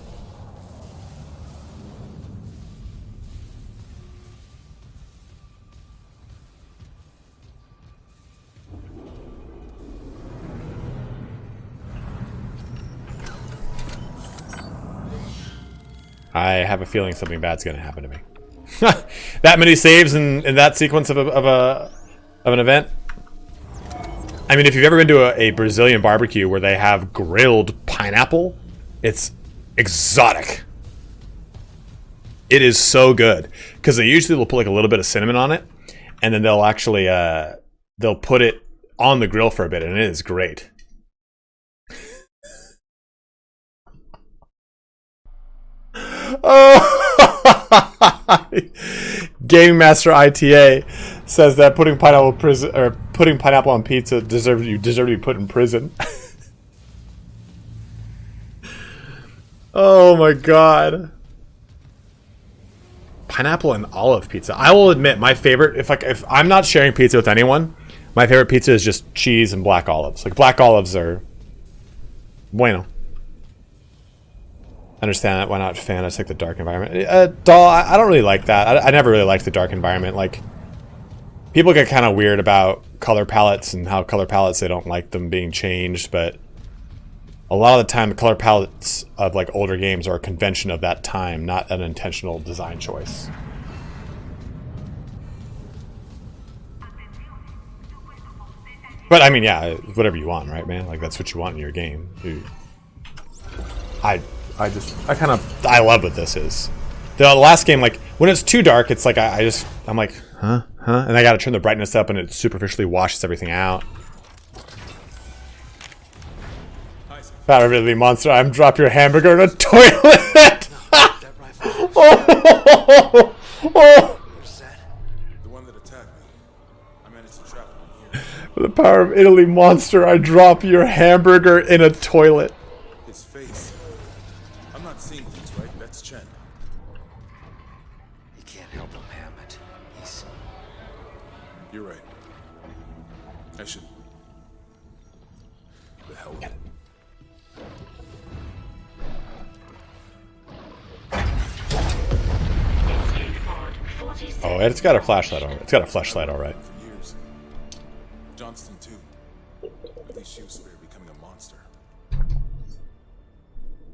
I have a feeling something bad's gonna happen to me. That many saves in that sequence of an event. I mean, if you've ever been to a Brazilian barbecue where they have grilled pineapple, it's exotic. It is so good because they usually will put like a little bit of cinnamon on it, and then they'll actually they'll put it on the grill for a bit, and it is great. Oh, Game Master ITA says that putting pineapple on pizza you deserve to be put in prison. Oh my god. Pineapple and olive pizza. I will admit my favorite, if I'm not sharing pizza with anyone, my favorite pizza is just cheese and black olives. Like black olives are bueno. Understand that. Why not fan? I just like the dark environment. Doll, I don't really like that. I never really liked the dark environment. Like, people get kind of weird about color palettes and how color palettes, they don't like them being changed, but a lot of the time the color palettes of like older games are a convention of that time, not an intentional design choice. But I mean, yeah, whatever you want, right, man? Like, that's what you want in your game. I love what this is. The last game, like, when it's too dark, it's like, I'm like, huh? And I gotta turn the brightness up and it superficially washes everything out. Power of the monster, I'm drop your hamburger in a toilet! Oh! The one that attacked me. I managed to trap him here. For the power of Italy monster, I drop your hamburger in a toilet. His face. I'm not seeing things right. That's Chen. You can't help him, Hammond. He's... You're right. I should... The hell with it. Oh, it's got a flashlight on it. It's got a flashlight, all right. For years. Johnston too. At least she was spared becoming a monster.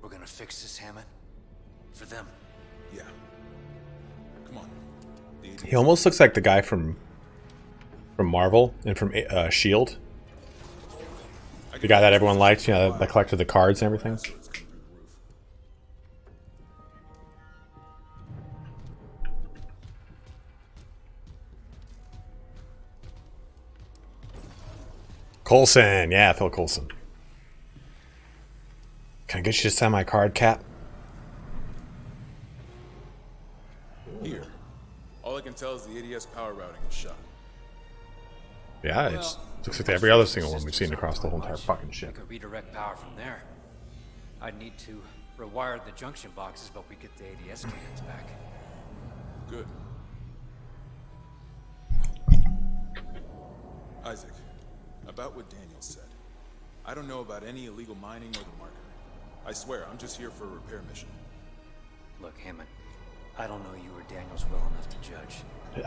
We're gonna fix this, Hammond. For them. Yeah. Come on. He almost looks like the guy from Marvel and from S.H.I.E.L.D. The guy that everyone liked, you know, that collected the cards and everything. Coulson, yeah, Phil Coulson. Can I get you to sign my card, Cap? Here. All I can tell is the ADS power routing is shut. Yeah, it looks like every other single one we've seen across the whole entire fucking ship. We could redirect power from there. I'd need to rewire the junction boxes, but we get the ADS cans back. Good. Isaac, about what Daniel said. I don't know about any illegal mining or the marker. I swear, I'm just here for a repair mission. Look, Hammond, I don't know you or Daniels well enough to judge. But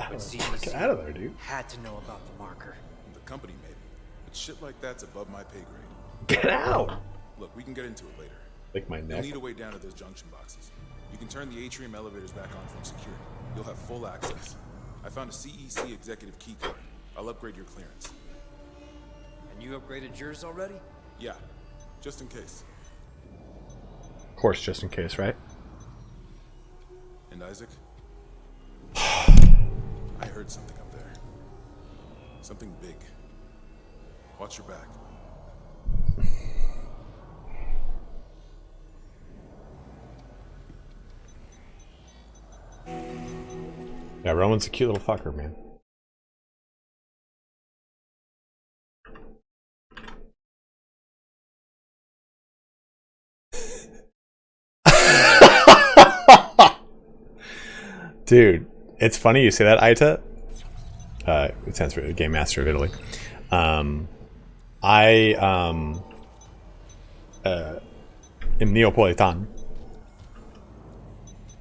Get out of there, dude. had to know about the marker. The company maybe. But shit like that's above my pay grade. Get out! Look, we can get into it later. Like my You'll neck. need a way down to those junction boxes. You can turn the atrium elevators back on from security. You'll have full access. I found a CEC executive key card. I'll upgrade your clearance. And you upgraded yours already? Yeah, just in case. Of course, just in case, right? And Isaac? I heard something up there. Something big. Watch your back. Yeah, Roman's a cute little fucker, man. Dude, it's funny you say that, Aita. It stands for Game Master of Italy. I am Neapolitan.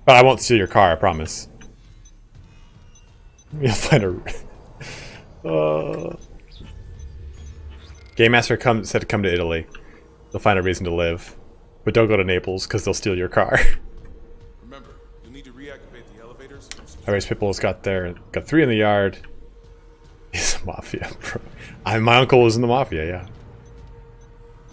But I won't steal your car, I promise. You'll find a... Game Master said to come to Italy. They'll find a reason to live. But don't go to Naples, because they'll steal your car. Remember, you'll need to reactivate the elevators. Race Pitbull's got 3 in the yard. He's a mafia, bro. My uncle was in the mafia, yeah.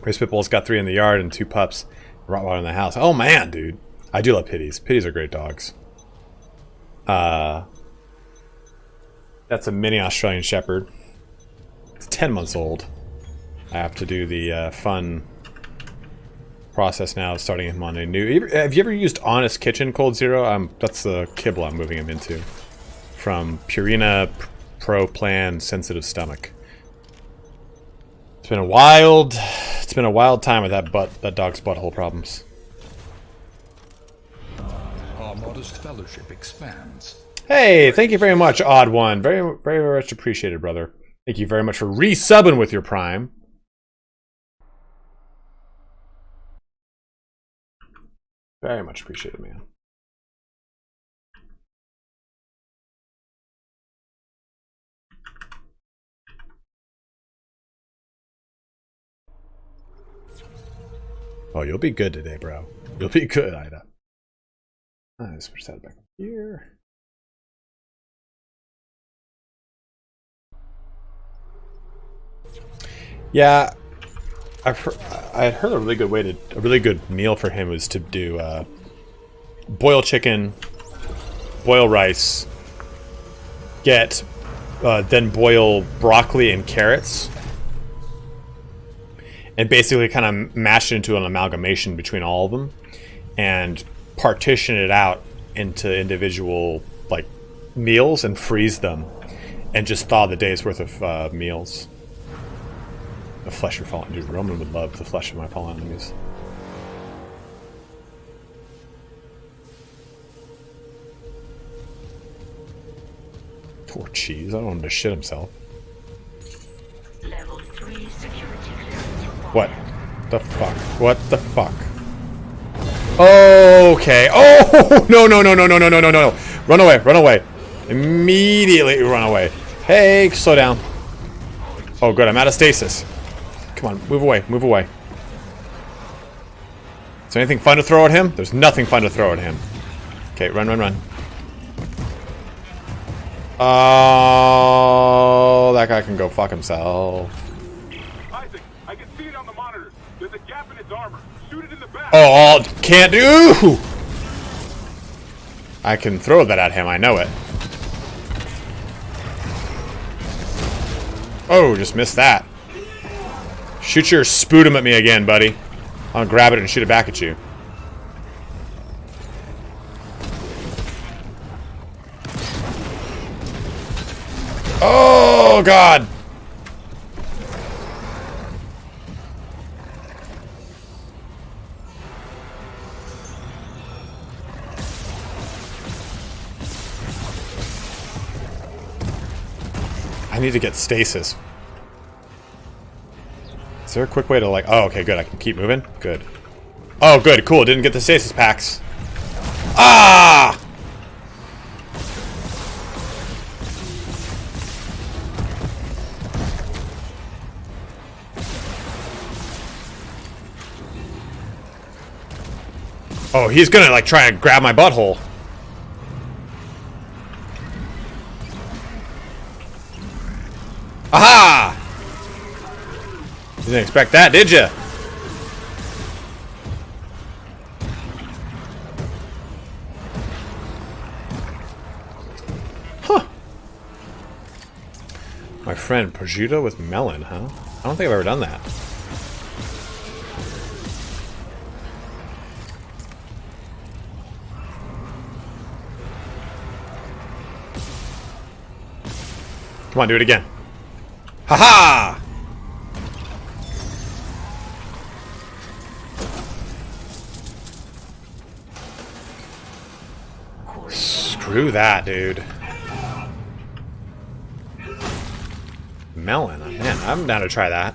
Race Pitbull's got 3 in the yard and 2 pups. Rottweiler in the house. Oh man, dude. I do love Pitties. Pitties are great dogs. That's a mini Australian Shepherd. It's 10 months old. I have to do the fun process now of starting him on a new... Have you ever used Honest Kitchen Cold Zero? That's the kibble I'm moving him into. From Purina Pro Plan Sensitive Stomach. It's been a wild time with that dog's butthole problems. Our modest fellowship expands. Hey, thank you very much, Odd One. Very, very much appreciated, brother. Thank you very much for resubbing with your Prime. Very much appreciated, man. Oh, you'll be good today, bro. You'll be good, Ida. Let's push that back here. Yeah, I had heard a really good meal for him was to do boil chicken, boil rice, then boil broccoli and carrots, and basically kind of mash it into an amalgamation between all of them, and partition it out into individual like meals and freeze them, and just thaw the day's worth of meals. The flesh of fallen... Dude, Roman would love the flesh of my fallen enemies. Poor cheese. I don't want him to shit himself. Level 3 security clearance. What the fuck? What the fuck? Okay. Oh! No, no, no, no, no, no, no, no, no. Run away, run away. Immediately run away. Hey, slow down. Oh, good. I'm out of stasis. Come on, move away, move away. Is there anything fun to throw at him? There's nothing fun to throw at him. Okay, run, run, run. Oh, that guy can go fuck himself. Isaac, I can see it on the monitor. There's a gap in its armor. Shoot it in the back. Oh, can't do. I can throw that at him, I know it. Oh, just missed that. Shoot your sputum at me again, buddy. I'll grab it and shoot it back at you. Oh, God. I need to get stasis. Is there a quick way to like... Oh, okay, good. I can keep moving. Good. Oh, good. Cool. Didn't get the stasis packs. Ah! Oh, he's gonna like try and grab my butthole. Aha! You didn't expect that, did you? Huh. My friend, prosciutto with melon, huh? I don't think I've ever done that. Come on, do it again. Ha-ha! Screw that, dude. Melon. Man, I'm down to try that.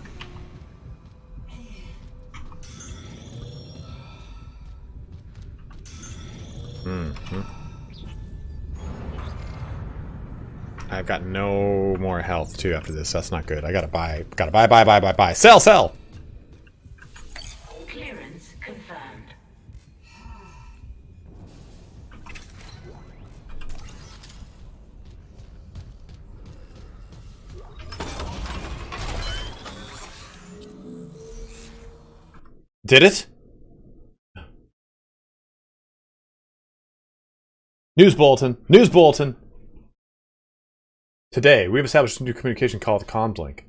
I've got no more health too after this. That's not good. I gotta buy. Buy. Sell. Clearance confirmed. Did it? News bulletin. Today, we've established a new communication called Comms Link.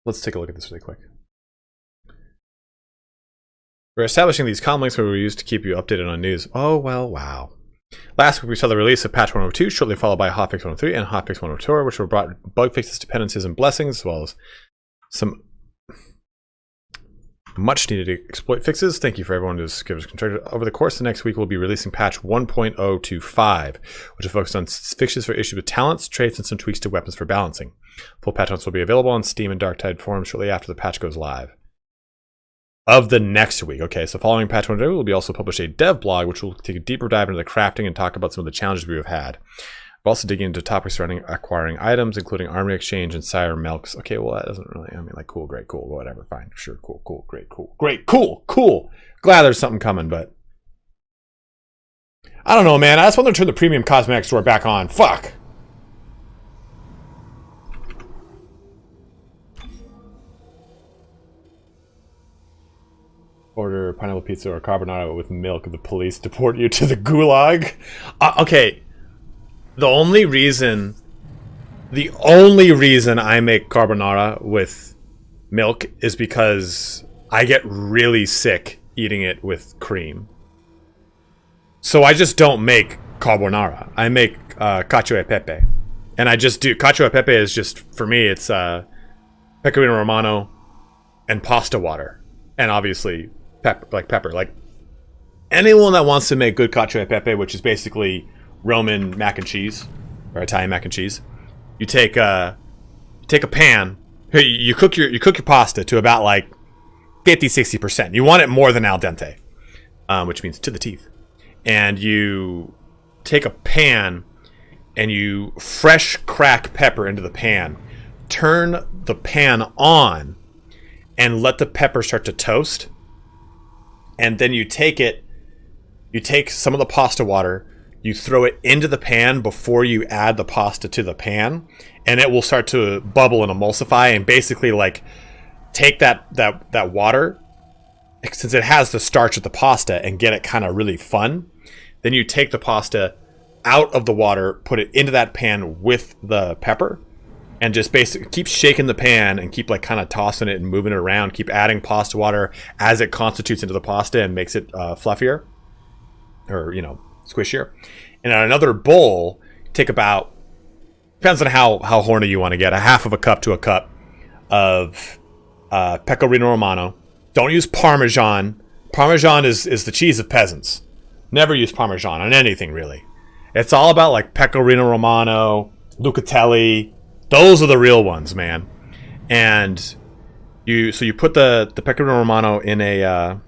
Let's take a look at this really quick. We're establishing these comm links where we use to keep you updated on news. Oh, well, wow. Last week we saw the release of patch 102, shortly followed by hotfix 103 and hotfix 102, which were brought bug fixes to Penances and blessings, as well as some much needed exploit fixes. Thank you for everyone who's given us contributed. Over the course of the next week, we'll be releasing patch 1.025, which will focus on fixes for issues with talents, traits, and some tweaks to weapons for balancing. Full patch notes will be available on Steam and Darktide forums shortly after the patch goes live. Of the next week. Okay, so following patch 1.0, we'll be also publish a dev blog, which will take a deeper dive into the crafting and talk about some of the challenges we have had. We'll also dig into topics surrounding acquiring items, including army exchange and sire milks. Okay, well, that doesn't really, I mean, like, cool, great, cool, whatever, fine, sure, cool, great, cool. Glad there's something coming, but I don't know, man. I just want to turn the premium cosmetic store back on. Fuck. Order pineapple pizza or carbonara with milk. The police deport you to the gulag. Okay. The only reason I make carbonara with milk is because I get really sick eating it with cream. So I just don't make carbonara. I make cacio e pepe. And I just do... Cacio e pepe is just, for me, it's pecorino romano and pasta water. And obviously... pepper. Like anyone that wants to make good cacio e pepe, which is basically Roman mac and cheese or Italian mac and cheese, you take a pan. You cook your pasta to about like 50-60%. You want it more than al dente, which means to the teeth. And you take a pan and you fresh crack pepper into the pan. Turn the pan on and let the pepper start to toast. And then you take some of the pasta water, you throw it into the pan before you add the pasta to the pan, and it will start to bubble and emulsify and basically like take that water, since it has the starch of the pasta, and get it kind of really fun. Then you take the pasta out of the water, put it into that pan with the pepper, and just basically keep shaking the pan and keep like kind of tossing it and moving it around. Keep adding pasta water as it constitutes into the pasta and makes it fluffier, or squishier. And on another bowl, take about, depends on how horny you want to get, a half of a cup to a cup of pecorino romano. Don't use Parmesan. Parmesan is the cheese of peasants. Never use Parmesan on anything, really. It's all about like Pecorino Romano, Lucatelli. Those are the real ones, man. And you put the Pecorino Romano in a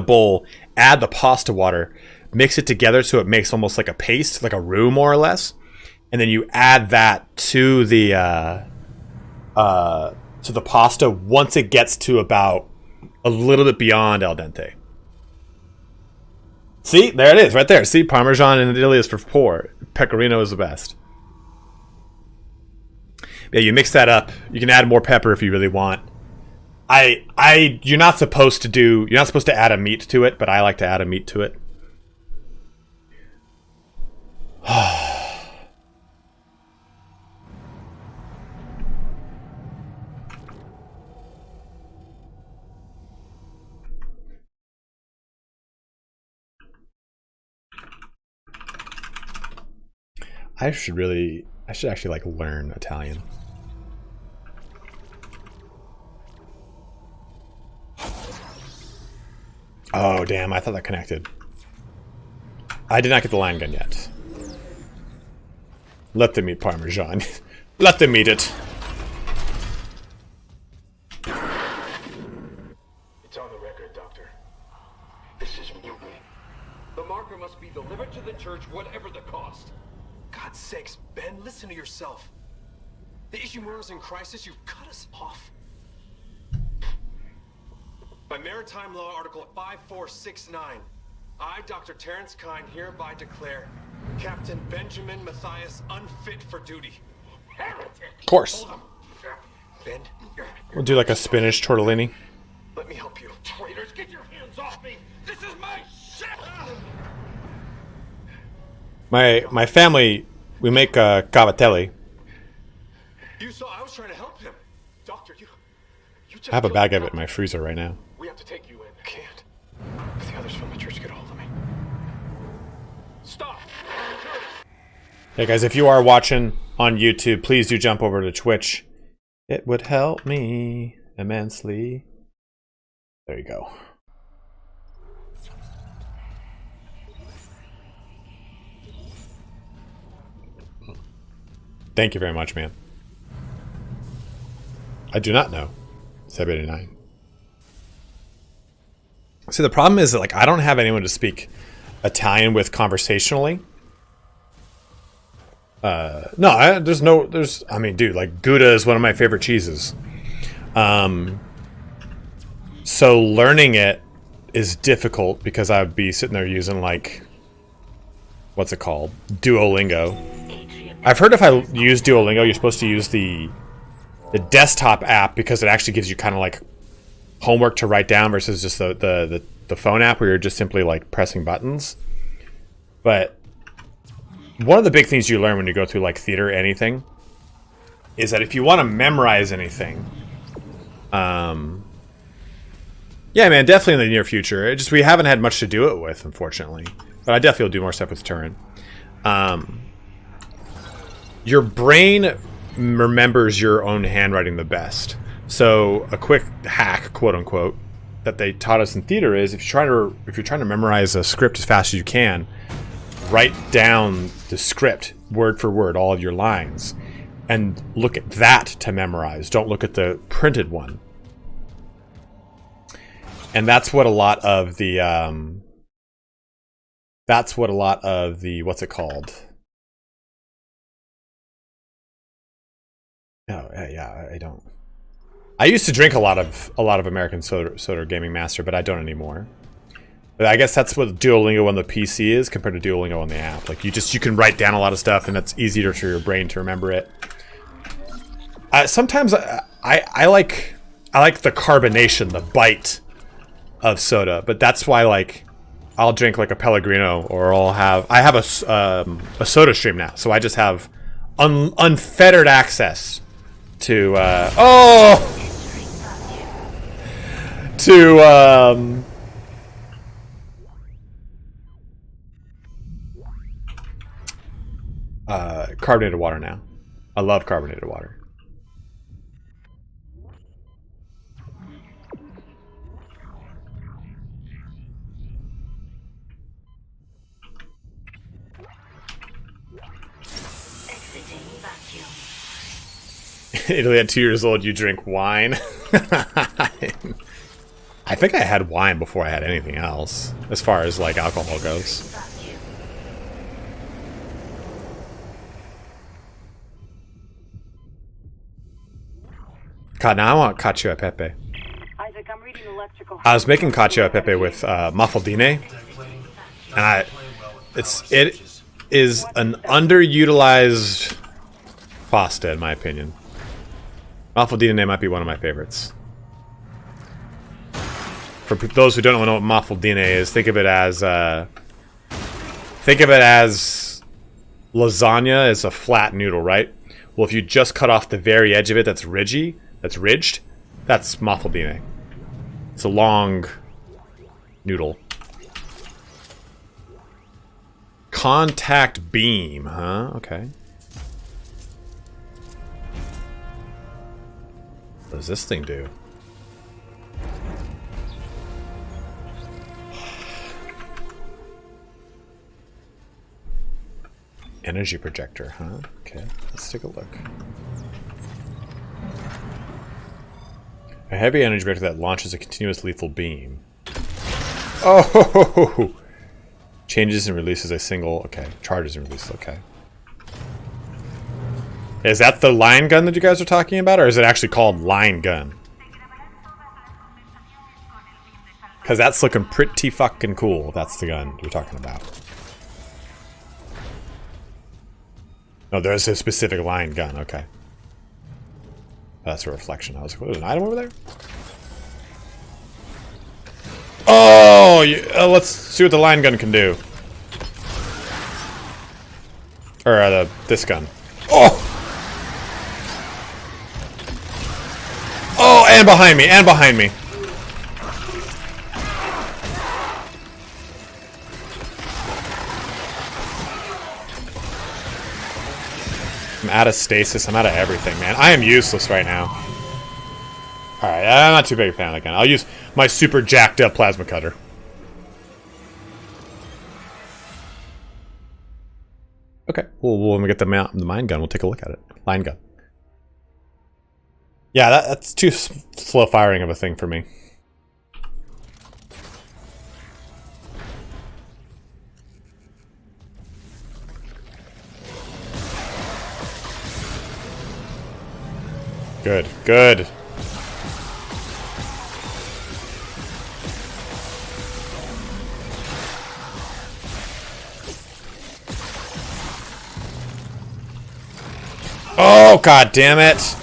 bowl, add the pasta water, mix it together so it makes almost like a paste, like a roux more or less, and then you add that to the pasta once it gets to about a little bit beyond al dente. See, there it is, right there. See, Parmesan in Italy is for poor. Pecorino is the best. Yeah, you mix that up. You can add more pepper if you really want. You're not supposed to add a meat to it, but I like to add a meat to it. I should actually like learn Italian. Oh damn, I thought that connected. I did not get the line gun yet. Let them eat Parmesan. Let them eat it. It's on the record, Doctor. This is mutiny. The marker must be delivered to the church, whatever the cost. God's sakes, Ben, listen to yourself. The Ishimura's in crisis, you've cut us off. By Maritime Law Article 5469, I, Dr. Terrence Kine, hereby declare Captain Benjamin Matthias unfit for duty. Heretic! Of course. Ben, We'll do like a spinach tortellini. let me help you. Traitors, get your hands off me! This is my ship! My family, we make cavatelli. You saw I was trying to help him. Doctor, you just I have a killed bag me. of it in my freezer right now. We have to take you in. I can't. If the others from the church get a hold of me. Stop! Hey guys, if you are watching on YouTube, please do jump over to Twitch. It would help me immensely. There you go. Thank you very much, man. I do not know. 789. See, the problem is that like I don't have anyone to speak Italian with conversationally. I mean, dude, like Gouda is one of my favorite cheeses. So learning it is difficult because I would be sitting there using like, what's it called? Duolingo. I've heard if I use Duolingo, you're supposed to use the desktop app because it actually gives you kind of like homework to write down versus just the phone app where you're just simply like pressing buttons. But one of the big things you learn when you go through like theater or anything is that if you want to memorize anything, yeah, man, definitely in the near future. We haven't had much to do it with, unfortunately. But I definitely will do more stuff with Turin. Your brain remembers your own handwriting the best. So a quick hack, quote unquote, that they taught us in theater is if you're trying to memorize a script as fast as you can, write down the script word for word, all of your lines, and look at that to memorize. Don't look at the printed one. And that's what a lot of the what's it called? Oh yeah, I don't. I used to drink a lot of American soda Gaming Master, but I don't anymore. But I guess that's what Duolingo on the PC is compared to Duolingo on the app. Like you can write down a lot of stuff, and it's easier for your brain to remember it. Sometimes I like the carbonation, the bite of soda, but that's why like I'll drink like a Pellegrino, or I have a soda stream now, so I just have unfettered access to carbonated water now. I love carbonated water. Italy at 2 years old, you drink wine. I think I had wine before I had anything else, as far as like alcohol goes. God, now I want cacio e pepe. Isaac, I'm reading electrical. I was making cacio e pepe with mafaldine, and it is an underutilized pasta in my opinion. Mafaldine might be one of my favorites. For those who don't know what mafaldine is, think of it as lasagna is a flat noodle, right? Well, if you just cut off the very edge of it that's ridged, that's mafaldine. It's a long noodle. Contact beam, huh? Okay. What does this thing do? Energy projector, huh? Okay, let's take a look. A heavy energy projector that launches a continuous lethal beam. Oh! Changes and releases a single... Okay, charges and releases, okay. Is that the line gun that you guys are talking about, or is it actually called line gun? Because that's looking pretty fucking cool, if that's the gun you're talking about. No, there's a specific line gun, okay. That's a reflection. I was like, what, there's an item over there? Oh! Let's see what the line gun can do. Or this gun. Oh! Oh, and behind me, and behind me. I'm out of stasis. I'm out of everything, man. I am useless right now. Alright, I'm not too big a fan of that gun. I'll use my super jacked up plasma cutter. Okay, well, when we get the mine gun, we'll take a look at it. Line gun. Yeah, that's too slow firing of a thing for me. Good, good. Oh, god damn it.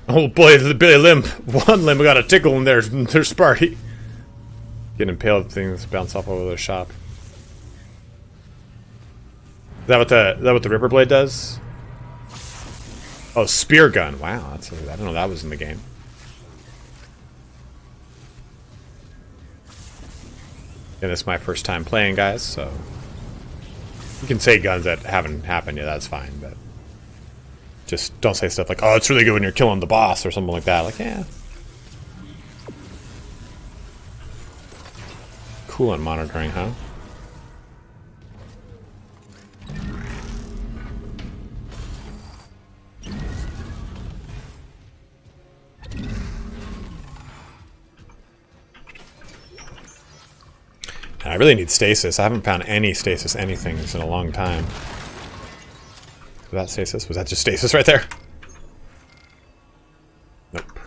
Oh boy, the Billy Limb. One limb got a tickle in their Sparty. Getting impaled, things bounce off over the shop. Is that what the Ripper Blade does? Oh, spear gun. Wow, I didn't know that was in the game. And it's my first time playing, guys, so you can say guns that haven't happened yet, that's fine, but just don't say stuff like, oh, it's really good when you're killing the boss or something like that. Like, yeah. Coolant monitoring, huh? I really need stasis. I haven't found any stasis anything in a long time. Was that stasis? Was that just stasis right there? Nope.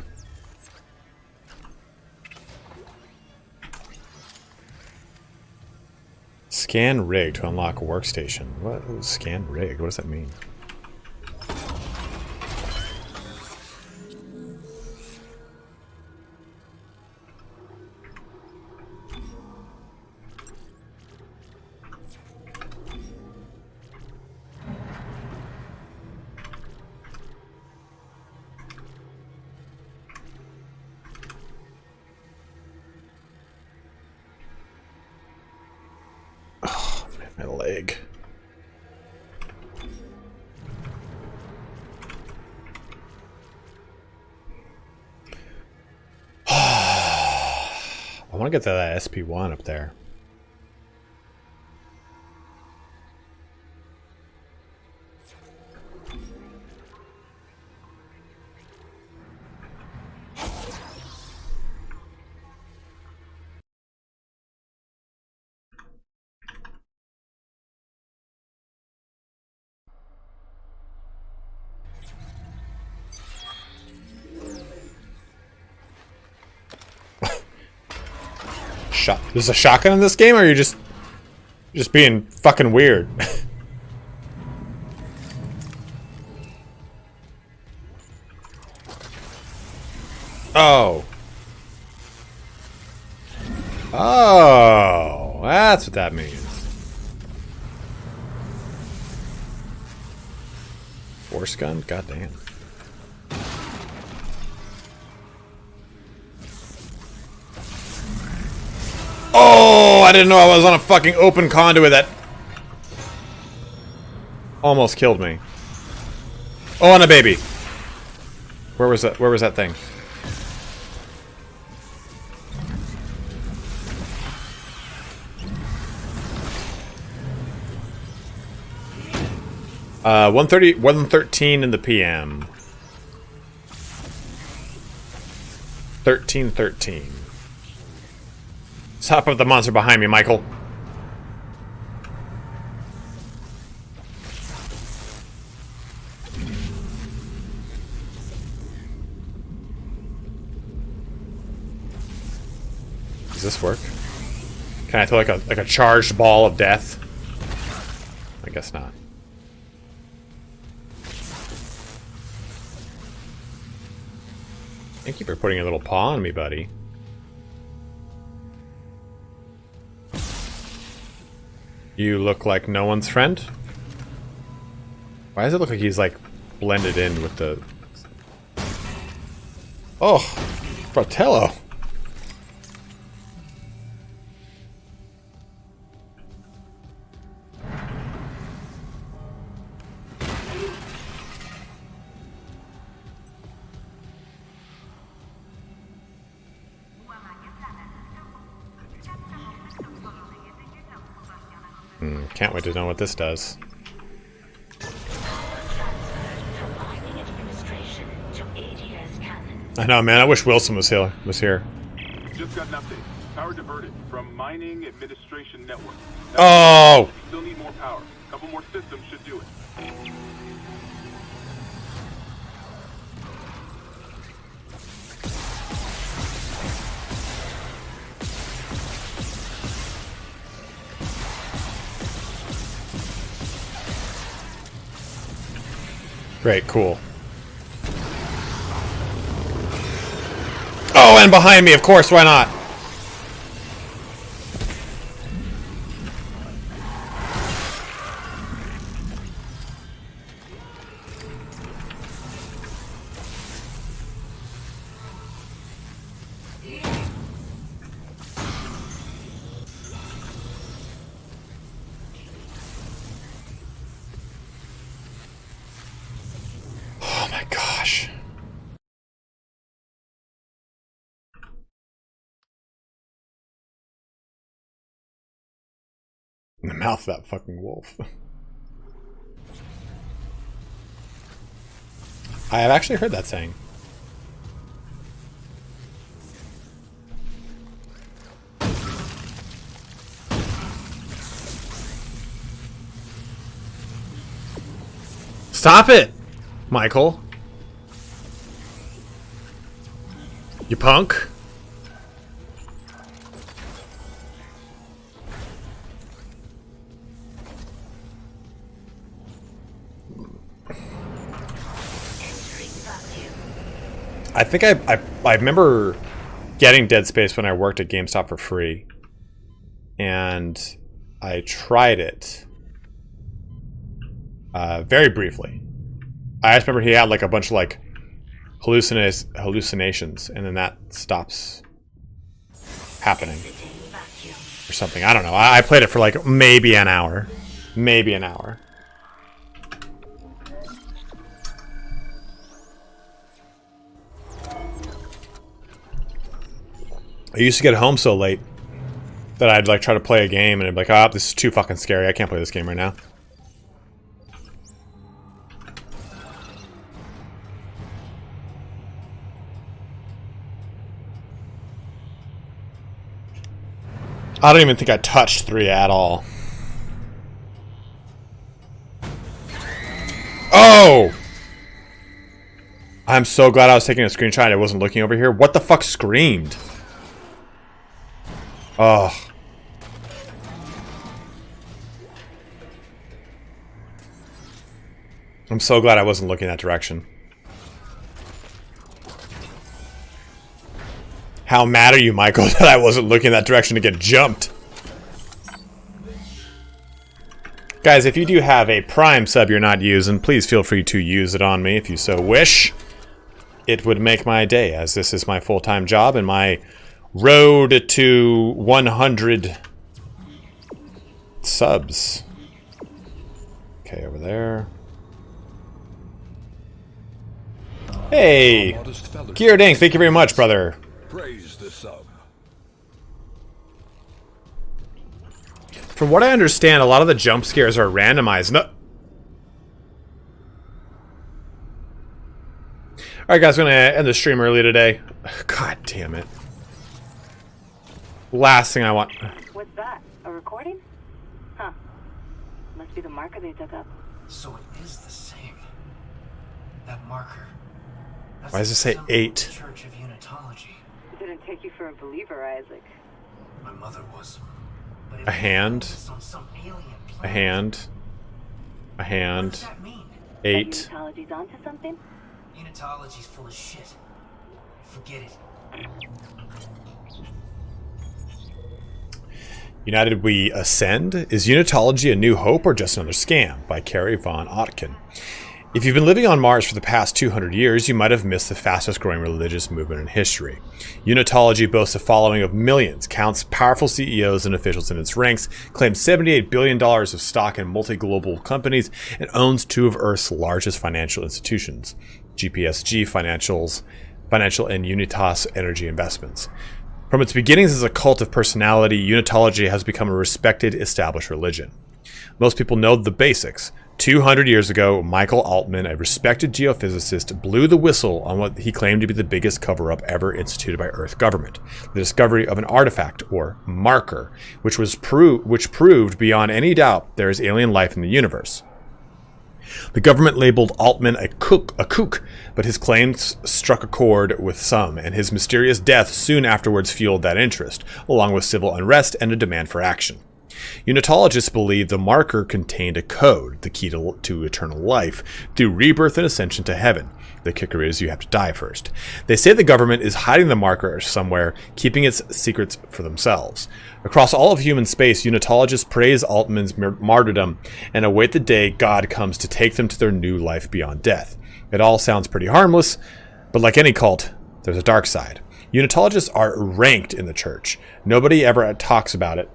Scan rig to unlock workstation. What is scan rig? What does that mean? My leg. I want to get to that SP1 up there. There's a shotgun in this game, or are you just being fucking weird? Oh. Oh, that's what that means. Force gun? Goddamn. Oh, I didn't know I was on a fucking open conduit that almost killed me. Oh, and a baby. Where was that? Where was that thing? Uh, 1:13 in the PM. 13:13. Stop up the monster behind me, Michael. Does this work? Can I throw like a charged ball of death? I guess not. Thank you for putting a little paw on me, buddy. You look like no one's friend? Why does it look like he's like blended in with the... Oh, Fratello. Can't wait to know what this does. I know, man. I wish Wilson was here. Just got an update. Power diverted from mining administration network. Oh! Still need more power. A couple more systems should do it. Great, cool. Oh, and behind me, of course, why not? Oh my gosh. In the mouth of that fucking wolf. I have actually heard that saying. Stop it, Michael. You punk. I think I remember getting Dead Space when I worked at GameStop for free. And I tried it very briefly. I just remember he had like a bunch of like hallucinations, and then that stops happening or something. I don't know. I played it for like maybe an hour. Maybe an hour. I used to get home so late that I'd like try to play a game and I'd be like, oh, this is too fucking scary. I can't play this game right now. I don't even think I touched 3 at all. Oh! I'm so glad I was taking a screenshot and I wasn't looking over here. What the fuck screamed? Oh. I'm so glad I wasn't looking that direction. How mad are you, Michael, that I wasn't looking that direction to get jumped? Guys, if you do have a Prime sub you're not using, please feel free to use it on me if you so wish. It would make my day, as this is my full-time job and my road to 100 subs. Okay, over there. Hey! Kier Dink, thank you very much, brother. Praise the sub. From what I understand, a lot of the jump scares are randomized. No. Alright guys, I'm gonna end the stream early today. God damn it. Last thing I want. What's that? A recording? Huh. Must be the marker they dug up. So it is the same. That marker. That's Why does it say 8? Church of Unitology. Didn't take you for a believer, Isaac. My mother was. But A hand. on some alien A hand. A hand. What does that mean? 8. Unitology's onto something? Unitology's full of shit. Forget it. United We Ascend? Is Unitology a new hope or just another scam? By Carrie Von Otkin. If you've been living on Mars for the past 200 years, you might have missed the fastest growing religious movement in history. Unitology boasts a following of millions, counts powerful CEOs and officials in its ranks, claims $78 billion of stock in multi-global companies, and owns 2 of Earth's largest financial institutions, GPSG Financial and Unitas Energy Investments. From its beginnings as a cult of personality, Unitology has become a respected, established religion. Most people know the basics. 200 years ago, Michael Altman, a respected geophysicist, blew the whistle on what he claimed to be the biggest cover-up ever instituted by Earth government, the discovery of an artifact, or marker, which proved beyond any doubt there is alien life in the universe. The government labeled Altman a kook, but his claims struck a chord with some, and his mysterious death soon afterwards fueled that interest, along with civil unrest and a demand for action. Unitologists believe the marker contained a code, the key to eternal life, through rebirth and ascension to heaven. The kicker is you have to die first. They say the government is hiding the marker somewhere, keeping its secrets for themselves. Across all of human space, Unitologists praise Altman's martyrdom and await the day God comes to take them to their new life beyond death. It all sounds pretty harmless, but like any cult, there's a dark side. Unitologists are ranked in the church. Nobody ever talks about it.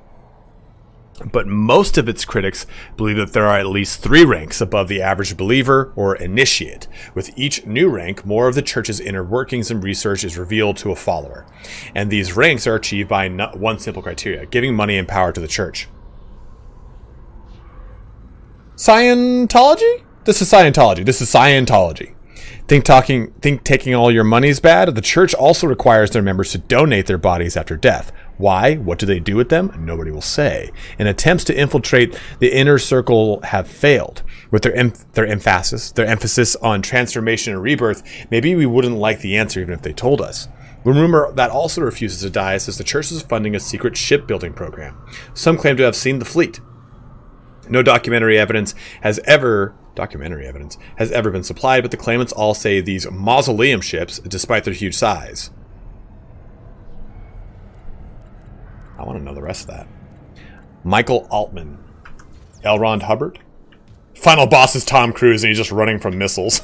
But most of its critics believe that there are at least 3 ranks above the average believer or initiate. With each new rank, more of the church's inner workings and research is revealed to a follower. And these ranks are achieved by one simple criteria: giving money and power to the church. Scientology? This is Scientology. This is Scientology. Think taking all your money is bad? The church also requires their members to donate their bodies after death. Why? What do they do with them? Nobody will say. And attempts to infiltrate the inner circle have failed. With their emphasis on transformation and rebirth, maybe we wouldn't like the answer even if they told us. One rumor that also refuses to die says the church is funding a secret shipbuilding program. Some claim to have seen the fleet. No documentary evidence has ever been supplied, but the claimants all say these mausoleum ships, despite their huge size. I want to know the rest of that. Michael Altman. L. Ron Hubbard. Final boss is Tom Cruise and he's just running from missiles.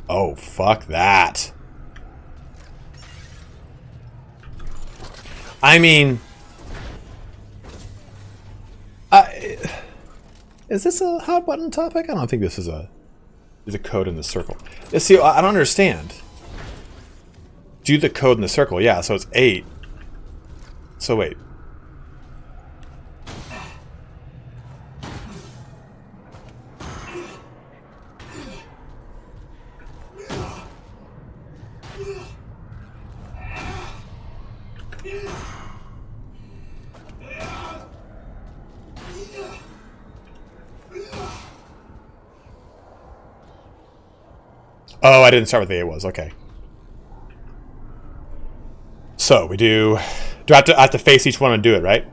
Oh, fuck that. I mean... is this a hot button topic? I don't think this is a... There's a code in the circle. See, I don't understand. Do the code in the circle. Yeah, so it's 8. So wait. Oh, I didn't start with the 8 was. Okay. So we do I have to face each one and do it, right?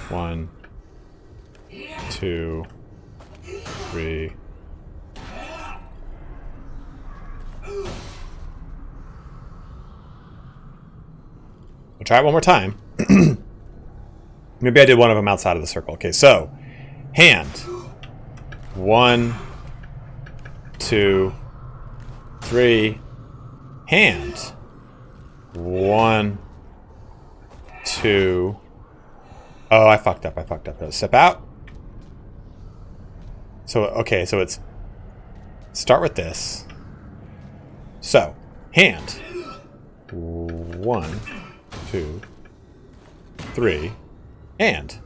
One, 2, 3. I'll try it one more time. Maybe I did one of them outside of the circle. Okay, so hand. 1, 2, 3. Hand. 1, 2. Oh, I fucked up. Step out. So, okay, so it's... Start with this. So, hand. 1, 2, 3. And.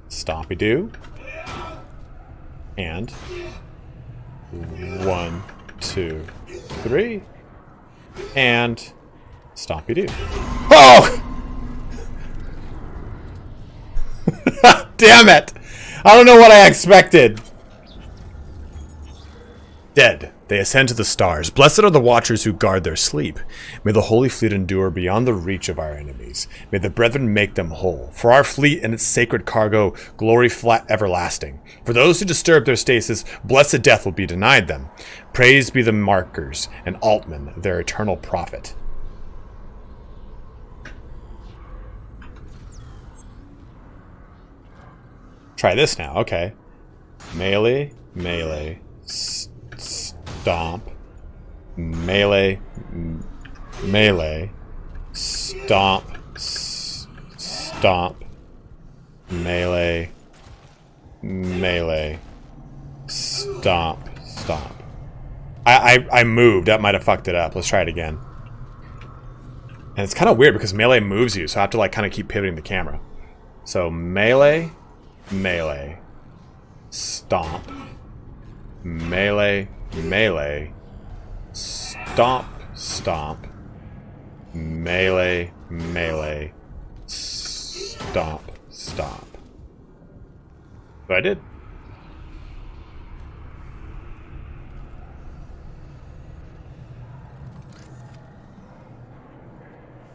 Stompy-doo. And. 1, 2, 3. And. Stompy-doo. Oh! Damn it! I don't know what I expected. Dead. They ascend to the stars. Blessed are the watchers who guard their sleep. May the holy fleet endure beyond the reach of our enemies. May the brethren make them whole. For our fleet and its sacred cargo, glory flat everlasting. For those who disturb their stasis, blessed death will be denied them. Praise be the markers and Altman, their eternal prophet. Try this now. Okay. Melee, melee, stomp, melee, melee, stomp, stomp, melee, melee, stomp, stomp. I moved. That might have fucked it up. Let's try it again. And it's kind of weird because melee moves you, so I have to like kind of keep pivoting the camera. So melee, melee, stomp, melee, melee, stomp, stomp, melee, melee, stomp, stomp. But I did.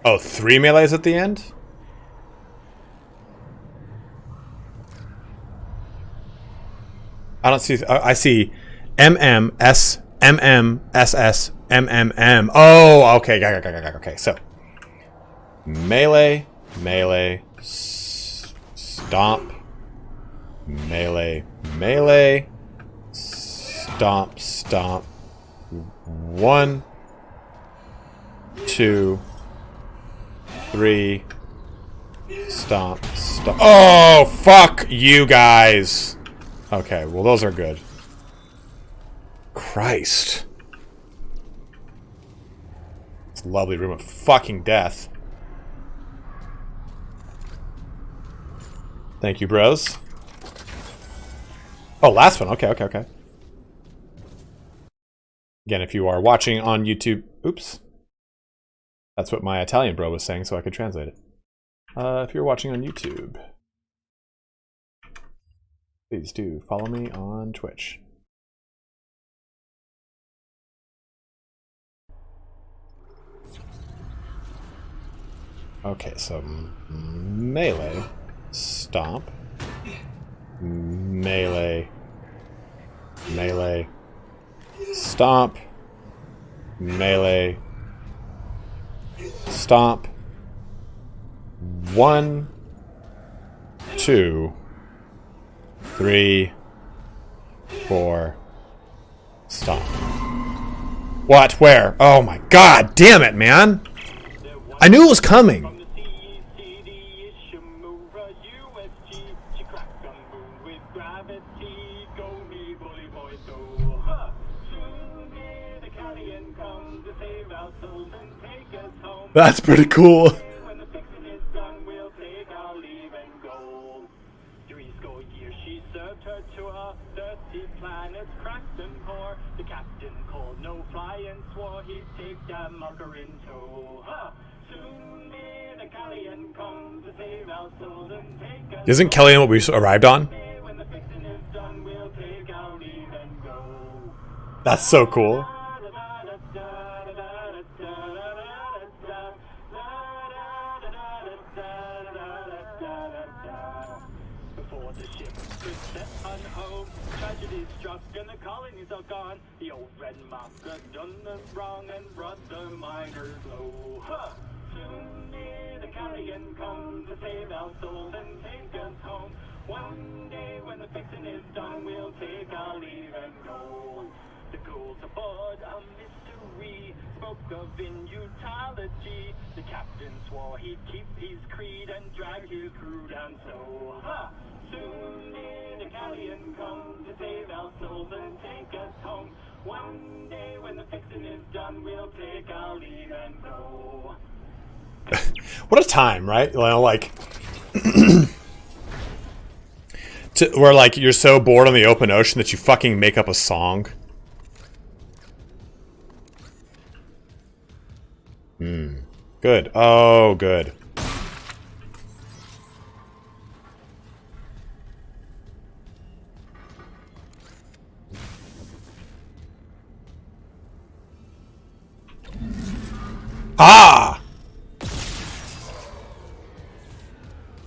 Oh, 3 melees at the end? I don't see. I see MMS, MMSS, MMM. Oh, okay. Okay. So melee, melee, stomp, melee, melee, stomp, stomp. 1, 2, 3. Stomp, stomp. Oh, fuck you guys. Okay, well, those are good. Christ. It's a lovely room of fucking death. Thank you, bros. Oh, last one. Okay. Again, if you are watching on YouTube... Oops. That's what my Italian bro was saying, so I could translate it. If you're watching on YouTube... please do follow me on Twitch. Okay, so melee, stomp, melee, melee, stomp, melee, stomp. 1, 2, 3, 4, stomp. What? Where? Oh my god, damn it, man! I knew it was coming! That's pretty cool. The captain called no fly and swore he'd take that marker in tow. Soon may the Callion come to save our souls and take us. Isn't Kellyan what we arrived on? When the fixing is done, we'll take our leave and go. That's so cool. Before the ship could set on home, tragedy struck and the colonies are gone. The old red marker done them wrong and brought the miners low. Soon may the Callion come to save our souls and take us home. One day when the fixing is done, we'll take our leave and go. The ghouls aboard a mystery spoke of immutability. The captain swore he'd keep his creed and drag his crew down so. Soon may the Callion come to save our souls and take us home. One day when the fixing is done, we'll take our leave and go. What a time, right? You know, like, where like you're so bored on the open ocean that you fucking make up a song. Good. Oh, good. Ah!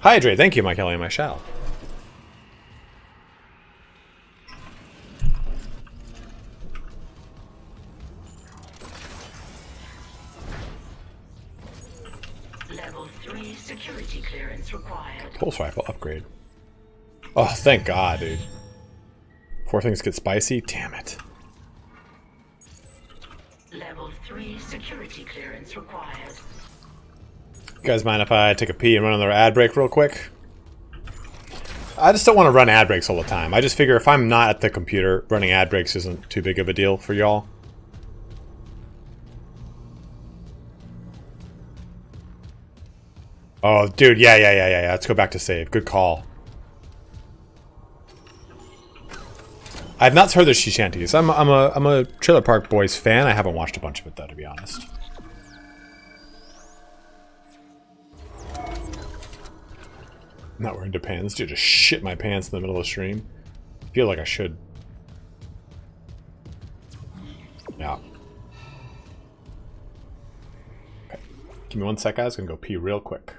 Hydrate. Thank you, Mike Elliott. I shall. Level 3 security clearance required. Pulse rifle upgrade. Oh, thank God, dude. Before things get spicy, damn it. Level 3 security clearance required. You guys mind if I take a pee and run another ad break real quick? I just don't want to run ad breaks all the time. I just figure if I'm not at the computer, running ad breaks isn't too big of a deal for y'all. Oh, dude, yeah. Let's go back to save. Good call. I've not heard the Sea Shanties. I'm a Trailer Park Boys fan. I haven't watched a bunch of it though, to be honest. I'm not wearing Depends. Dude, just shit my pants in the middle of the stream. Feel like I should. Yeah. Okay. Give me 1 sec, guys. I'm gonna go pee real quick.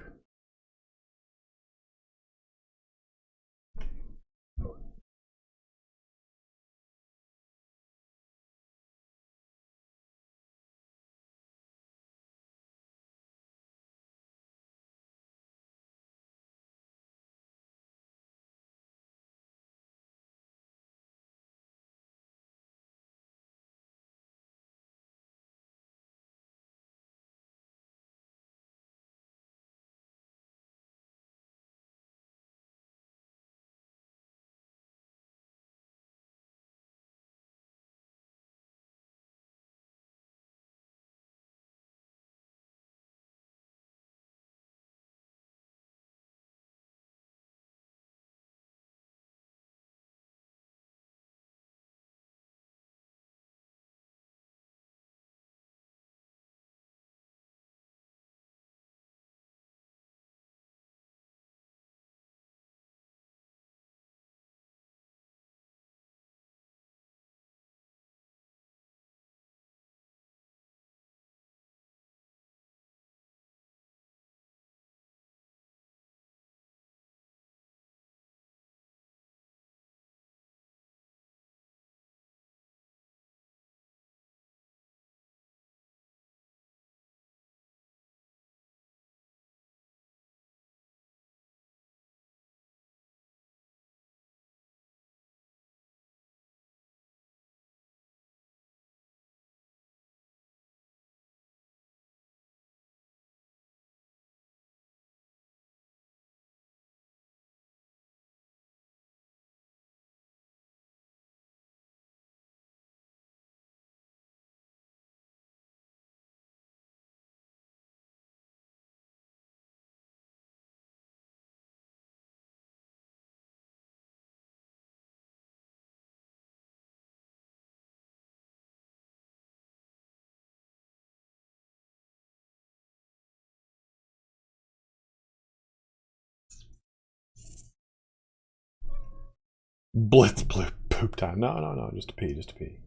Blitz blue poop time. No, no, no. Just a pee. Just a pee.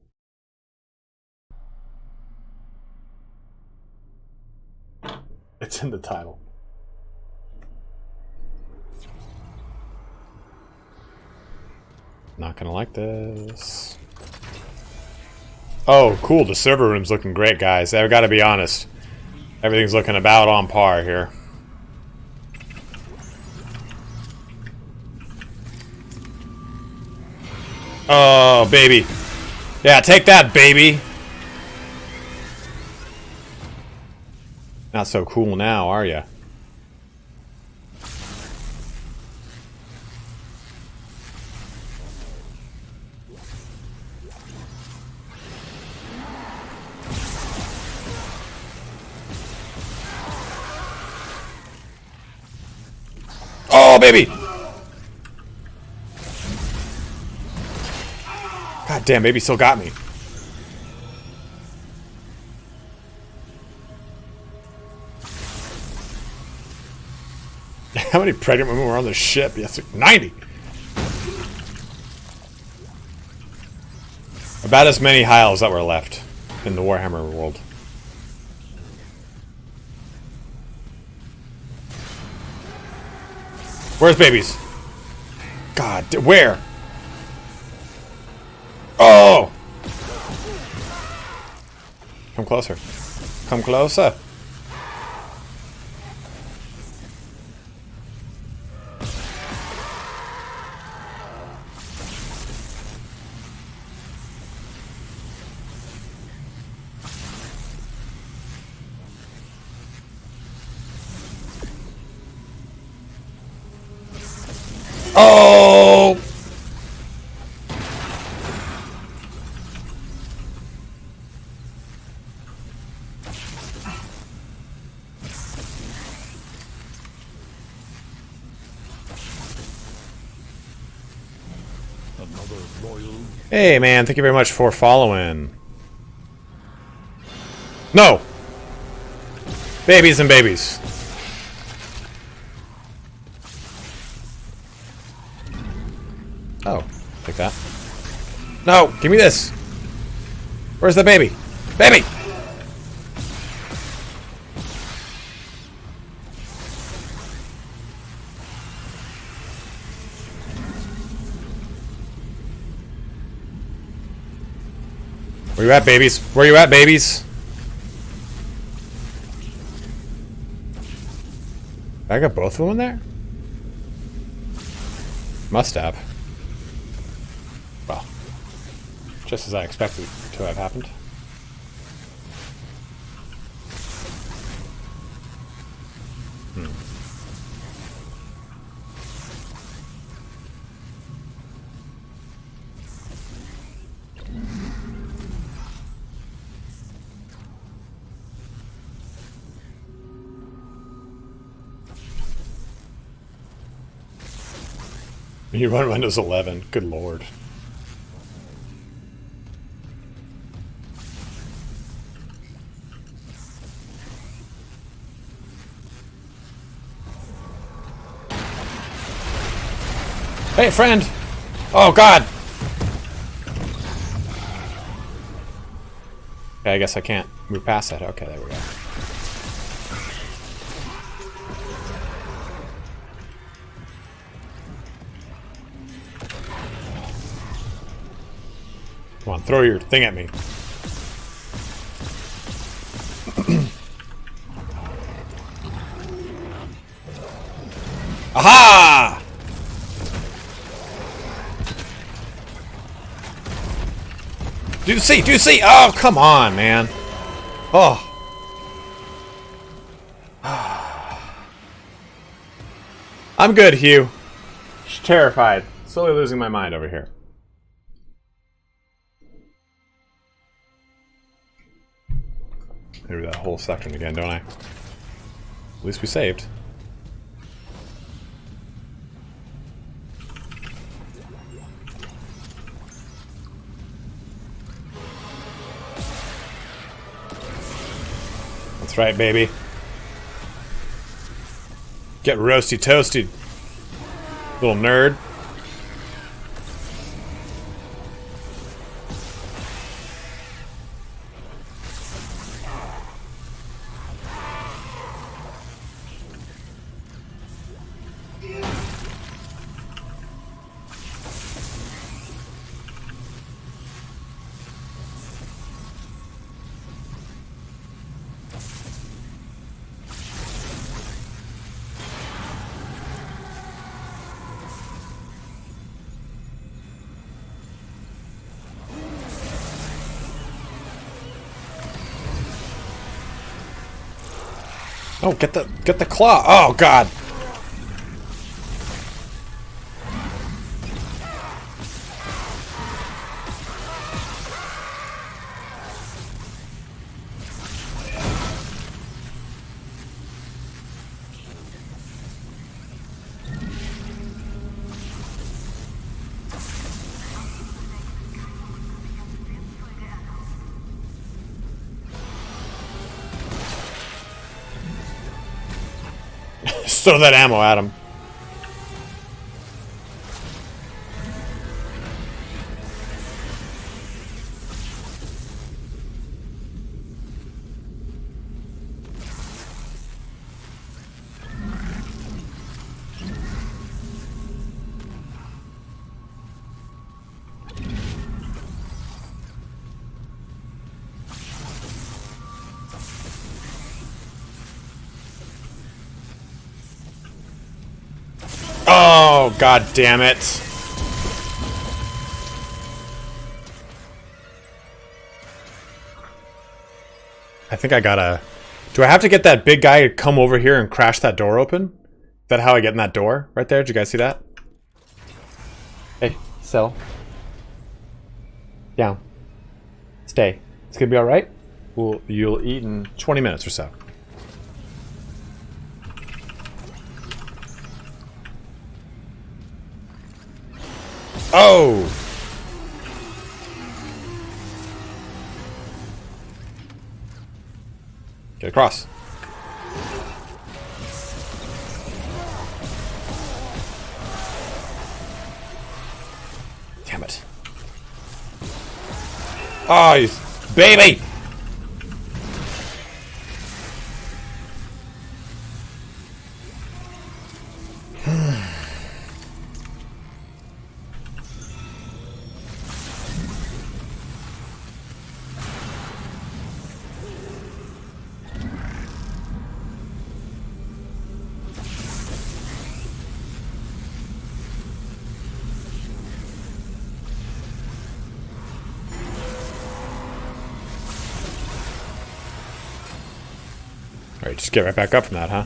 It's in the title. Not gonna like this. Oh, cool. The server room's looking great, guys. I've got to be honest. Everything's looking about on par here. Oh, baby. Yeah, take that, baby. Not so cool now, are ya? Oh, baby! God damn, baby still got me. How many pregnant women were on the ship? Yes, 90! About as many high elves that were left in the Warhammer world. Where's babies? God, where? Oh! Come closer. Come closer. Oh! Hey man, thank you very much for following. No! Babies and babies. Oh, take that. No, give me this. Where's the baby? Baby! Where you at, babies? Where you at, babies? I got both of them in there? Must have. Well, just as I expected to have happened. You run Windows 11. Good lord. Hey, friend! Oh, God! Okay, I guess I can't move past that. Okay, there we go. Come on, throw your thing at me. Aha! Do you see? Do you see? Oh, come on, man. Oh. I'm good, Hugh. Just terrified. Slowly losing my mind over here. Maybe that whole section again, don't I? At least we saved. That's right, baby. Get roasty toasty, little nerd. Oh, get the claw. Oh god. Throw that ammo at him. Oh, god damn it. I think I gotta... Do I have to get that big guy to come over here and crash that door open? Is that how I get in that door? Right there? Did you guys see that? Hey, Cell. Down. Stay. It's gonna be alright? You'll eat in 20 minutes or so. Oh! Get across. Damn it. Oh, you baby! Alright, just get right back up from that, huh?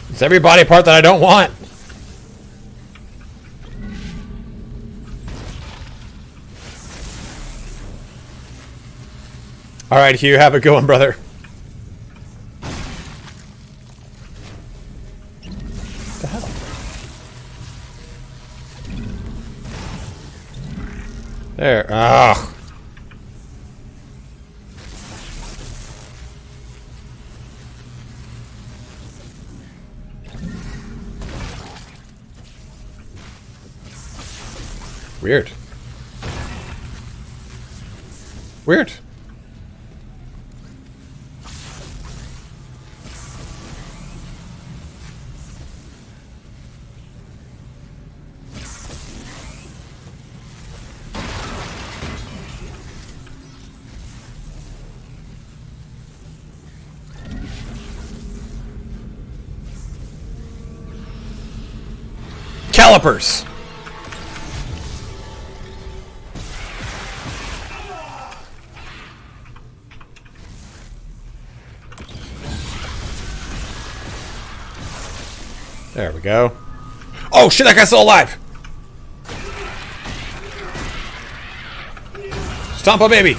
It's every body part that I don't want. Alright, Hugh, have a good one, brother. What the hell? There. Ah. Weird. Weird. Calipers. There we go. Oh shit, that guy's still alive! Stomp a baby!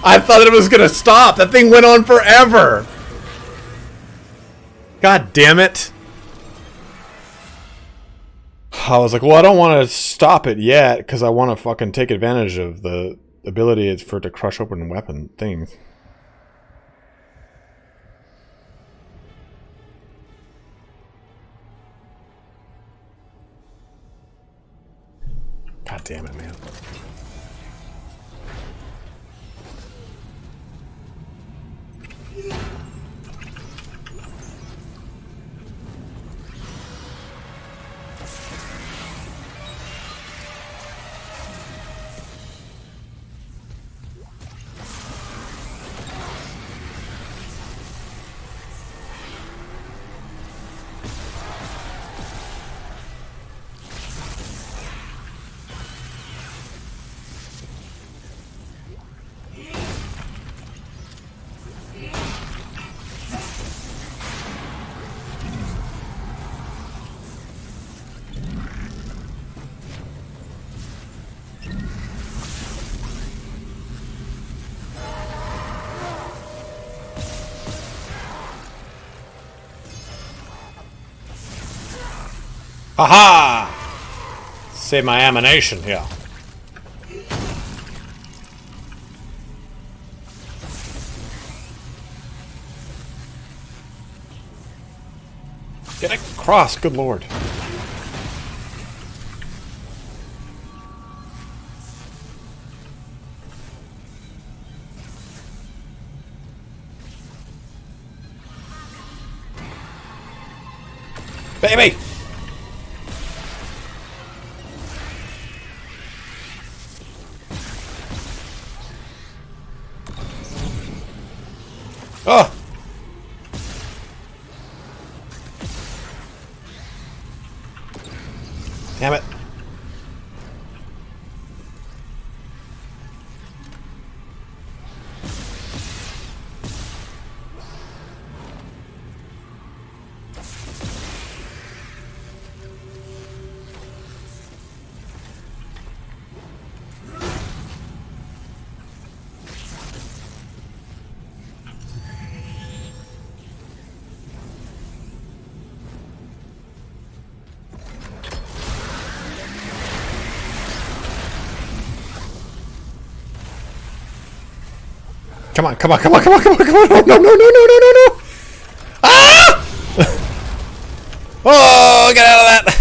I thought it was gonna stop. That thing went on forever. God damn it. I was like, well, I don't want to stop it yet because I want to fucking take advantage of the ability for it to crush open weapon things. God damn it, man. Aha! Save my ammunition here. Get across, good lord. Baby! Oh! Damn it. Come on, come on, come on, come on, come on, come on. No, no, no, no, no, no, no, no. Ah! Oh, get out of that.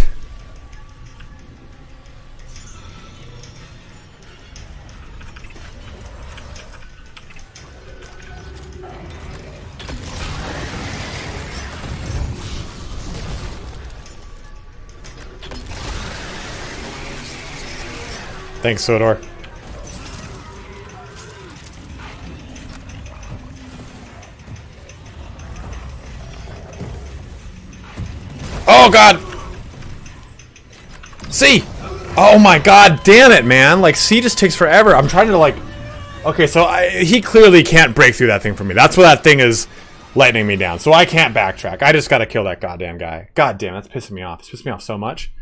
Thanks, Sodor. Oh god! C! Oh my god, damn it, man! Like, C just takes forever. I'm trying to, like... Okay, so he clearly can't break through that thing for me. That's what that thing is lightning me down. So I can't backtrack. I just gotta kill that goddamn guy. God damn, that's pissing me off. It's pissing me off so much.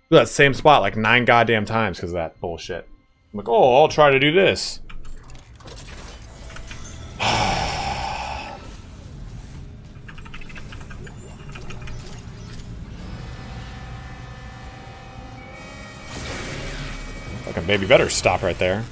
That same spot like 9 goddamn times because of that bullshit. I'm like, oh, I'll try to do this. Fucking baby better stop right there.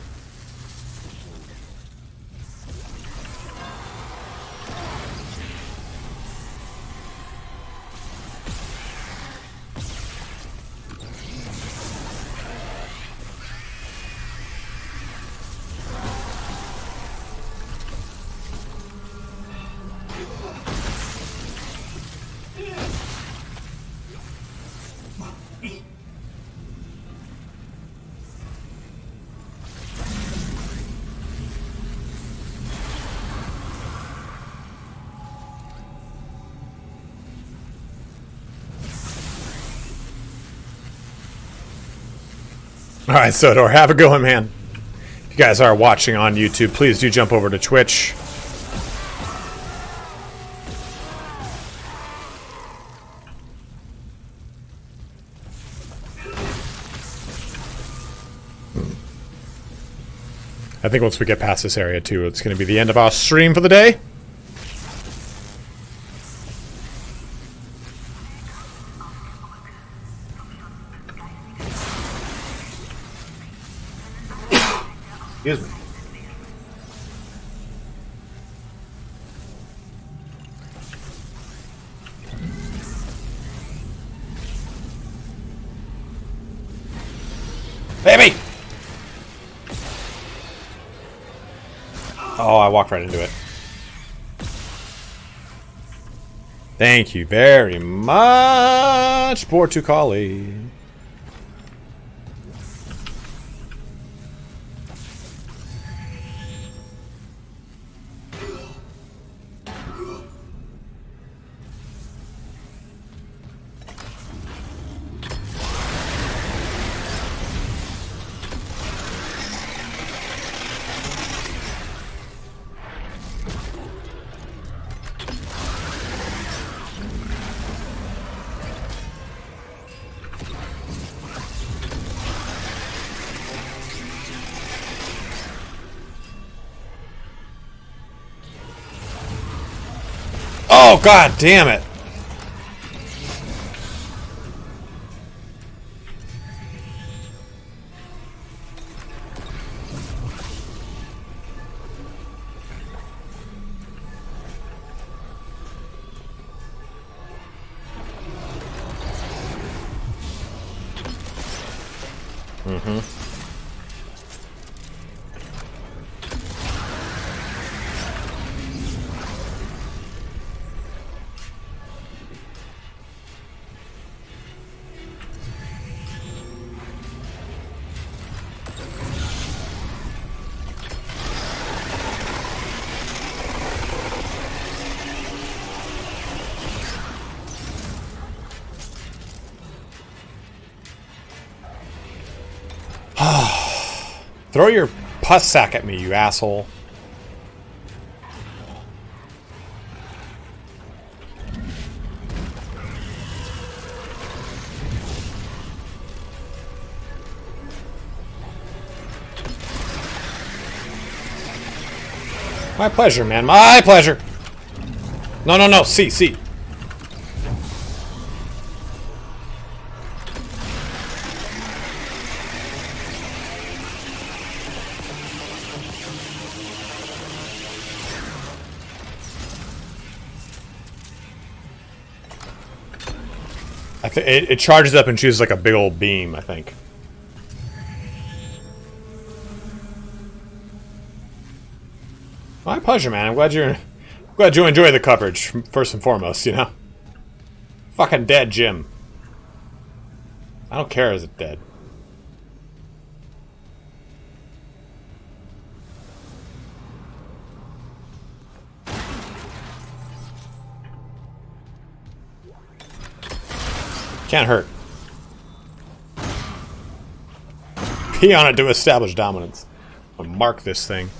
Alright, Sodor, have a good one, man. If you guys are watching on YouTube, please do jump over to Twitch. I think once we get past this area too, it's going to be the end of our stream for the day. Excuse me. Baby! Oh, I walked right into it. Thank you very much, Portucali. Oh, god damn it. Mm-hmm. Throw your pus sack at me, you asshole. My pleasure, man. My pleasure. No, no, no. See. It charges up and shoots like a big old beam, I think. My pleasure, man. I'm glad you enjoy the coverage, first and foremost, you know? Fucking dead, Jim. I don't care, is it dead? Can't hurt. Pee on it to establish dominance. I'll mark this thing.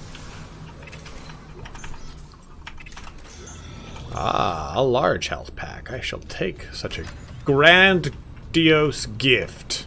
Ah, a large health pack. I shall take such a grandiose gift.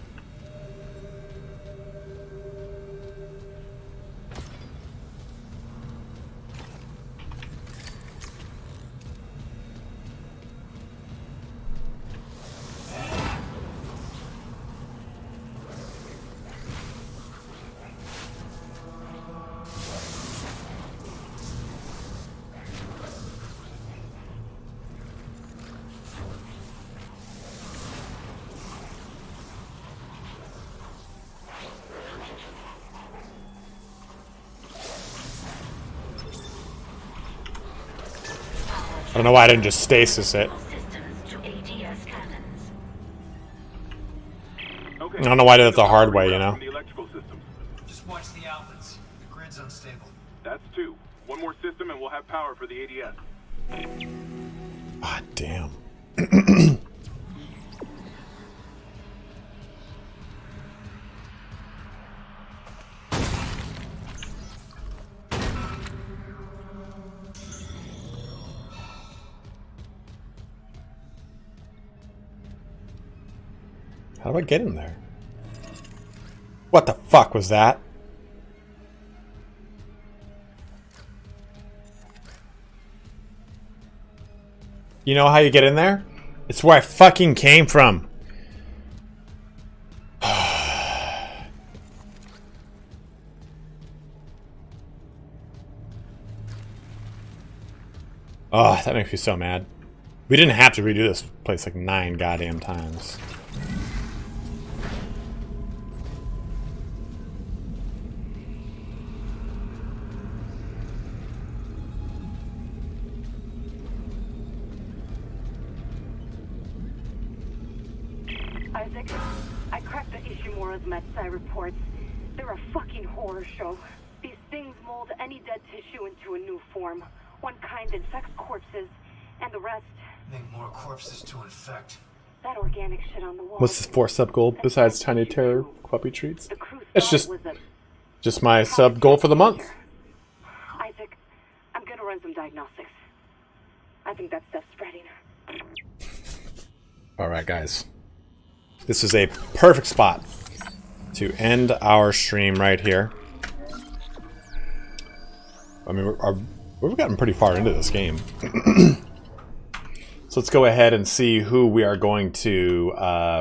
I don't know why I didn't just stasis it. I don't know why I did it the hard way, you know? Just watch the outlets. The grid's unstable. That's two. One more system and we'll have power for the ADS. Ah, damn. How do I get in there? What the fuck was that? You know how you get in there? It's where I fucking came from. Oh, that makes me so mad. We didn't have to redo this place like 9 goddamn times. Isaac, I cracked the Ishimura's MSI reports. They're a fucking horror show. These things mold any dead tissue into a new form. One kind infects corpses, and the rest... Make more corpses to infect. That organic shit on the wall. What's this 4 sub goal besides Tiny Terror puppy treats? It's just my sub goal for the month. Isaac, I'm gonna run some diagnostics. I think that stuff's spreading. Alright guys. This is a perfect spot to end our stream right here. I mean, we've gotten pretty far into this game. So let's go ahead and see who we are going to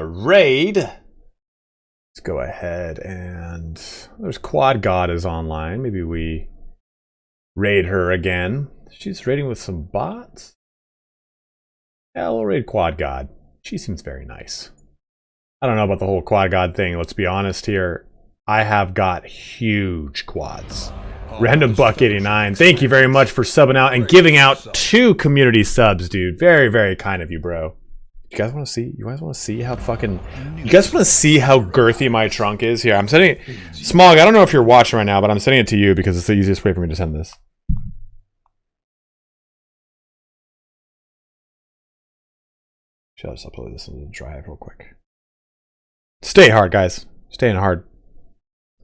raid. Let's go ahead and... There's Quad God is online. Maybe we raid her again. She's raiding with some bots. Yeah, we'll raid Quad God. She seems very nice. I don't know about the whole Quad God thing. Let's be honest here. I have got huge quads. Random Buck 89. Thank you very much for subbing out and giving out 2 community subs, dude. Very, very kind of you, bro. You guys want to see? You guys want to see how fucking? You guys want to see how girthy my trunk is? Here, I'm sending it. Smog, I don't know if you're watching right now, but I'm sending it to you because it's the easiest way for me to send this. Should I just upload this into the drive real quick? Stay hard, guys. Staying hard.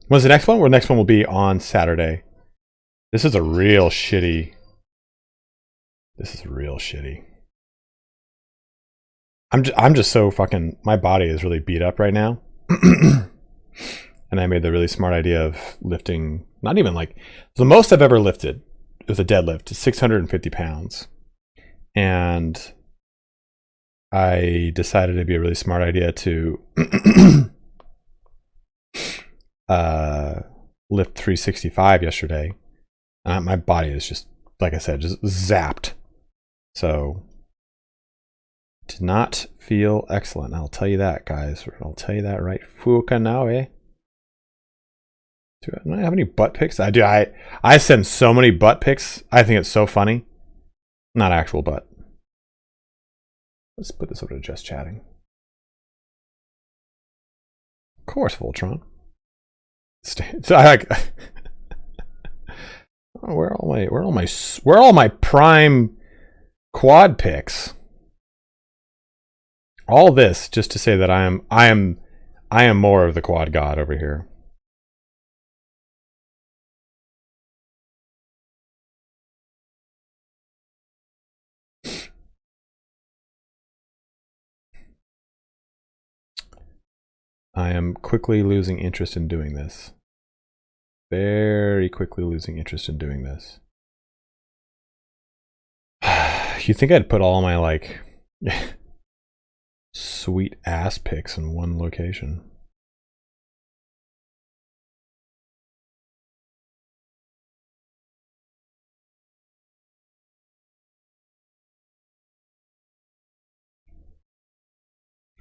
When's the next one? Well, the next one will be on Saturday. This is a real shitty. This is real shitty. I'm just so fucking. My body is really beat up right now, and I made the really smart idea of lifting. Not even like the most I've ever lifted with a deadlift is 650 pounds, and I decided it'd be a really smart idea to lift 365 yesterday. My body is just, like I said, just zapped. So, did not feel excellent. I'll tell you that, guys. I'll tell you that right fucking now, eh? Do I have any butt pics? I do. I send so many butt pics. I think it's so funny. Not actual butt. Let's put this over to just chatting. Of course, Voltron. So I like. Oh, where are all my prime quad pics? All this just to say that I am more of the quad god over here. I am quickly losing interest in doing this. Very quickly losing interest in doing this. You think I'd put all my like sweet ass pics in one location?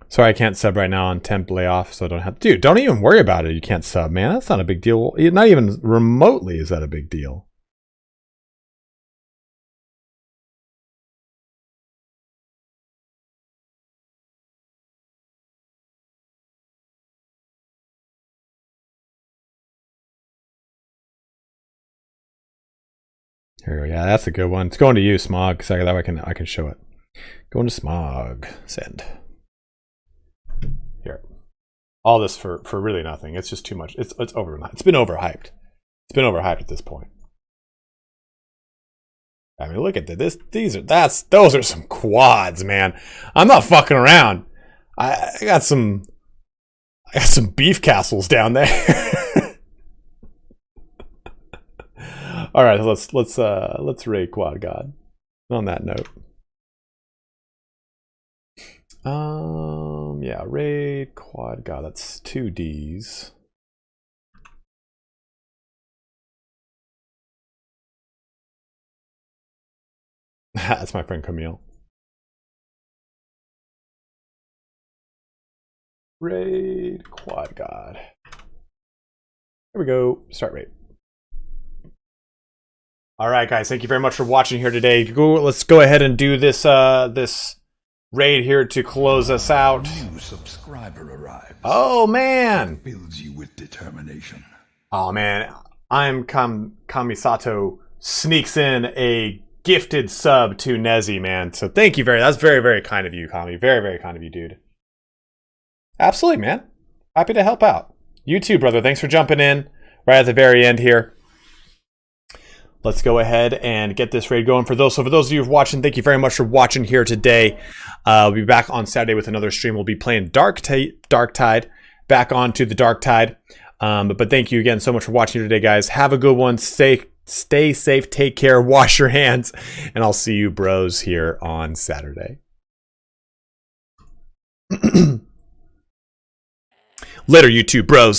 Sorry, I can't sub right now on temp layoff, so I don't have... Dude, don't even worry about it. You can't sub, man. That's not a big deal. Not even remotely is that a big deal. Here we go. Yeah, that's a good one. It's going to you, Smog. So that way I can show it. Going to Smog. Send. Here. All this for really nothing. It's just too much. It's over. It's been overhyped. It's been overhyped at this point. I mean, look at this. Those are some quads, man. I'm not fucking around. I got some beef castles down there. All right, let's raid Quad God. On that note. Yeah, raid, quad, god, that's 2 Ds. That's my friend Camille. Raid, quad, god. Here we go, start raid. All right, guys, thank you very much for watching here today. Let's go ahead and do this this raid here to close us out. New subscriber arrives. Oh man! Fills you with determination. Oh man, I'm Kamisato sneaks in a gifted sub to Nezzy, man. So thank you that's very kind of you, Kami. Very kind of you, dude. Absolutely, man. Happy to help out. You too, brother. Thanks for jumping in right at the very end here. Let's go ahead and get this raid going. For those of you who are watching, thank you very much for watching here today. We'll be back on Saturday with another stream. We'll be playing Darktide, back onto the Darktide. But thank you again so much for watching here today, guys. Have a good one. Stay safe, take care, wash your hands, and I'll see you bros here on Saturday. Later, you two bros.